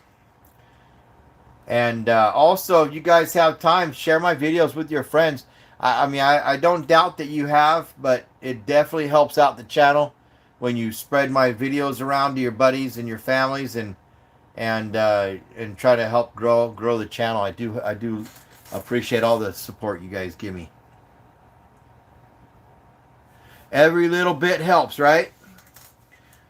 And also, if you guys have time, share my videos with your friends. I don't doubt that you have, but it definitely helps out the channel when you spread my videos around to your buddies and your families and try to help grow the channel. I do appreciate all the support you guys give me. Every little bit helps, right?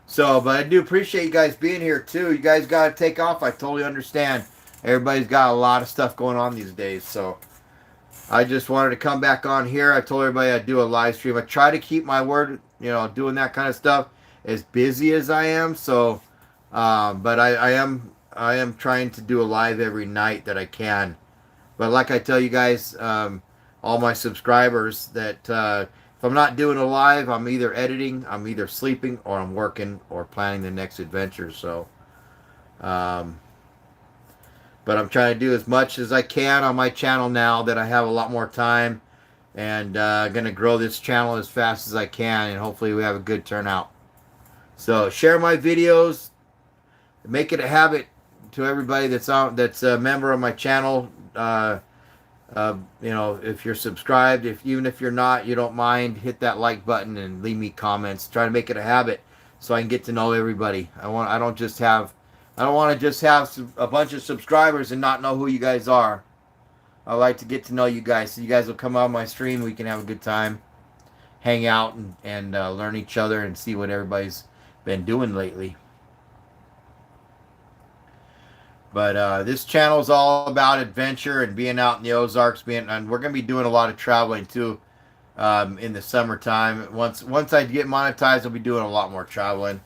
So, but I do appreciate you guys being here too. You guys got to take off. I totally understand. Everybody's got a lot of stuff going on these days, so I just wanted to come back on here. I told everybody I'd do a live stream. I try to keep my word, doing that kind of stuff as busy as I am. So, but I am trying to do a live every night that I can. But like I tell you guys, all my subscribers, that if I'm not doing a live, I'm either editing, I'm either sleeping, or I'm working or planning the next adventure. So, but I'm trying to do as much as I can on my channel now that I have a lot more time, and going to grow this channel as fast as I can, and hopefully we have a good turnout. So share my videos, make it a habit to everybody that's a member of my channel. If you're subscribed, even if you're not, you don't mind, hit that like button and leave me comments. Try to make it a habit so I can get to know everybody. I don't want to just have a bunch of subscribers and not know who you guys are. I like to get to know you guys, so you guys will come on my stream. We can have a good time, hang out, and learn each other and see what everybody's been doing lately. But this channel is all about adventure and being out in the Ozarks. And we're going to be doing a lot of traveling too in the summertime. Once I get monetized, I'll be doing a lot more traveling.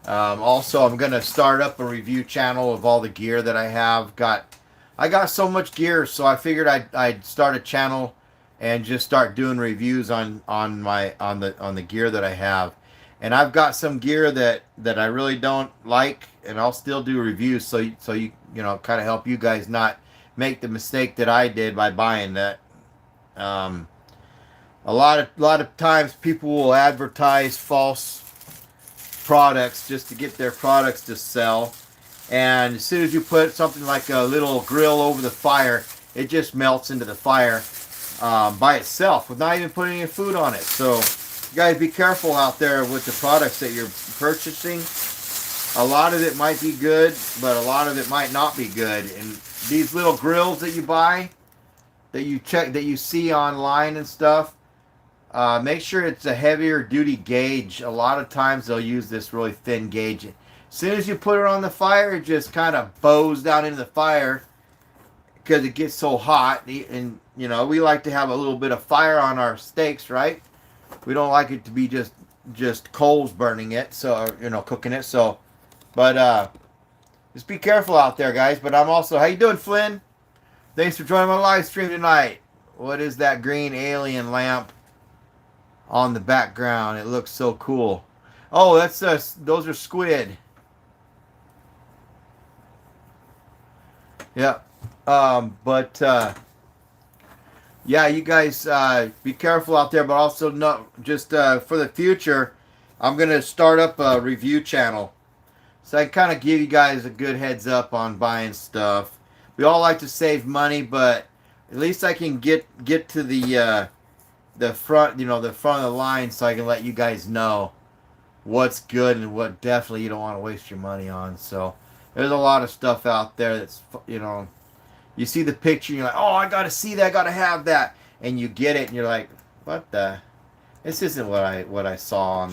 Also, I'm going to start up a review channel of all the gear that I have. I got so much gear, so I figured I'd start a channel and just start doing reviews on the gear that I have. And I've got some gear that I really don't like, and I'll still do reviews so you kind of help you guys not make the mistake that I did by buying that. A lot of times people will advertise false products just to get their products to sell, And as soon as you put something like a little grill over the fire, it just melts into the fire by itself without even putting any food on it. So you guys be careful out there with the products that you're purchasing. A lot of it might be good, but a lot of it might not be good. And these little grills that you buy, that you see online and stuff, make sure it's a heavier duty gauge. A lot of times they'll use this really thin gauge. As soon as you put it on the fire, it just kind of bows down into the fire because it gets so hot. And you know, we like to have a little bit of fire on our steaks, right? We don't like it to be just coals burning it, so, you know, cooking it. So, but just be careful out there, guys. But I'm also, how you doing, Flynn? Thanks for joining my live stream tonight. What is that green alien lamp on the background? It looks so cool. Oh, that's those are squid. Yeah. Yeah, you guys be careful out there, but also just for the future, I'm gonna start up a review channel, so I kind of give you guys a good heads up on buying stuff. We all like to save money, but at least I can get to the front, you know, the front of the line, so I can let you guys know what's good and what definitely you don't want to waste your money on. So there's a lot of stuff out there that's, you know, you see the picture and you're like, oh, I gotta see that, I gotta have that, and you get it and you're like, what the, this isn't what I saw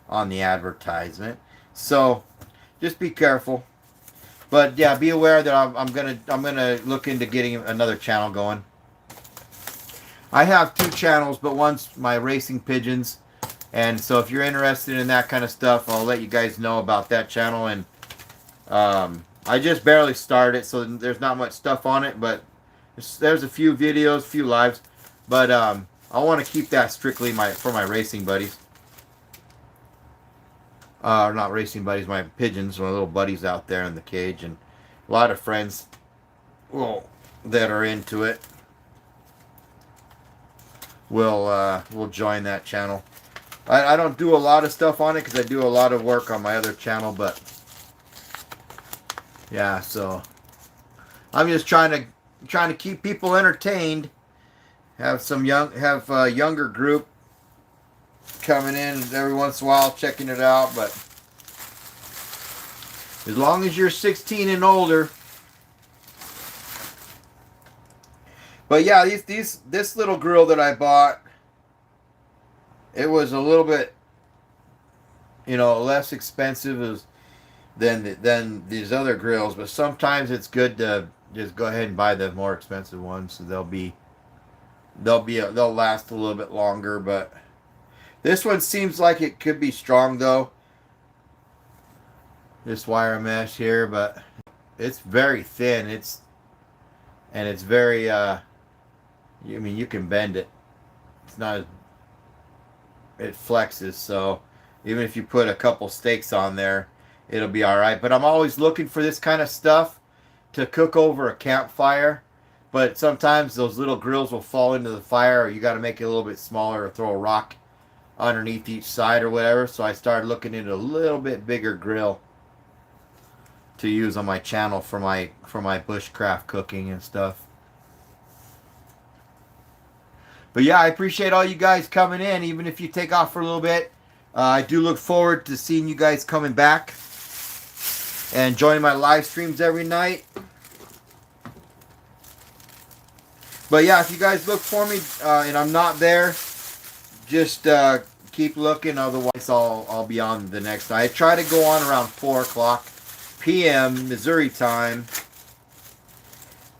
on the advertisement. So just be careful. But yeah, be aware that I'm gonna look into getting another channel going. I have 2 channels, but one's my racing pigeons, and so if you're interested in that kind of stuff, I'll let you guys know about that channel. And I just barely started, so there's not much stuff on it, but there's a few videos, few lives, but I want to keep that strictly for my racing buddies. Not racing buddies, my pigeons, my little buddies out there in the cage, and a lot of friends, well, that are into it will join that channel. I don't do a lot of stuff on it because I do a lot of work on my other channel, but yeah, so I'm just trying to keep people entertained. Have a younger group coming in every once in a while, checking it out. But as long as you're 16 and older. But yeah, this little grill that I bought, it was a little bit, you know, less expensive than these other grills. But sometimes it's good to just go ahead and buy the more expensive ones, so they'll last a little bit longer. But this one seems like it could be strong though. This wire mesh here, but it's very thin. It's very I mean, you can bend it. It's not as, it flexes, so even if you put a couple steaks on there, it'll be all right. But I'm always looking for this kind of stuff to cook over a campfire. But sometimes those little grills will fall into the fire, or you got to make it a little bit smaller, or throw a rock underneath each side or whatever. So I started looking into a little bit bigger grill to use on my channel for my bushcraft cooking and stuff. But yeah, I appreciate all you guys coming in, even if you take off for a little bit. I do look forward to seeing you guys coming back and joining my live streams every night. But yeah, if you guys look for me and I'm not there, just keep looking. Otherwise, I'll be on the next night. I try to go on around 4 o'clock p.m. Missouri time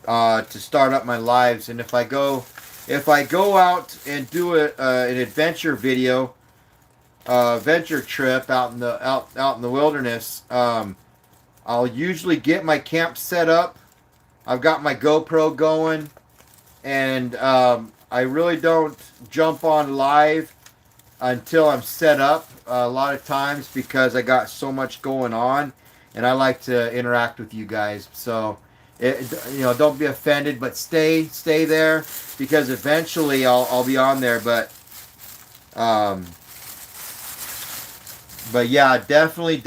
to start up my lives. And if I go out and do an adventure video, venture trip out in the wilderness, I'll usually get my camp set up. I've got my GoPro going, and I really don't jump on live until I'm set up a lot of times, because I got so much going on and I like to interact with you guys. So you know, don't be offended, but stay there, because eventually I'll be on there. But yeah, definitely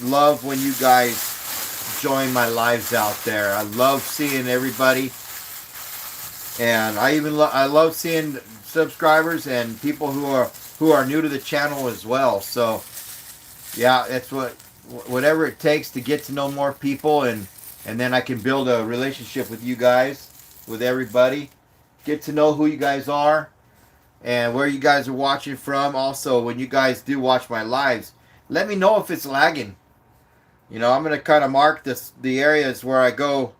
love when you guys enjoying my lives out there. I love seeing everybody, and I love seeing subscribers and people who are new to the channel as well. So yeah, it's whatever it takes to get to know more people, and then I can build a relationship with you guys, with everybody, get to know who you guys are and where you guys are watching from. Also, when you guys do watch my lives, let me know if it's lagging. You know, I'm gonna kind of mark the areas where I go,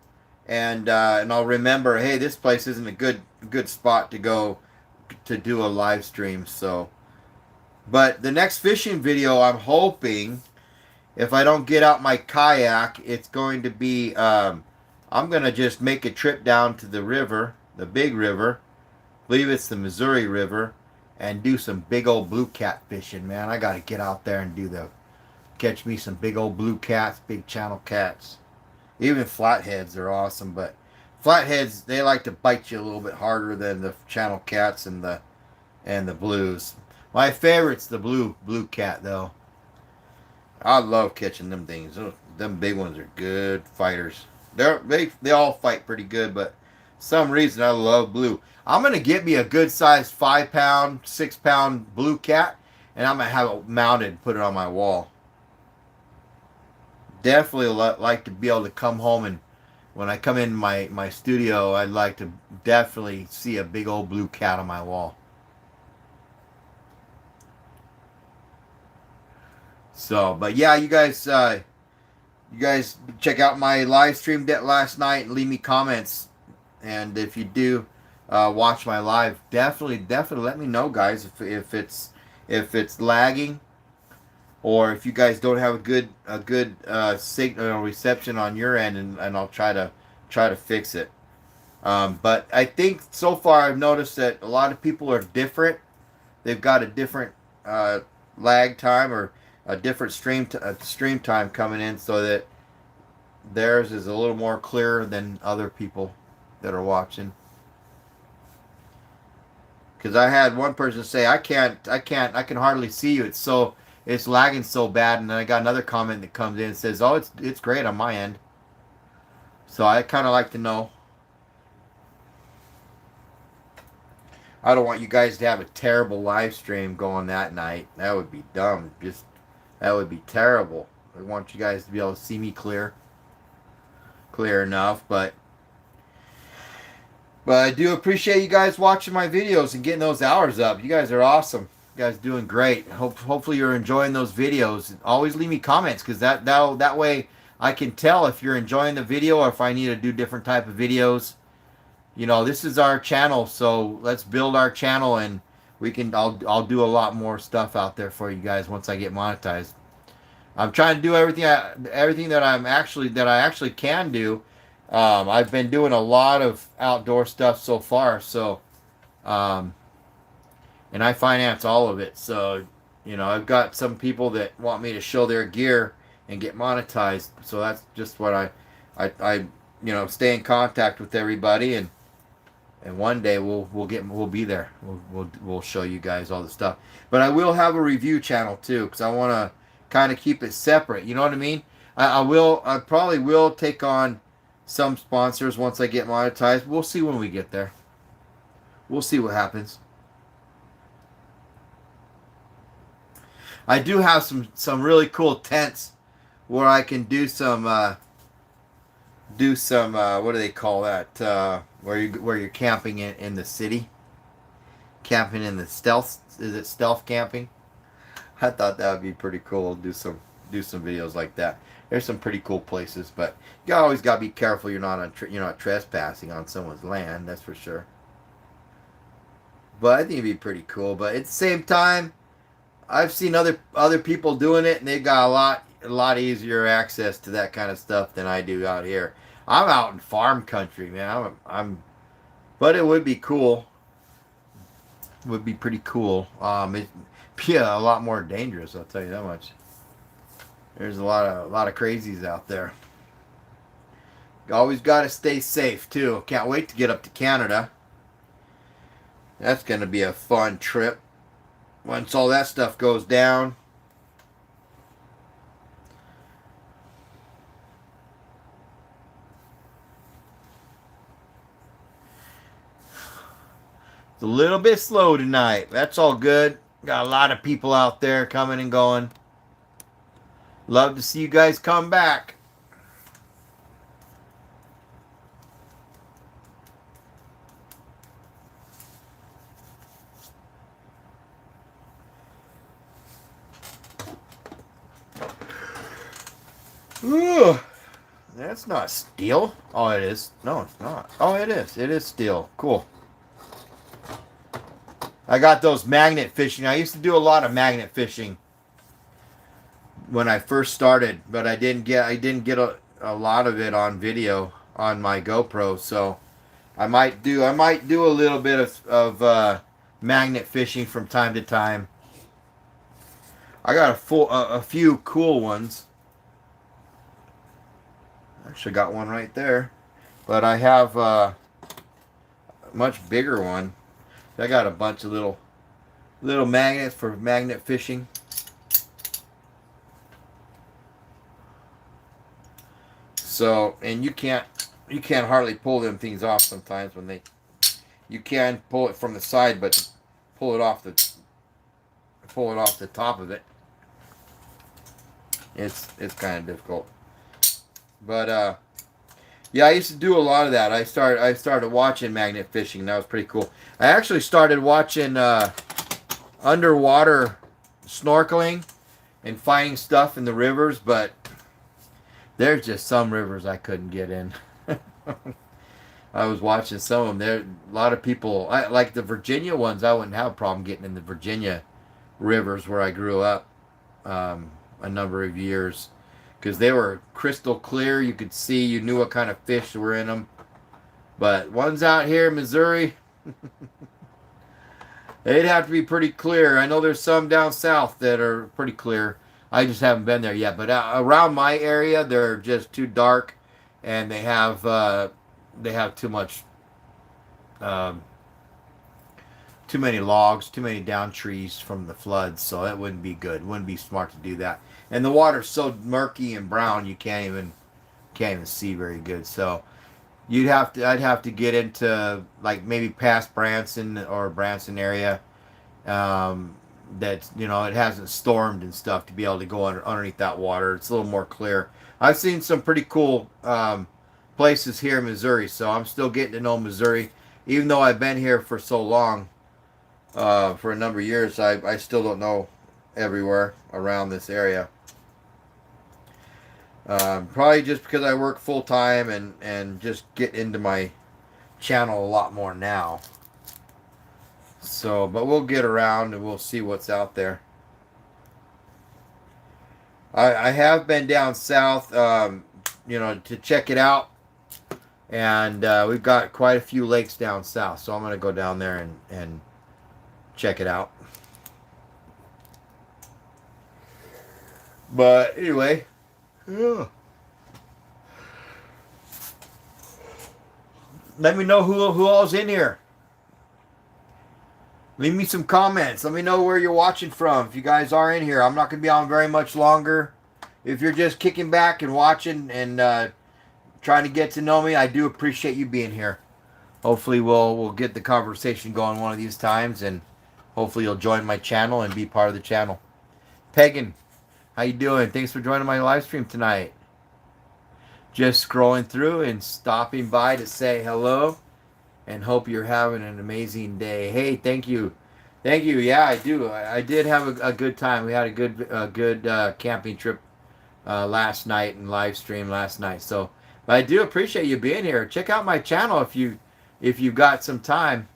and I'll remember, hey, this place isn't a good spot to go to do a live stream. So, but the next fishing video, I'm hoping, if I don't get out my kayak, it's going to be I'm gonna just make a trip down to the river, the big river. I believe it's the Missouri River, and do some big old blue cat fishing, man. I gotta get out there and catch me some big old blue cats, big channel cats. Even flatheads are awesome, but flatheads, they like to bite you a little bit harder than the channel cats and the blues. My favorite's the blue cat though. I love catching them things. Them big ones are good fighters. They all fight pretty good, but some reason I love blue. I'm gonna get me a good sized 5-pound, 6-pound blue cat, and I'm gonna have it mounted and put it on my wall. Definitely like to be able to come home, and when I come in my studio, I'd like to definitely see a big old blue cat on my wall. So, but yeah, you guys check out my live stream last night and leave me comments. And if you do watch my live, definitely let me know, guys, if it's lagging, or if you guys don't have a good signal reception on your end, and I'll try to fix it. But I think so far I've noticed that a lot of people are different. They've got a different lag time, or a different stream time coming in, so that theirs is a little more clear than other people that are watching. Because I had one person say, I can hardly see you. It's lagging so bad. And then I got another comment that comes in and says, oh, it's great on my end. So I kind of like to know. I don't want you guys to have a terrible live stream going that night. That would be dumb. That would be terrible. I want you guys to be able to see me clear enough, but I do appreciate you guys watching my videos and getting those hours up. You guys are awesome. You guys are doing great. Hopefully you're enjoying those videos. Always leave me comments, because that way I can tell if you're enjoying the video, or if I need to do different type of videos. You know, this is our channel, so let's build our channel, and I'll do a lot more stuff out there for you guys once I get monetized. I'm trying to do everything that I actually can do. I've been doing a lot of outdoor stuff so far, so and I finance all of it. So, you know, I've got some people that want me to show their gear and get monetized. So that's just what I you know, stay in contact with everybody, and one day we'll be there. We'll show you guys all the stuff. But I will have a review channel too, because I want to kind of keep it separate. You know what I mean? I probably will take on some sponsors once I get monetized. We'll see when we get there. We'll see what happens. I do have some really cool tents where I can do some what do they call that? Where you're camping in the city, camping in the stealth. Is it stealth camping? I thought that would be pretty cool. Do some videos like that. There's some pretty cool places, but you always gotta be careful. You're not trespassing on someone's land. That's for sure. But I think it'd be pretty cool. But at the same time, I've seen other people doing it, and they've got a lot easier access to that kind of stuff than I do out here. I'm out in farm country, man. But it would be cool. It would be pretty cool. Yeah, a lot more dangerous, I'll tell you that much. There's a lot of crazies out there. You always got to stay safe too. Can't wait to get up to Canada. That's going to be a fun trip once all that stuff goes down. It's a little bit slow tonight. That's all good. Got a lot of people out there coming and going. Love to see you guys come back. Ooh, that's not steel. Oh, it is. No, it's not. Oh, it is. It is steel. Cool. I got those magnet fishing. I used to do a lot of magnet fishing when I first started, but I didn't get a lot of it on video on my GoPro. So I might do a little bit of magnet fishing from time to time. I got a few cool ones. Actually got one right there, but I have a much bigger one. I got a bunch of little magnets for magnet fishing. So, and you can't hardly pull them things off sometimes when you can pull it from the side, but pull it off the top of it, it's kind of difficult. But yeah, I used to do a lot of that. I started watching magnet fishing. That was pretty cool. I actually started watching underwater snorkeling and finding stuff in the rivers, but there's just some rivers I couldn't get in. I was watching some of them. There, a lot of people, like the Virginia ones. I wouldn't have a problem getting in the Virginia rivers where I grew up a number of years, because they were crystal clear. You could see, you knew what kind of fish were in them. But ones out here in Missouri, they'd have to be pretty clear. I know there's some down south that are pretty clear. I just haven't been there yet. But around my area, they're just too dark, and they have too much, too many logs, too many down trees from the floods. So that wouldn't be good. Wouldn't be smart to do that. And the water's so murky and brown, you can't even see very good. So I'd have to get into like maybe past Branson or Branson area. That's, it hasn't stormed and stuff, to be able to go underneath that water. It's a little more clear. I've seen some pretty cool places here in Missouri, so I'm still getting to know Missouri, even though I've been here for so long, for a number of years. I still don't know everywhere around this area. Probably just because I work full time and just get into my channel a lot more now. So, but we'll get around and we'll see what's out there. I have been down south, to check it out. And we've got quite a few lakes down south. So I'm going to go down there and check it out. But anyway, yeah. Let me know who all's in here. Leave me some comments. Let me know where you're watching from. If you guys are in here, I'm not going to be on very much longer. If you're just kicking back and watching and trying to get to know me, I do appreciate you being here. Hopefully we'll get the conversation going one of these times, and hopefully you'll join my channel and be part of the channel. Pagan, how you doing? Thanks for joining my live stream tonight. Just scrolling through and stopping by to say hello, and hope you're having an amazing day. Hey, thank you. Yeah, I do. I did have a good time. We had a good camping trip last night and live stream last night. So, but I do appreciate you being here. Check out my channel if you've got some time.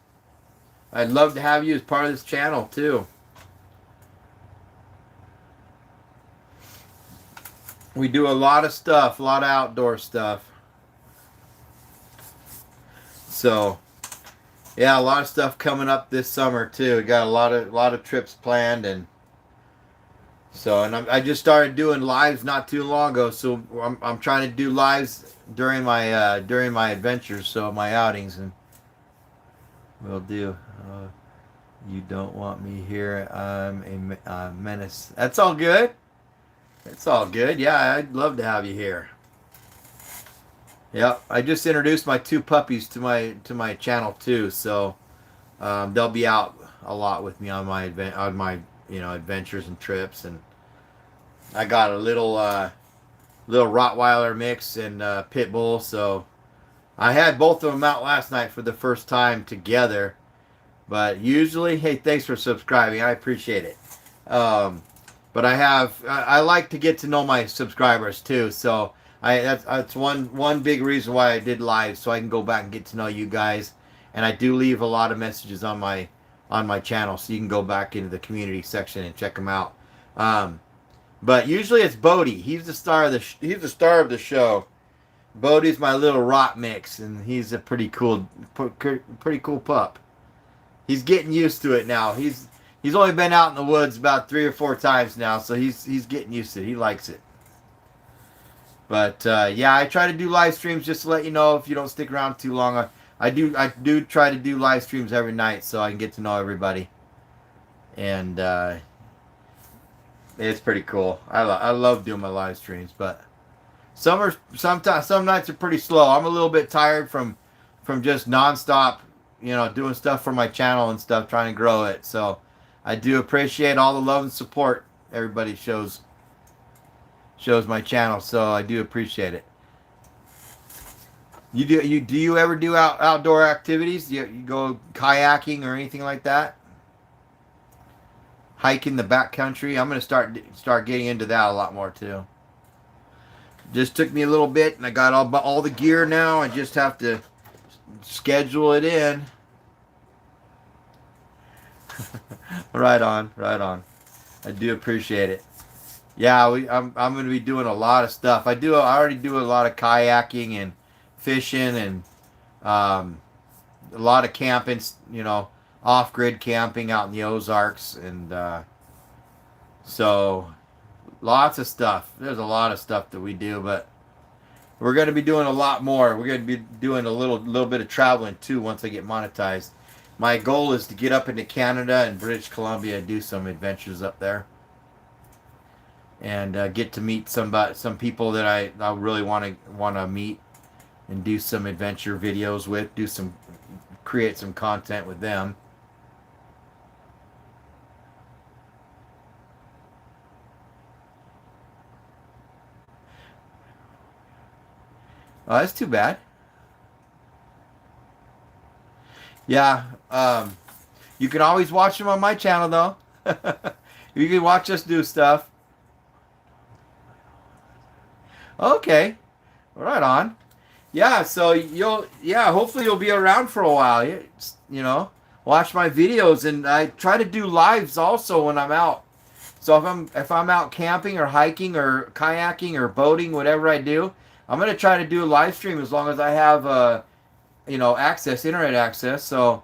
I'd love to have you as part of this channel too. We do a lot of stuff, a lot of outdoor stuff. So, yeah, a lot of stuff coming up this summer too. We got a lot of trips planned, and I just started doing lives not too long ago. So I'm trying to do lives during my adventures, so my outings, and we'll do. You don't want me here. I'm a menace. That's all good. It's all good. Yeah, I'd love to have you here. Yep, I just introduced my two puppies to my channel too. So They'll be out a lot with me on my adventures and trips. And I got a little Rottweiler mix and pit bull. So I had both of them out last night for the first time together. But usually, hey, thanks for subscribing. I appreciate it. But I like to get to know my subscribers too. So that's one big reason why I did live, so I can go back and get to know you guys. And I do leave a lot of messages on my channel, so you can go back into the community section and check them out. But usually it's Bodie. He's the star of the show. Bodie's my little rot mix, and he's a pretty cool pup. He's getting used to it now. He's only been out in the woods about 3 or 4 times now, so he's getting used to it. He likes it. But yeah, I try to do live streams just to let you know if you don't stick around too long. I do try to do live streams every night so I can get to know everybody, and it's pretty cool. I love doing my live streams, but some nights are pretty slow. I'm a little bit tired from just nonstop, doing stuff for my channel and stuff, trying to grow it. So I do appreciate all the love and support everybody shows my channel. So I do appreciate it. Do you ever do outdoor activities? You go kayaking or anything like that? Hiking the backcountry? I'm gonna start getting into that a lot more too. Just took me a little bit, and I got all the gear now. I just have to schedule it in. Right on. I do appreciate it. Yeah, I'm going to be doing a lot of stuff. I already do a lot of kayaking and fishing and a lot of camping. Off-grid camping out in the Ozarks, and so lots of stuff. There's a lot of stuff that we do, but we're going to be doing a lot more. We're going to be doing a little bit of traveling too once I get monetized. My goal is to get up into Canada and British Columbia and do some adventures up there, and get to meet some people that I really want to meet and do some adventure videos with, create some content with them. Oh, that's too bad. Yeah, you can always watch them on my channel, though. You can watch us do stuff. Okay, right on. Yeah, so hopefully you'll be around for a while. Watch my videos, and I try to do lives also when I'm out. So if I'm out camping or hiking or kayaking or boating, whatever I do, I'm gonna try to do a live stream as long as I have internet access. So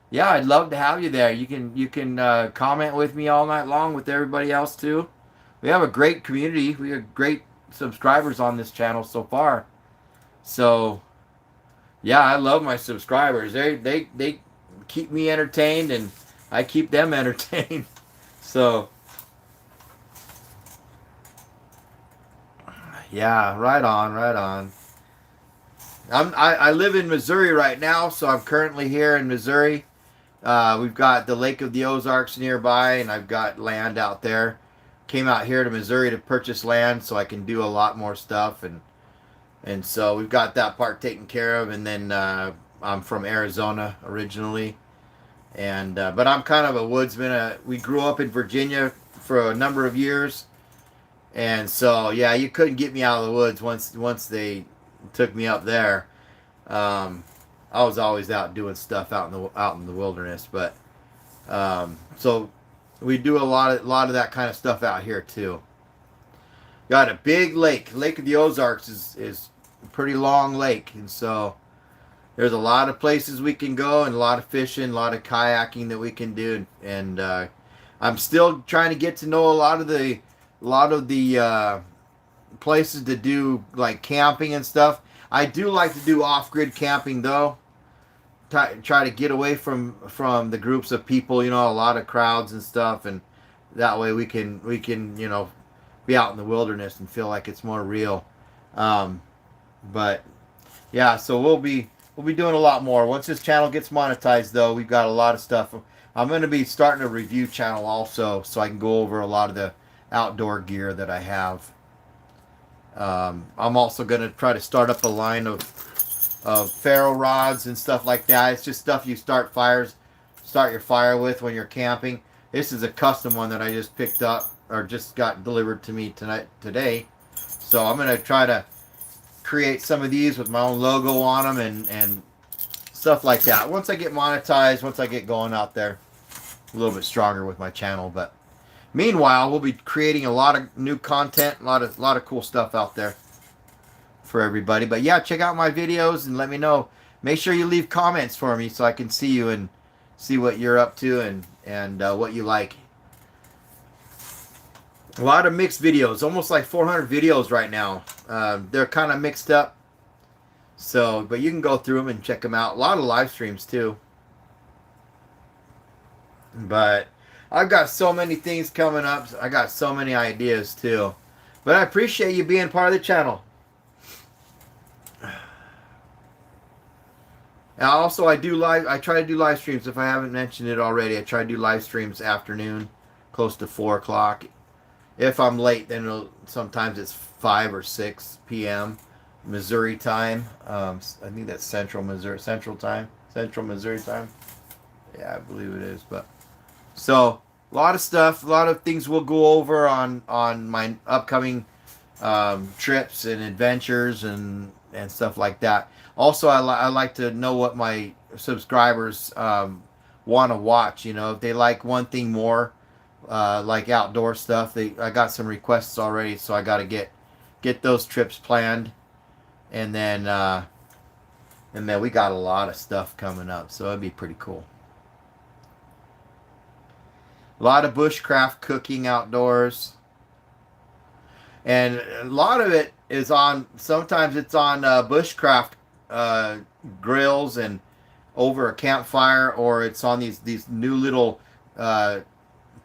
yeah, I'd love to have you there. You can comment with me all night long with everybody else too. We have a great community. We have great subscribers on this channel so far. So yeah, I love my subscribers. They keep me entertained, and I keep them entertained. So yeah, right on. I live in Missouri right now, so I'm currently here in Missouri. We've got the Lake of the Ozarks nearby, and I've got land out there. Came out here to Missouri to purchase land so I can do a lot more stuff, and so we've got that part taken care of. And then I'm from Arizona originally, and but I'm kind of a woodsman. We grew up in Virginia for a number of years, and so yeah, you couldn't get me out of the woods once they took me up there. I was always out doing stuff out in the wilderness, but so we do a lot of that kind of stuff out here too. Got a big lake of the Ozarks is a pretty long lake, and so there's a lot of places we can go, and a lot of fishing, a lot of kayaking that we can do, and I'm still trying to get to know a lot of the places to do like camping and stuff. I do like to do off-grid camping though. Try to get away from the groups of people, a lot of crowds and stuff, and that way we can be out in the wilderness and feel like it's more real. But yeah, so we'll be we'll be doing a lot more. Once this channel gets monetized, though, we've got a lot of stuff. I'm going to be starting a review channel also, so I can go over a lot of the outdoor gear that I have. I'm also going to try to start up a line of ferro rods and stuff like that. It's just stuff you start your fire with when you're camping. This is a custom one that I just picked up, or just got delivered to me today. So I'm going to try to create some of these with my own logo on them and stuff like that. Once I get monetized, once I get going out there a little bit stronger with my channel. But meanwhile, we'll be creating a lot of new content, a lot of cool stuff out there for everybody. But yeah, check out my videos and let me know. Make sure you leave comments for me so I can see you and see what you're up to and what you like. A lot of mixed videos, almost like 400 videos right now. They're kind of mixed up. So, but you can go through them and check them out. A lot of live streams too. But I've got so many things coming up. I got so many ideas too. But I appreciate you being part of the channel. And also, I try to do live streams. If I haven't mentioned it already, I try to do live streams afternoon, close to 4 o'clock. If I'm late, then sometimes it's 5 or 6 p.m. Missouri time. I think that's Central Missouri time. Yeah, I believe it is. But so a lot of stuff, a lot of things we'll go over on my upcoming trips and adventures and stuff like that. Also, I like to know what my subscribers want to watch. You know, if they like one thing more, like outdoor stuff, I got some requests already, so I got to get those trips planned, and then we got a lot of stuff coming up, so it'd be pretty cool. A lot of bushcraft cooking outdoors. And a lot of it is sometimes it's on bushcraft grills and over a campfire, or it's on these new little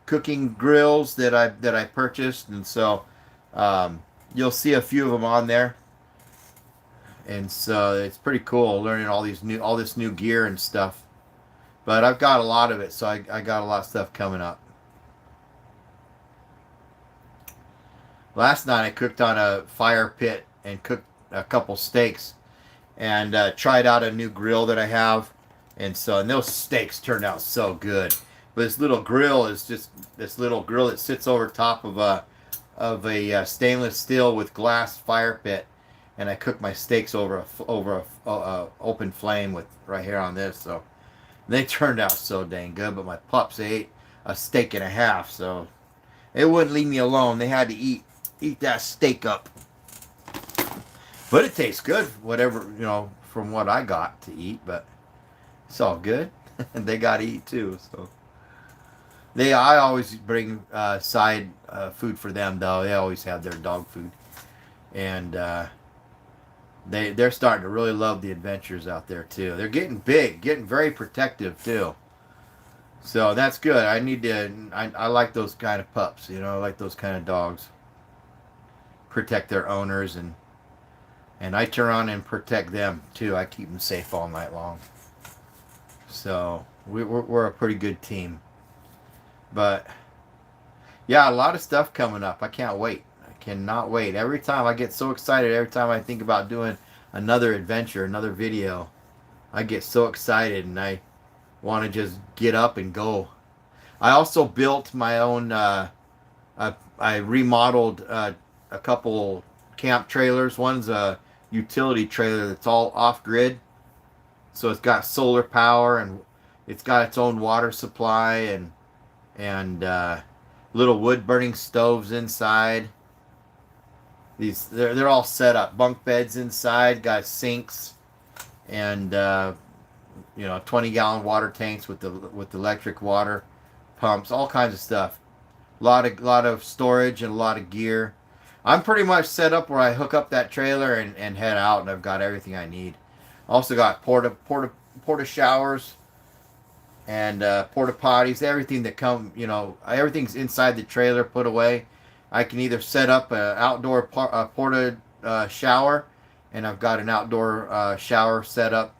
cooking grills that I purchased. And so you'll see a few of them on there. And so it's pretty cool learning all this new gear and stuff. But I've got a lot of it, so I got a lot of stuff coming up. Last night I cooked on a fire pit and cooked a couple steaks and tried out a new grill that I have. And those steaks turned out so good. But this little grill is just this little grill that sits over top of a stainless steel with glass fire pit. And I cooked my steaks over a open flame with right here on this. So they turned out so dang good. But my pups, they ate a steak and a half, so they wouldn't leave me alone. They had to eat that steak up. But it tastes good, whatever, from what I got to eat. But it's all good. They got to eat too. So I always bring side food for them, though. They always have their dog food, and they're starting to really love the adventures out there too. They're getting big, getting very protective too. So that's good. I like those kind of pups, I like those kind of dogs. Protect their owners, and I turn on and protect them too. I keep them safe all night long. So we're a pretty good team. But yeah, a lot of stuff coming up. I can't wait. I cannot wait. Every time I get so excited, every time I think about doing another adventure, another video, I get so excited and I want to just get up and go. I also built my own, I remodeled a couple camp trailers. One's a utility trailer that's all off-grid. So it's got solar power and it's got its own water supply and little wood-burning stoves inside. They're all set up. Bunk beds inside, got sinks, and 20-gallon water tanks with electric water pumps, all kinds of stuff. A lot of storage and a lot of gear. I'm pretty much set up where I hook up that trailer and head out, and I've got everything I need. Also got porta showers and porta potties, everything that everything's inside the trailer put away. I can either set up an outdoor porta shower, and I've got an outdoor shower set up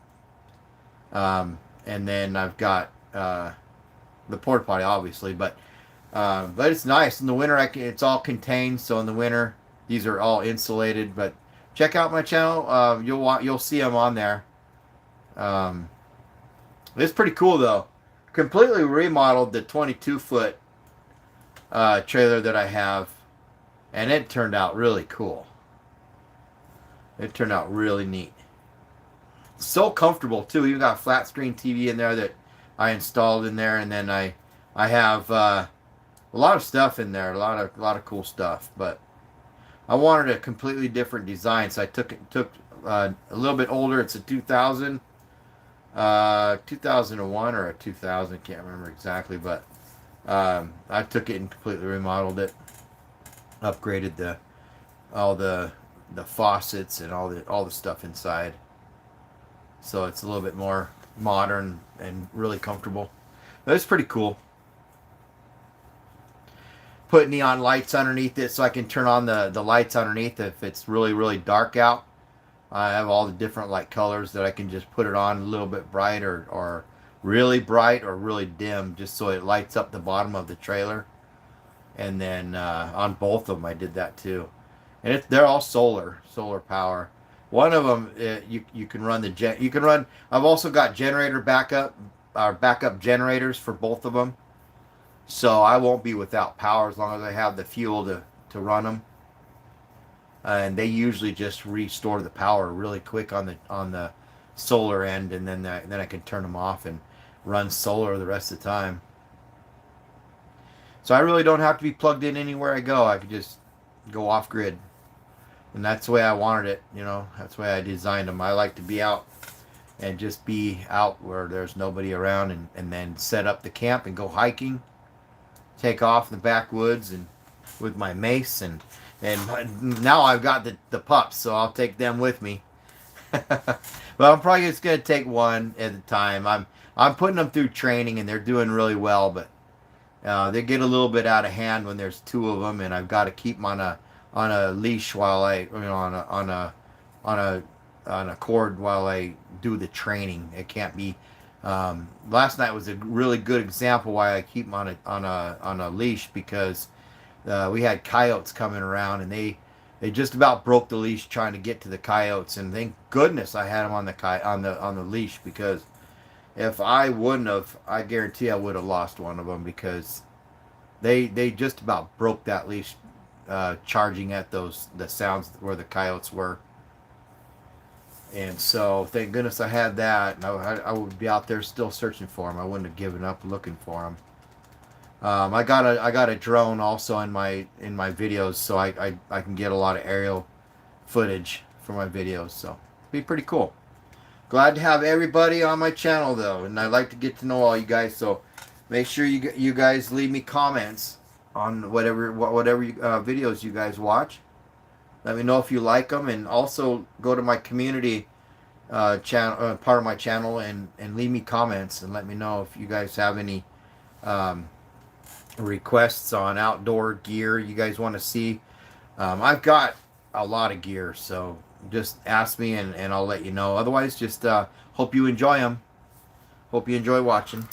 And then I've got the porta potty, obviously, but it's nice in the winter. It's all contained, so in the winter these are all insulated. But check out my channel. You'll see them on there. Um, it's pretty cool though. Completely remodeled the 22-foot trailer that I have, and it turned out really cool. It turned out really neat. So comfortable too. You got a flat screen TV in there that I installed in there, and then I have a lot of stuff in there, a lot of cool stuff. But I wanted a completely different design, so I took a little bit older. It's a 2001 or a 2000, can't remember exactly, but I took it and completely remodeled it, upgraded all the faucets and all the stuff inside, so it's a little bit more modern and really comfortable. That's pretty cool. Put neon lights underneath it so I can turn on the lights underneath if it's really dark out. I have all the different light colors that I can just put it on a little bit bright or really bright or really dim, just so it lights up the bottom of the trailer. And then on both of them I did that too. And they're all solar power. One of them you can run I've also got generator backup generators for both of them. So I won't be without power as long as I have the fuel to run them. And they usually just restore the power really quick on the solar end, and then I can turn them off and run solar the rest of the time. So I really don't have to be plugged in anywhere I go. I could just go off grid, and that's the way I wanted it. That's the way I designed them. I like to be out and just be out where there's nobody around, and then set up the camp and go hiking. Take off in the backwoods and with my mace, and now I've got the pups, so I'll take them with me. But I'm probably just gonna take one at a time. I'm putting them through training, and they're doing really well, but they get a little bit out of hand when there's two of them, and I've got to keep them on a leash while on a cord while I do the training. It can't be. Last night was a really good example why I keep them on a leash, because we had coyotes coming around, and they just about broke the leash trying to get to the coyotes. And thank goodness I had them on the leash, because if I wouldn't have, I guarantee I would have lost one of them, because they just about broke that leash charging at the sounds where the coyotes were. And so thank goodness I had that, and I would be out there still searching for them. I wouldn't have given up looking for them. I got a drone also in my videos, so I can get a lot of aerial footage for my videos. So it'd be pretty cool. Glad to have everybody on my channel though, and I'd like to get to know all you guys. So make sure you guys leave me comments on whatever videos you guys watch. Let me know if you like them, and also go to my community channel, part of my channel, and leave me comments and let me know if you guys have any requests on outdoor gear you guys want to see. I've got a lot of gear, so just ask me and I'll let you know. Otherwise, just hope you enjoy them. Hope you enjoy watching.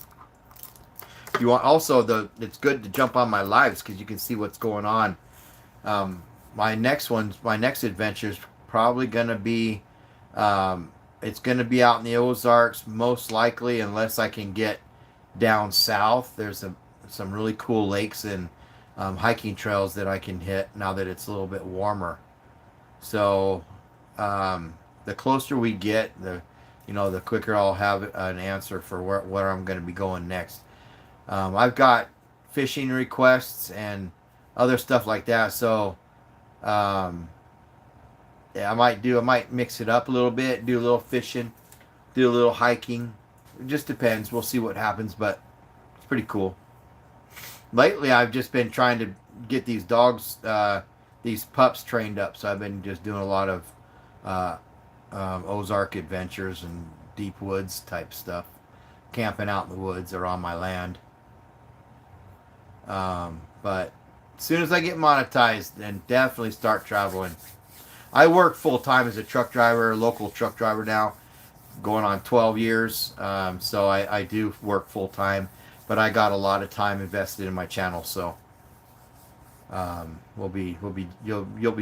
If you want, also it's good to jump on my lives because you can see what's going on. My next adventure is probably gonna be it's gonna be out in the Ozarks, most likely, unless I can get down south. There's some really cool lakes and hiking trails that I can hit now that it's a little bit warmer. So the closer we get, the quicker I'll have an answer for where I'm going to be going next. I've got fishing requests and other stuff like that. So yeah, I might mix it up a little bit, do a little fishing, do a little hiking. It just depends. We'll see what happens, but it's pretty cool. Lately, I've just been trying to get these dogs, these pups trained up. So I've been just doing a lot of Ozark Adventures and deep woods type stuff, camping out in the woods or on my land. But as soon as I get monetized, then definitely start traveling. I work full time as a truck driver, a local truck driver now. going on 12 years. So I do work full time, but I got a lot of time invested in my channel. So you'll be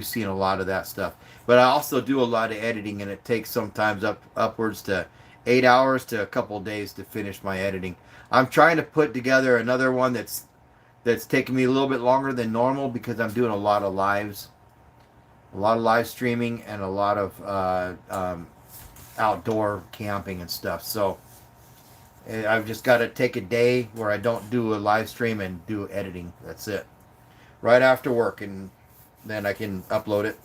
seeing a lot of that stuff. But I also do a lot of editing, and it takes sometimes upwards to 8 hours to a couple of days to finish my editing. I'm trying to put together another one that's taking me a little bit longer than normal because I'm doing a lot of live streaming, and a lot of outdoor camping and stuff. So I've just got to take a day where I don't do a live stream and do editing. That's it. Right after work, and then I can upload it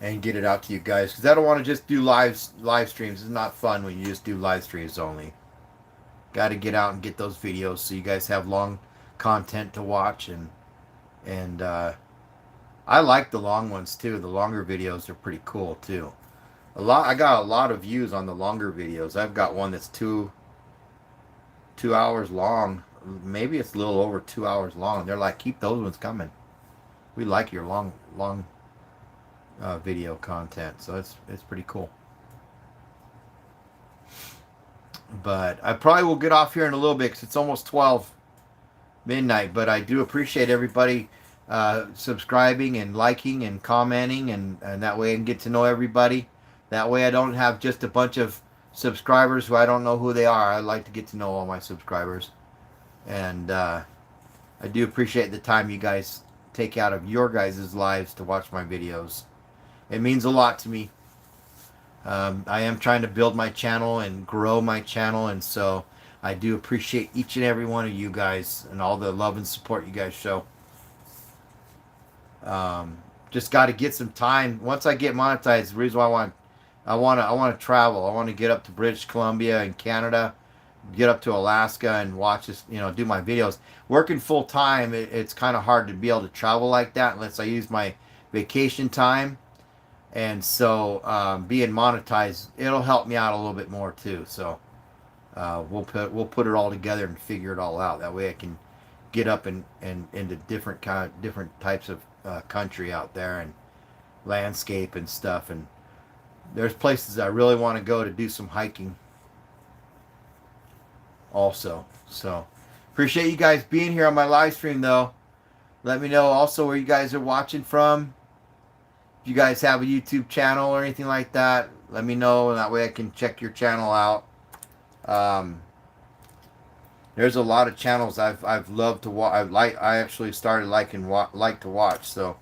and get it out to you guys. Because I don't want to just do live streams. It's not fun when you just do live streams only. Got to get out and get those videos so you guys have long content to watch, and I like the long ones too. The longer videos are pretty cool too. I got a lot of views on the longer videos. I've got one that's two hours long. Maybe it's a little over 2 hours long. They're like, keep those ones coming. We like your long video content. So it's pretty cool. But I probably will get off here in a little bit because it's almost 12 midnight. But I do appreciate everybody subscribing and liking and commenting, and that way I can get to know everybody. That way I don't have just a bunch of subscribers who I don't know who they are. I like to get to know all my subscribers. And I do appreciate the time you guys take out of your guys' lives to watch my videos. It means a lot to me. I am trying to build my channel and grow my channel, and so I do appreciate each and every one of you guys and all the love and support you guys show. Just got to get some time. Once I get monetized, the reason why I want to travel. I want to get up to British Columbia and Canada, get up to Alaska and watch this, do my videos. Working full time, it's kind of hard to be able to travel like that unless I use my vacation time. And so being monetized, it'll help me out a little bit more too. So we'll put it all together and figure it all out. That way I can get up and into different types of country out there and landscape and stuff. And there's places I really want to go to do some hiking also. So appreciate you guys being here on my live stream though. Let me know also where you guys are watching from. If you guys have a YouTube channel or anything like that, let me know, and that way I can check your channel out. There's a lot of channels I've loved to watch. I actually started like to watch. So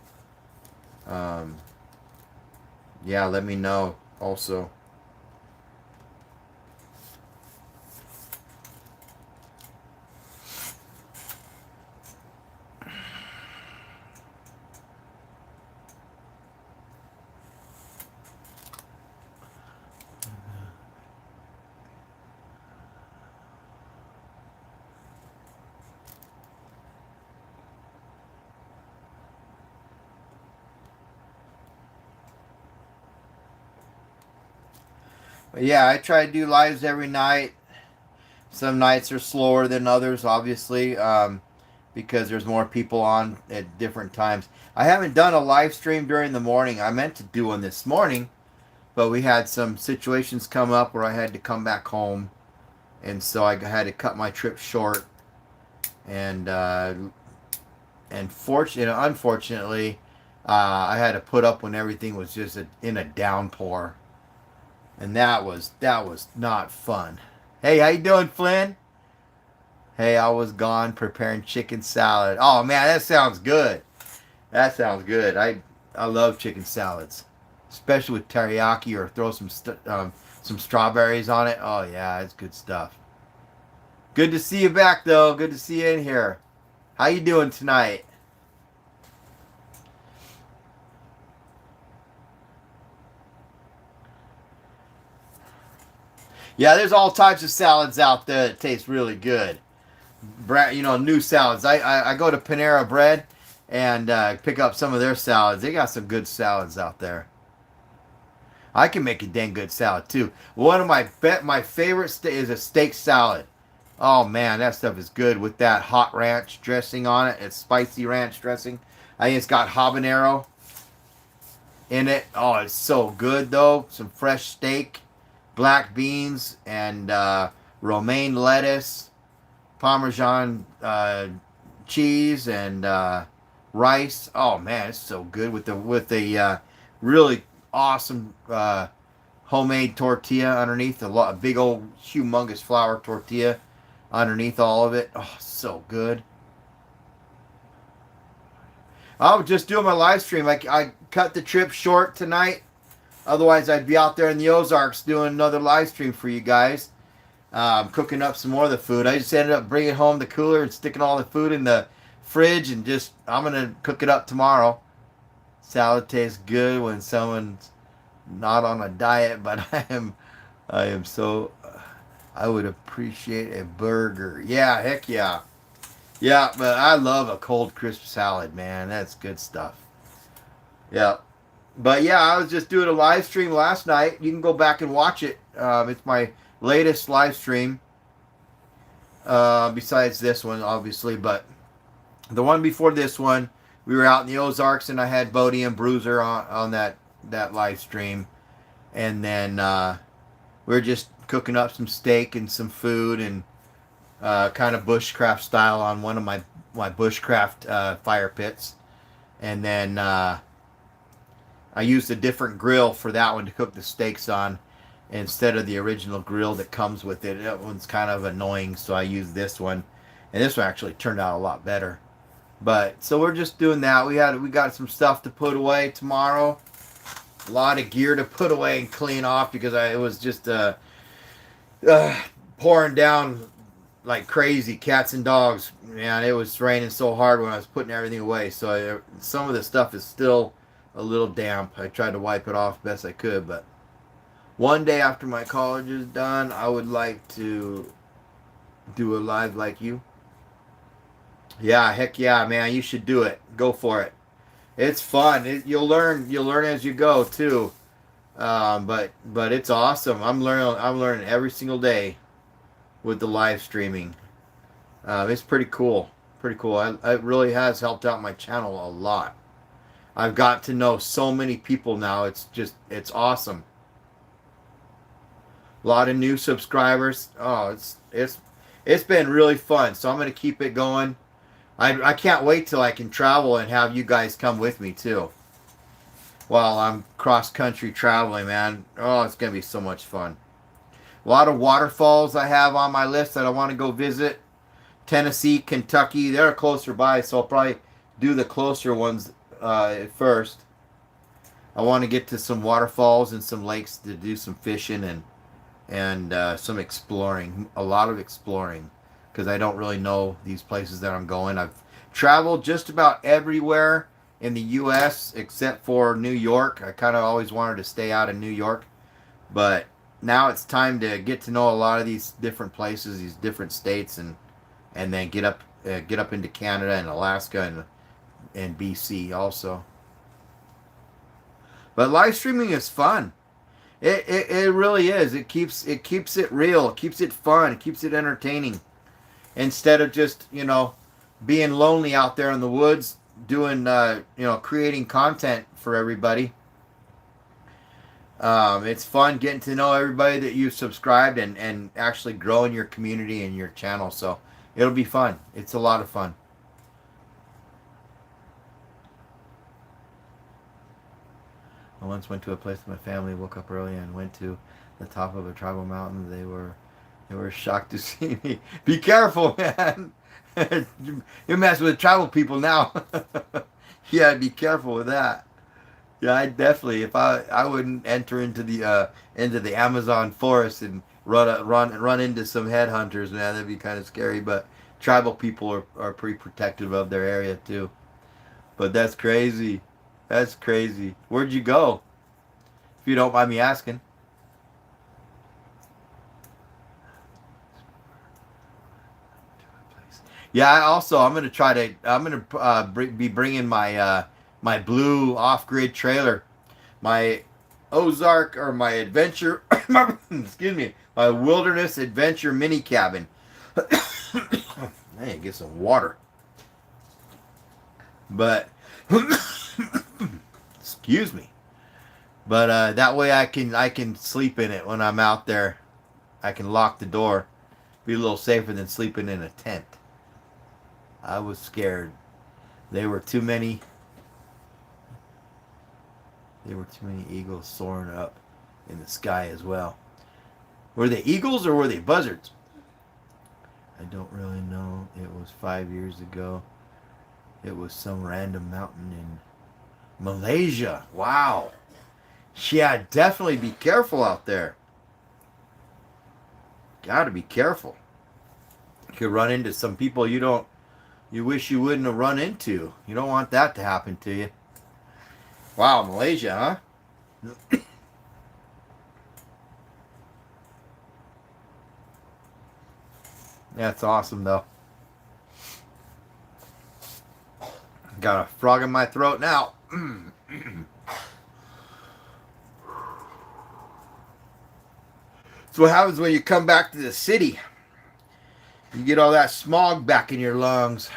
yeah, let me know also. But yeah, I try to do lives every night. Some nights are slower than others, obviously, because there's more people on at different times. I haven't done a live stream during the morning. I meant to do one this morning, but we had some situations come up where I had to come back home, and so I had to cut my trip short. And unfortunately, I had to put up when everything was just in a downpour. And that was not fun. Hey, how you doing, Flynn? Hey, I was gone preparing chicken salad. Oh man, that sounds good. That sounds good. I love chicken salads, especially with teriyaki, or throw some strawberries on it. Oh yeah, it's good stuff. Good to see you back though. Good to see you in here. How you doing tonight? Yeah, there's all types of salads out there that taste really good. New salads. I go to Panera Bread and pick up some of their salads. They got some good salads out there. I can make a dang good salad too. One of my favorite is a steak salad. Oh man, that stuff is good with that hot ranch dressing on it. It's spicy ranch dressing. I think it's got habanero in it. Oh, it's so good though. Some fresh steak. black beans and romaine lettuce, Parmesan cheese, and rice. Oh man, it's so good with the really awesome homemade tortilla underneath, a big old humongous flour tortilla underneath all of it. Oh, so good. I was just doing my live stream. I cut the trip short tonight. Otherwise, I'd be out there in the Ozarks doing another live stream for you guys. Cooking up some more of the food. I just ended up bringing home the cooler and sticking all the food in the fridge, and just I'm gonna cook it up tomorrow. Salad tastes good when someone's not on a diet, but I am so. I would appreciate a burger. Yeah, heck yeah. Yeah, but I love a cold crisp salad, man. That's good stuff. Yeah. But yeah, I was just doing a live stream last night. You can go back and watch it. It's my latest live stream. Besides this one, obviously. But the one before this one, we were out in the Ozarks, and I had Bodie and Bruiser on that live stream. And then we were just cooking up some steak and some food, and kind of bushcraft style on one of my bushcraft fire pits. And then I used a different grill for that one to cook the steaks on instead of the original grill that comes with it. That one's kind of annoying, so I used this one. And this one actually turned out a lot better. But so we're just doing that. We got some stuff to put away tomorrow. A lot of gear to put away and clean off because it was just pouring down like crazy, cats and dogs. Man, it was raining so hard when I was putting everything away. So some of the stuff is still a little damp. I tried to wipe it off best I could, but one day after my college is done, I would like to do a live like you. Yeah, heck yeah, man, you should do it. Go for it. It's fun. You'll learn as you go too. But it's awesome. I'm learning every single day with the live streaming. It's pretty cool. Pretty cool. It really has helped out my channel a lot. I've got to know so many people now. It's awesome. A lot of new subscribers. Oh, it's been really fun. So I'm gonna keep it going. I can't wait till I can travel and have you guys come with me too. While I'm cross country traveling, man. Oh, it's gonna be so much fun. A lot of waterfalls I have on my list that I want to go visit. Tennessee, Kentucky, they're closer by, so I'll probably do the closer ones first. I want to get to some waterfalls and some lakes to do some fishing and some exploring. A lot of exploring, because I don't really know these places that I'm going. I've traveled just about everywhere in the U.S. except for New York. I kind of always wanted to stay out in New York, but now it's time to get to know a lot of these different places, these different states, and then get up into Canada and Alaska and BC also. But live streaming is fun. It really is. It keeps it real. It keeps it fun. It keeps it entertaining. Instead of just being lonely out there in the woods doing creating content for everybody. It's fun getting to know everybody that you've subscribed and actually growing your community and your channel. So it'll be fun. It's a lot of fun. I once went to a place with my family, woke up early and went to the top of a tribal mountain. They were shocked to see me. Be careful, man. You mess with tribal people now. Yeah, be careful with that. Yeah, I definitely. If I wouldn't enter into the Amazon forest and run into some headhunters, man, that'd be kind of scary. But tribal people are pretty protective of their area too. But that's crazy. That's crazy. Where'd you go? If you don't mind me asking. Yeah, I'm gonna be bringing my my blue off-grid trailer, my Ozark or my adventure, excuse me, my wilderness adventure mini cabin. I need to get some water. But excuse me. But that way I can sleep in it when I'm out there. I can lock the door. Be a little safer than sleeping in a tent. I was scared. There were too many. There were too many eagles soaring up in the sky as well. Were they eagles or were they buzzards? I don't really know. It was 5 years ago. It was some random mountain in Malaysia. Wow. Yeah, definitely be careful out there. Gotta be careful. You could run into some people you wish you wouldn't have run into. You don't want that to happen to you. Wow, Malaysia, huh? That's awesome, though. Got a frog in my throat now. So what happens when you come back to the city? You get all that smog back in your lungs.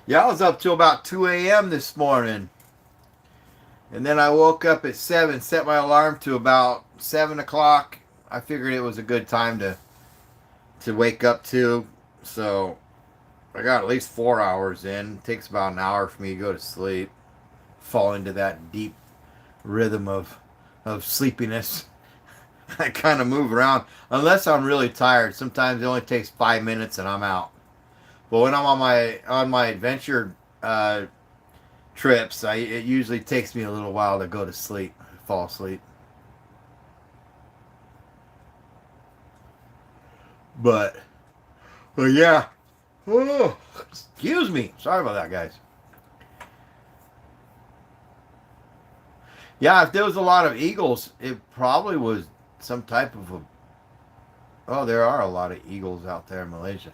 Yeah, I was up till about 2 a.m. this morning. And then I woke up at 7, set my alarm to about 7 o'clock. I figured it was a good time to wake up to. So I got at least 4 hours in. It takes about an hour for me to go to sleep. Fall into that deep rhythm of sleepiness. I kind of move around. Unless I'm really tired. Sometimes it only takes 5 minutes and I'm out. But when I'm on my adventure trips, it usually takes me a little while to go to sleep, fall asleep. But yeah. Oh, excuse me. Sorry about that, guys. Yeah, if there was a lot of eagles, it probably was some type of a... Oh, there are a lot of eagles out there in Malaysia.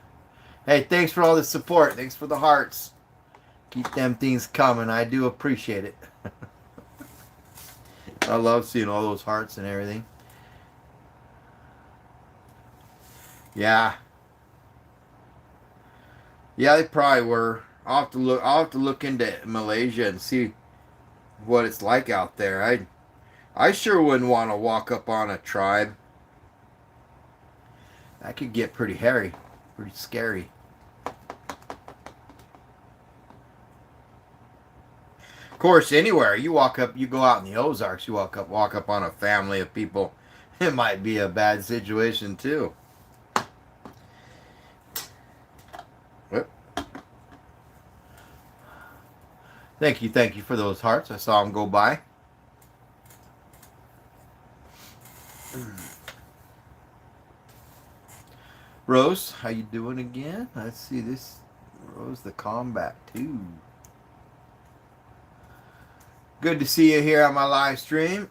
Hey, thanks for all the support. Thanks for the hearts. Keep them things coming. I do appreciate it. I love seeing all those hearts and everything. Yeah. Yeah, they probably were. I'll have to look into Malaysia and see what it's like out there. I sure wouldn't want to walk up on a tribe. That could get pretty hairy, pretty scary. Of course, anywhere you go out in the Ozarks, you walk up on a family of people, it might be a bad situation too. Whoop. Thank you for those hearts. I saw them go by. Rose, how you doing again? Let's see this. Rose the Combat 2. Good to see you here on my live stream.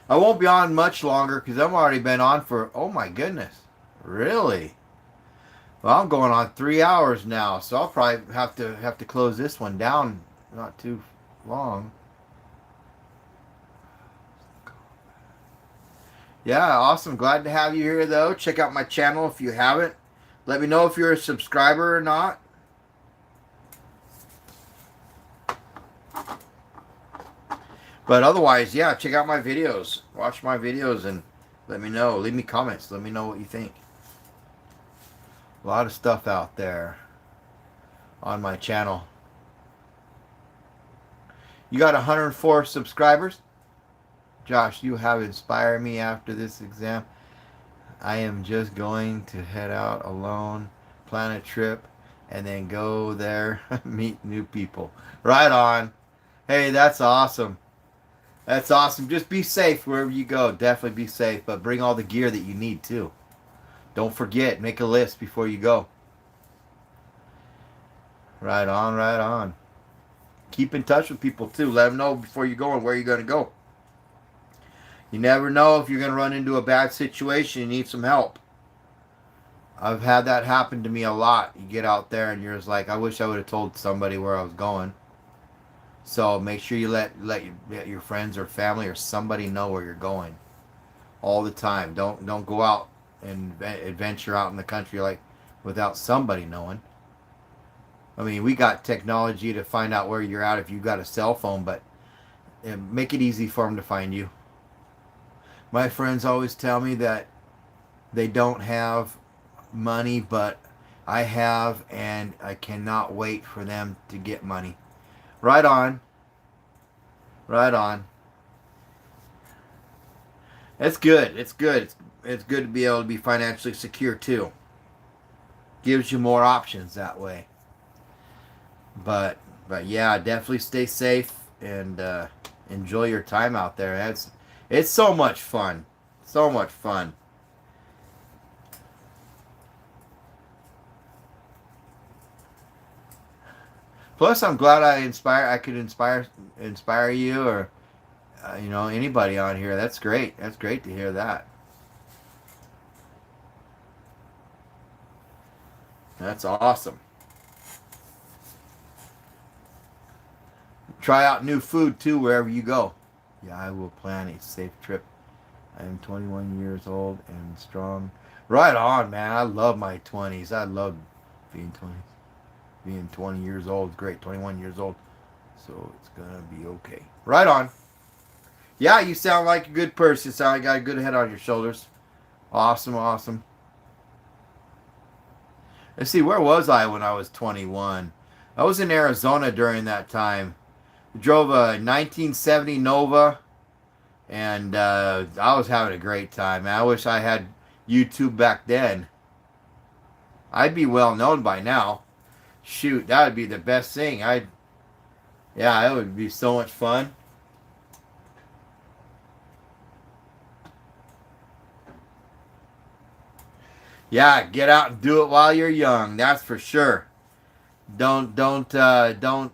I won't be on much longer because I've already been on for, oh my goodness. Really? Well, I'm going on 3 hours now, so I'll probably have to close this one down not too long. Yeah, awesome. Glad to have you here, though. Check out my channel if you haven't. Let me know if you're a subscriber or not. But otherwise, yeah, check out my videos. Watch my videos and let me know. Leave me comments. Let me know what you think. A lot of stuff out there on my channel. You got 104 subscribers? Josh, you have inspired me after this exam. I am just going to head out alone, plan a trip, and then go there, meet new people. Right on. Hey, that's awesome. That's awesome. Just be safe wherever you go. Definitely be safe, but bring all the gear that you need too. Don't forget, make a list before you go. Right on, right on. Keep in touch with people too. Let them know before you go and where you're going to go. You never know if you're going to run into a bad situation and need some help. I've had that happen to me a lot. You get out there and you're just like, I wish I would have told somebody where I was going. So make sure you let your friends or family or somebody know where you're going. all the time. Don't go out and adventure out in the country like without somebody knowing. I mean, we got technology to find out where you're at if you got a cell phone, but make it easy for them to find you. My friends always tell me that they don't have money, but I have, and I cannot wait for them to get money. Right on. Right on. It's good. It's good. It's good to be able to be financially secure too. Gives you more options that way. But but yeah, definitely stay safe and enjoy your time out there. It's so much fun. So much fun. Plus, I'm glad I could inspire you or anybody on here. That's great. That's great to hear that. That's awesome. Try out new food too wherever you go. Yeah, I will plan a safe trip. I am 21 years old and strong. Right on, man. I love my 20s. I love being 20. Being 20 years old is great. 21 years old. So it's going to be okay. Right on. Yeah, you sound like a good person. You sound like you got a good head on your shoulders. Awesome, awesome. Let's see, where was I when I was 21? I was in Arizona during that time. Drove a 1970 Nova, and I was having a great time. Man, I wish I had YouTube back then. I'd be well known by now. Shoot, that would be the best thing. Yeah, it would be so much fun. Yeah, get out and do it while you're young. That's for sure. Don't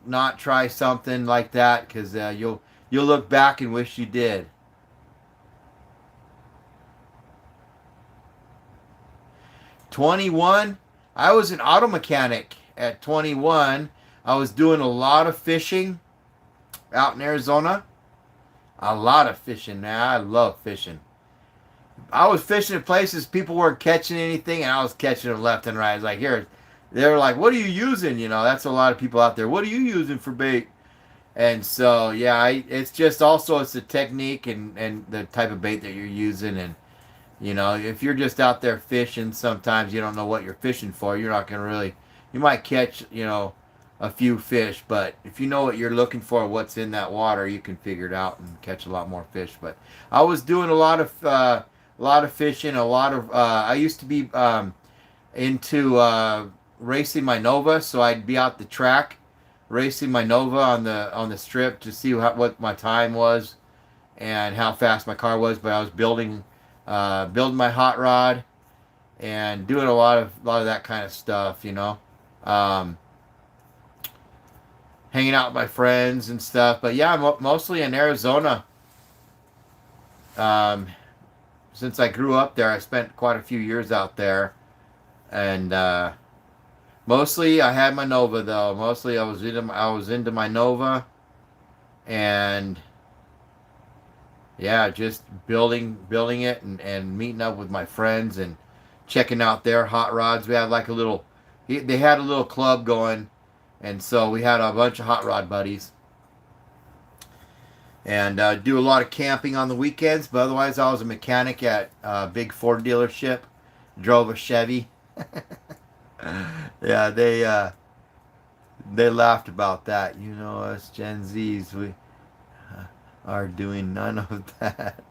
not try something like that because you'll look back and wish you did. 21. I was an auto mechanic at 21. I was doing a lot of fishing out in Arizona. A lot of fishing, man. I love fishing. I was fishing in places people weren't catching anything, and I was catching them left and right. I was like, here, they were like, what are you using? That's a lot of people out there. What are you using for bait? And so, yeah, it's just also it's the technique and the type of bait that you're using. And, if you're just out there fishing, sometimes you don't know what you're fishing for. You're not going to really, you might catch, a few fish, but if you know what you're looking for, what's in that water, you can figure it out and catch a lot more fish. But I was doing a lot of fishing, a lot of, I used to be into racing my Nova, so I'd be out the track racing my Nova on the strip to see what my time was and how fast my car was. But I was building my hot rod and doing a lot of that kind of stuff, um, hanging out with my friends and stuff. But yeah, mostly in Arizona. Um, since I grew up there, I spent quite a few years out there, and mostly I had my Nova though. Mostly I was into my Nova, and yeah, just building it and meeting up with my friends and checking out their hot rods. We had like they had a little club going, and so we had a bunch of hot rod buddies. And do a lot of camping on the weekends, but otherwise I was a mechanic at a big Ford dealership. Drove a Chevy. Yeah, they laughed about that. Us Gen Zs, we are doing none of that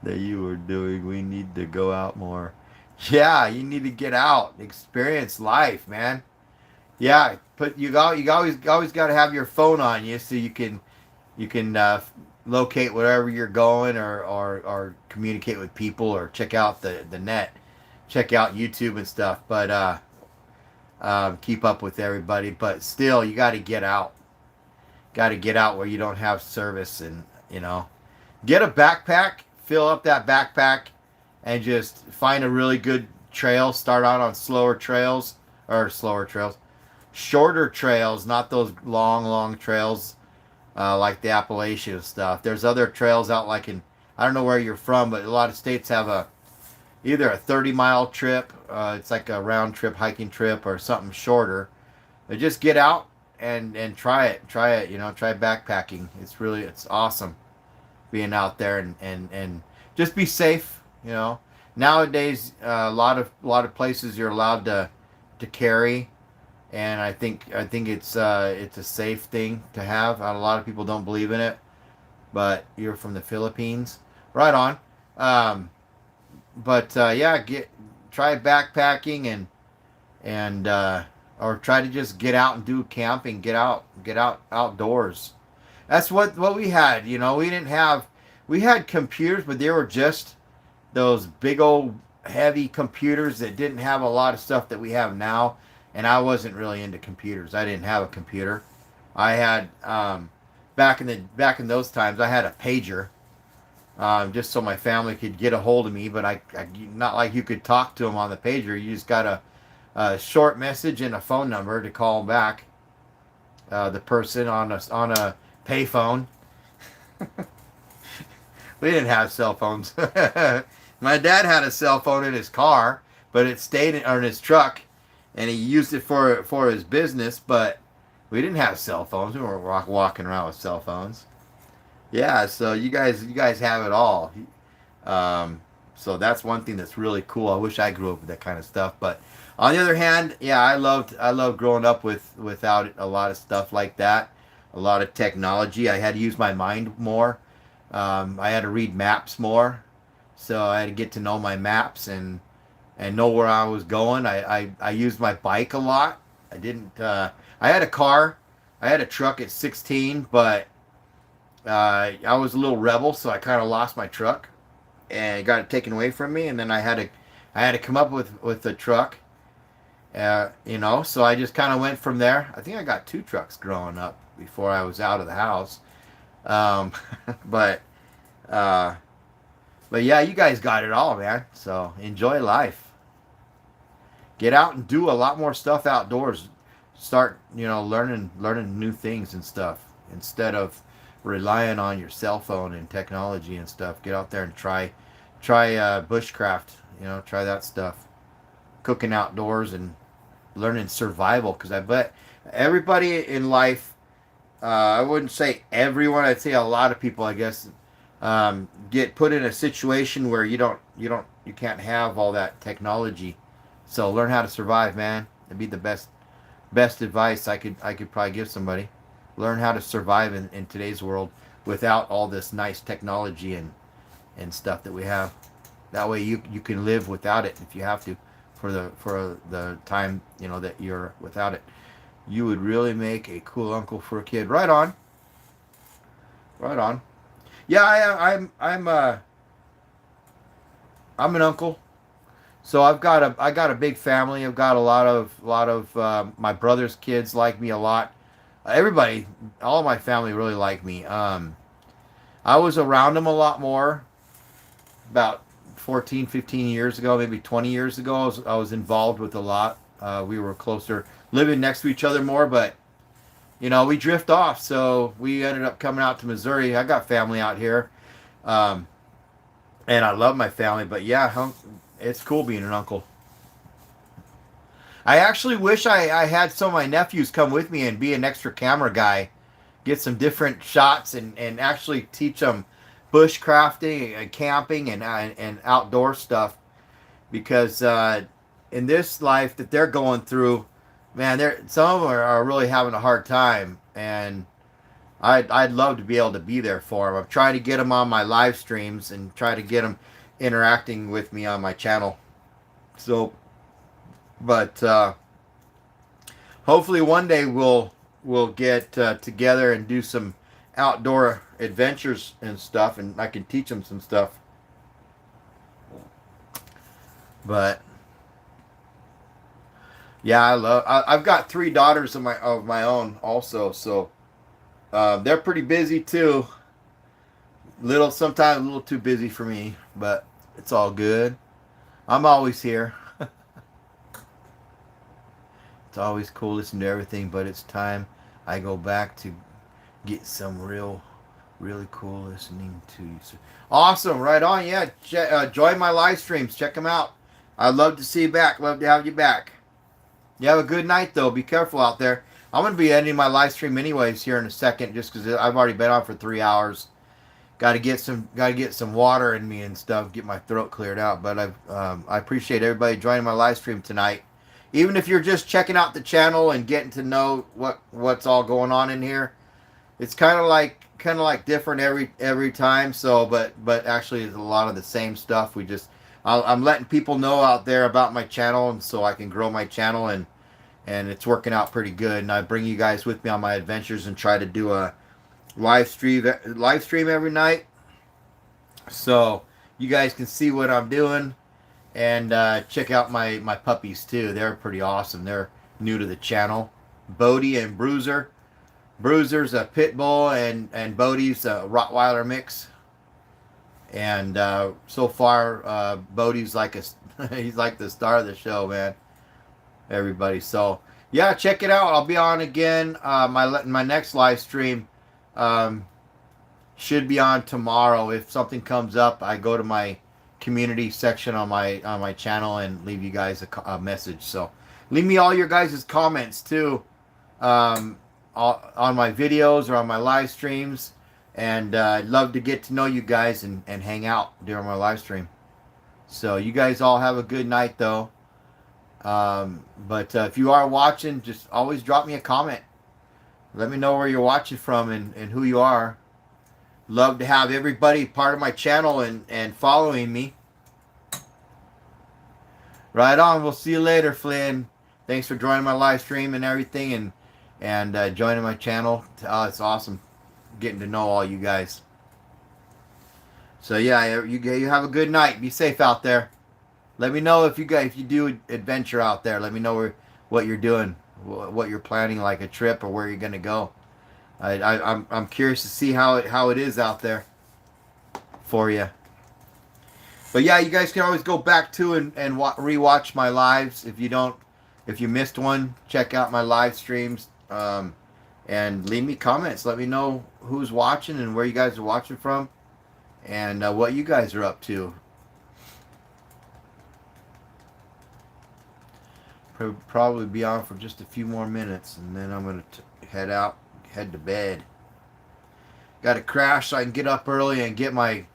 that you were doing. We need to go out more. Yeah, you need to get out, experience life, man. Yeah, but you always got to have your phone on you so you can locate wherever you're going or communicate with people or check out the net, check out YouTube and stuff. But keep up with everybody. But still, you got to get out. Got to get out where you don't have service and get a backpack, fill up that backpack, and just find a really good trail. Start out on slower trails, shorter trails, not those long trails like the Appalachian stuff. There's other trails out like in I don't know where you're from, but a lot of states have either a 30-mile trip, it's like a round trip hiking trip, or something shorter. But just get out and try it. Try backpacking. It's awesome being out there, and just be safe. Nowadays, a lot of places you're allowed to carry, and I think it's a safe thing to have. A lot of people don't believe in it, but you're from the Philippines, right on. Um, but yeah, try backpacking, and or try to just get out and do camping. Get out outdoors. That's what we had. We had computers, but they were just those big old heavy computers that didn't have a lot of stuff that we have now. And I wasn't really into computers. I didn't have a computer. I had back in those times, I had a pager, just so my family could get a hold of me. But I not like you could talk to them on the pager. You just got a short message and a phone number to call back the person on a payphone. We didn't have cell phones. My dad had a cell phone in his car, but it stayed in his truck, and he used it for his business. But we didn't have cell phones. We weren't walking around with cell phones. Yeah, so you guys have it all. So that's one thing that's really cool. I wish I grew up with that kind of stuff. But on the other hand, yeah, I loved growing up without a lot of stuff like that. A lot of technology. I had to use my mind more. I had to read maps more, so I had to get to know my maps and know where I was going. I used my bike a lot. I didn't. I had a car. I had a truck at 16, but I was a little rebel, so I kind of lost my truck and got it taken away from me. And then I had to come up with a truck. So I just kind of went from there. I think I got two trucks growing up before I was out of the house. Um, but uh, but yeah, you guys got it all, man. So enjoy life. Get out and do a lot more stuff outdoors. Start, learning new things and stuff instead of relying on your cell phone and technology and stuff. Get out there and try bushcraft. Try that stuff. Cooking outdoors and learning survival, because I bet everybody in life, I wouldn't say everyone, I'd say a lot of people, I guess, get put in a situation where you can't have all that technology. So learn how to survive, man. That'd be the best advice I could probably give somebody. Learn how to survive in today's world without all this nice technology and stuff that we have. That way you can live without it if you have to, for the time that you're without it. You would really make a cool uncle for a kid. Right on. Right on. Yeah, I'm an uncle. So I got a big family. I've got a lot of my brother's kids like me a lot. Everybody, all of my family really like me. I was around them a lot more about 14, 15 years ago, maybe 20 years ago. I was involved with a lot. We were closer, living next to each other more, but we drift off. So we ended up coming out to Missouri. I got family out here, um, and I love my family. But yeah, it's cool being an uncle. I actually wish I had some of my nephews come with me and be an extra camera guy, get some different shots, and actually teach them bushcrafting and camping and outdoor stuff, because in this life that they're going through, man, some of them are really having a hard time, and I'd love to be able to be there for them. I'm trying to get them on my live streams and try to get them interacting with me on my channel. So, but hopefully one day we'll get together and do some outdoor adventures and stuff, and I can teach them some stuff. But yeah, I've got three daughters of my own also, so they're pretty busy too. Sometimes a little too busy for me, but it's all good. I'm always here. It's always cool listening to everything, but it's time I go back to get some real Really cool listening to you. Awesome, right on. Yeah, join my live streams. Check them out. I'd love to see you back. Love to have you back. You have a good night, though. Be careful out there. I'm going to be ending my live stream anyways here in a second, just because I've already been on for 3 hours. Got to get some water in me and stuff. Get my throat cleared out. But I appreciate everybody joining my live stream tonight. Even if you're just checking out the channel and getting to know what's all going on in here, it's kind of like different every time. So, but actually, it's a lot of the same stuff. I'm letting people know out there about my channel, and so I can grow my channel, and it's working out pretty good. And I bring you guys with me on my adventures and try to do a live stream every night, so you guys can see what I'm doing, and check out my puppies too. They're pretty awesome. They're new to the channel. Bodie and Bruiser. Bruiser's a pit bull, and Bodie's a Rottweiler mix. And so far, Bodie's like he's like the star of the show, man. Everybody. So yeah, check it out. I'll be on again. My next live stream um, should be on tomorrow. If something comes up, I go to my community section on my channel and leave you guys a message. So leave me all your guys' comments too. On my videos or on my live streams, and I'd love to get to know you guys and hang out during my live stream. So you guys all have a good night, though. But if you are watching, just always drop me a comment. Let me know where you're watching from and who you are. Love to have everybody part of my channel and following me. Right on. We'll see you later, Flynn. Thanks for joining my live stream and everything, and joining my channel. It's awesome getting to know all you guys. So yeah, you have a good night. Be safe out there. Let me know if you do adventure out there. Let me know what you're doing, what you're planning, like a trip or where you're gonna go. I'm curious to see how it is out there for you. But yeah, you guys can always go back to and rewatch my lives if you missed one. Check out my live streams. And leave me comments. Let me know who's watching and where you guys are watching from, and what you guys are up to. Probably be on for just a few more minutes, and then I'm gonna head to bed. Got to crash so I can get up early and get my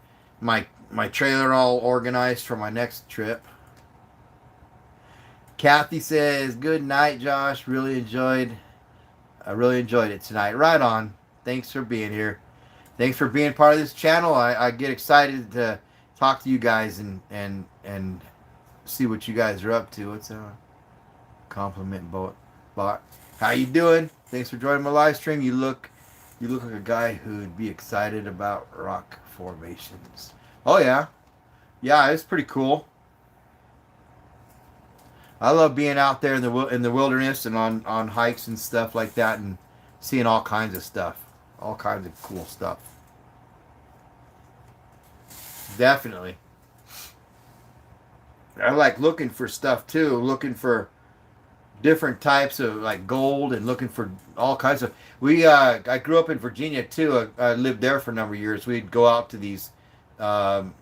trailer all organized for my next trip. Kathy says, "Good night, Josh. I really enjoyed it tonight." Right on. Thanks for being here. Thanks for being part of this channel. I get excited to talk to you guys and see what you guys are up to. What's a compliment bot? How you doing? Thanks for joining my live stream. You look like a guy who'd be excited about rock formations. Oh yeah. Yeah, it's pretty cool. I love being out there in the wilderness and on hikes and stuff like that, and seeing all kinds of stuff, all kinds of cool stuff. Definitely. I like looking for stuff too, looking for different types of like gold, and looking for all kinds of. I grew up in Virginia too. I lived there for a number of years. We'd go out to these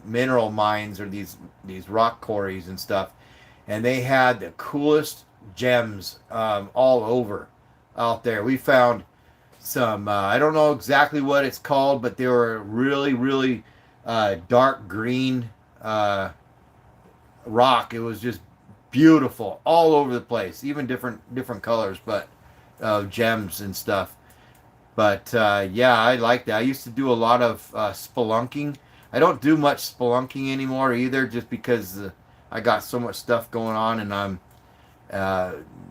mineral mines or these rock quarries and stuff. And they had the coolest gems all over out there. We found some, I don't know exactly what it's called, but they were really, really dark green rock. It was just beautiful all over the place, even different colors, but gems and stuff. But yeah, I like that. I used to do a lot of spelunking. I don't do much spelunking anymore either, just because I got so much stuff going on, and I'm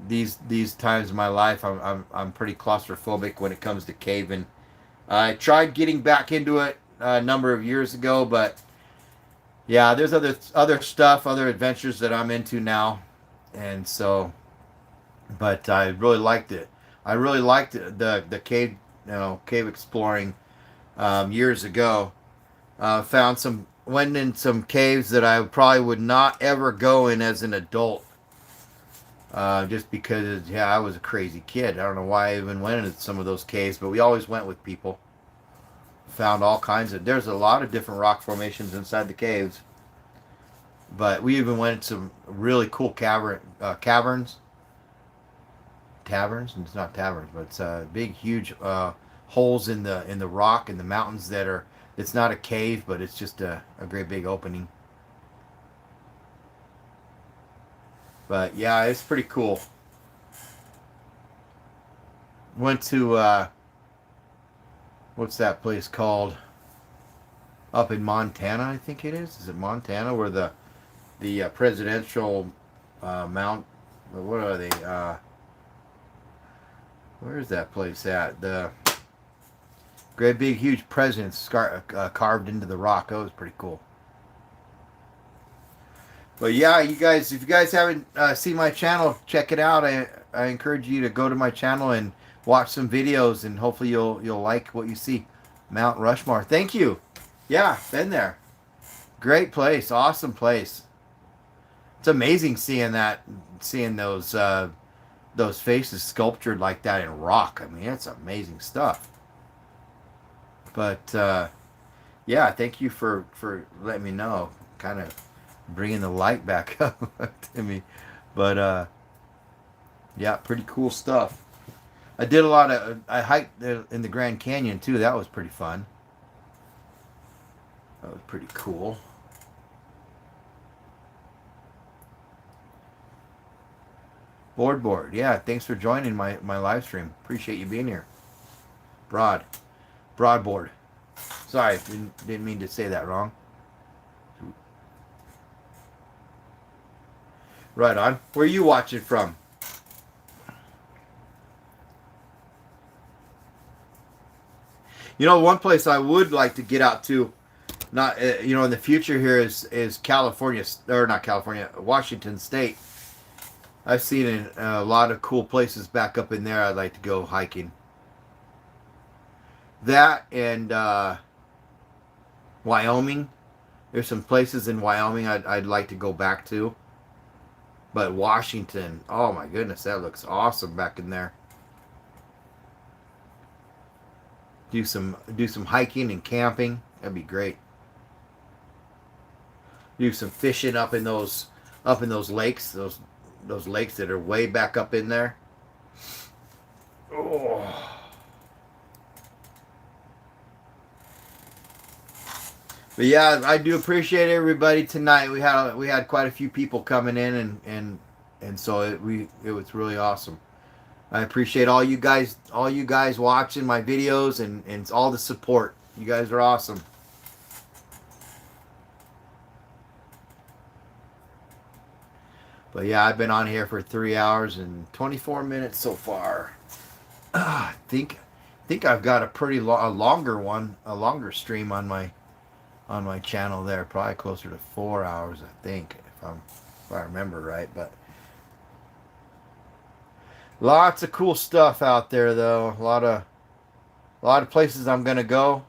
these times in my life I'm pretty claustrophobic when it comes to caving. I tried getting back into it a number of years ago, but yeah, there's other stuff, other adventures that I'm into now, and so. But I really liked it. I really liked the cave, cave exploring years ago. Went in some caves that I probably would not ever go in as an adult. Just because, yeah, I was a crazy kid. I don't know why I even went into some of those caves, but we always went with people. Found all kinds of. There's a lot of different rock formations inside the caves. But we even went to some really cool caverns. Taverns? It's not taverns, but it's big, huge holes in the rock and the mountains that are. It's not a cave, but it's just a great big opening. But yeah, it's pretty cool. Went to what's that place called? Up in Montana, I think it is. Is it Montana where the presidential mount? What are they? Where is that place at? The great big huge presidents carved into the rock. That was pretty cool. But yeah, you guys, if you guys haven't seen my channel, check it out. I encourage you to go to my channel and watch some videos, and hopefully you'll like what you see. Mount Rushmore. Thank you. Yeah, been there. Great place, awesome place. It's amazing seeing those faces sculptured like that in rock. I mean, it's amazing stuff. But yeah, thank you for letting me know. Kind of bringing the light back up to me. But yeah, pretty cool stuff. I did a lot of. I hiked in the Grand Canyon too. That was pretty fun. That was pretty cool. Board. Yeah, thanks for joining my live stream. Appreciate you being here. Broadboard. Sorry, didn't mean to say that wrong. Right on. Where are you watching from? You know, one place I would like to get out to, not in the future here is California, or not California, Washington State. I've seen a lot of cool places back up in there. I'd like to go hiking. That and Wyoming. There's some places in Wyoming I'd like to go back to. But Washington, oh my goodness, that looks awesome back in there. Do some hiking and camping. That'd be great. Do some fishing up in those lakes, those lakes that are way back up in there. Oh. But yeah, I do appreciate everybody tonight. We had quite a few people coming in, and so it was really awesome. I appreciate all you guys watching my videos and all the support. You guys are awesome. But yeah, I've been on here for 3 hours and 24 minutes so far. I think I've got a pretty longer stream on my channel there, probably closer to 4 hours, I think, if I remember right. But lots of cool stuff out there, though. A lot of places I'm gonna go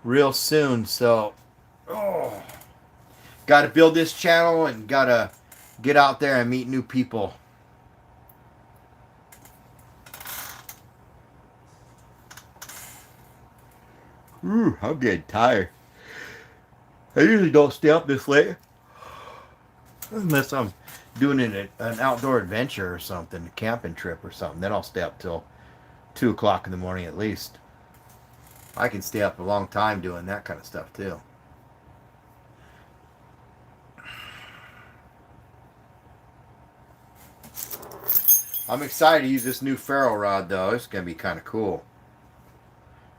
real soon. So, got to build this channel and got to get out there and meet new people. Ooh, I'm getting tired. I usually don't stay up this late unless I'm doing an outdoor adventure or something, a camping trip or something. Then I'll stay up till 2 o'clock in the morning at least. I can stay up a long time doing that kind of stuff too. I'm excited to use this new ferro rod though. It's going to be kind of cool.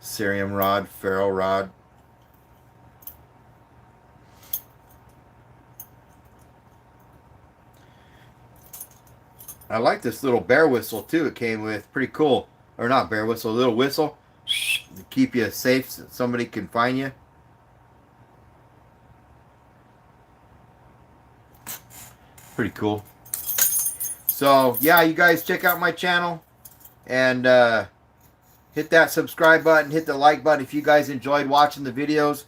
Cerium rod, ferro rod. I like this little bear whistle too. It came with, pretty cool. Or not bear whistle, a little whistle to keep you safe so somebody can find you. Pretty cool. So yeah, you guys check out my channel and hit that subscribe button, hit the like button if you guys enjoyed watching the videos,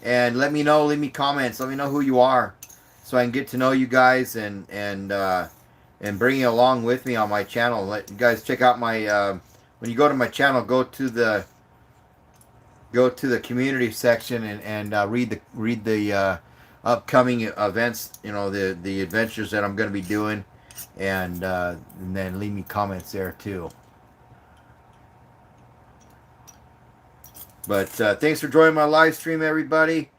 and let me know, leave me comments, let me know who you are so I can get to know you guys and bring you along with me on my channel. Let you guys check out my when you go to my channel, go to the go to the community section and read the upcoming events. You know, the adventures that I'm going to be doing, and then leave me comments there too. But thanks for joining my live stream, everybody.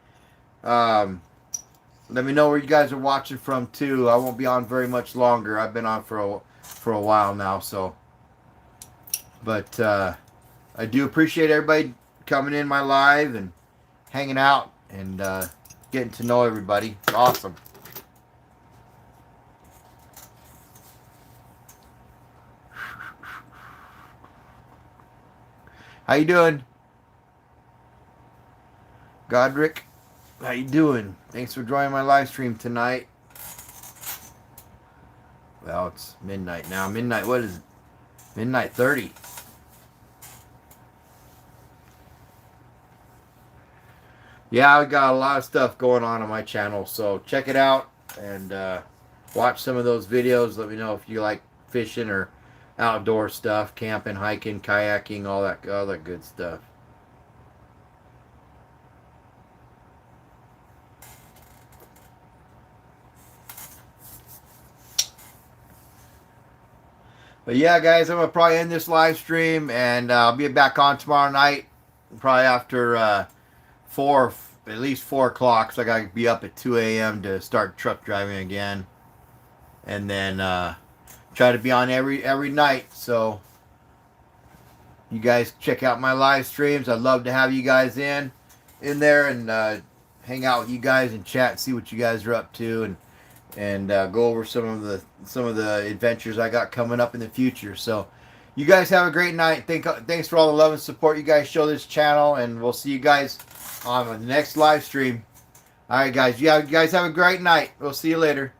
Let me know where you guys are watching from too. I won't be on very much longer. I've been on for a while now, so. But I do appreciate everybody coming in my live and hanging out and getting to know everybody. It's awesome. How you doing, Godric? How you doing? Thanks for joining my live stream tonight. Well, it's midnight now. Midnight, what is it? Midnight 30. Yeah, I got a lot of stuff going on my channel, so check it out and watch some of those videos. Let me know if you like fishing or outdoor stuff, camping, hiking, kayaking, all that good stuff. But yeah, guys, I'm gonna probably end this live stream, and I'll be back on tomorrow night, probably after at least 4 o'clock. So I gotta be up at 2 a.m. to start truck driving again, and then try to be on every night. So you guys check out my live streams. I'd love to have you guys in there and hang out with you guys and chat and see what you guys are up to, and go over some of the adventures I got coming up in the future. So you guys have a great night. Thanks for all the love and support you guys show this channel, and we'll see you guys on the next live stream. All right, guys. You guys have a great night. We'll see you later.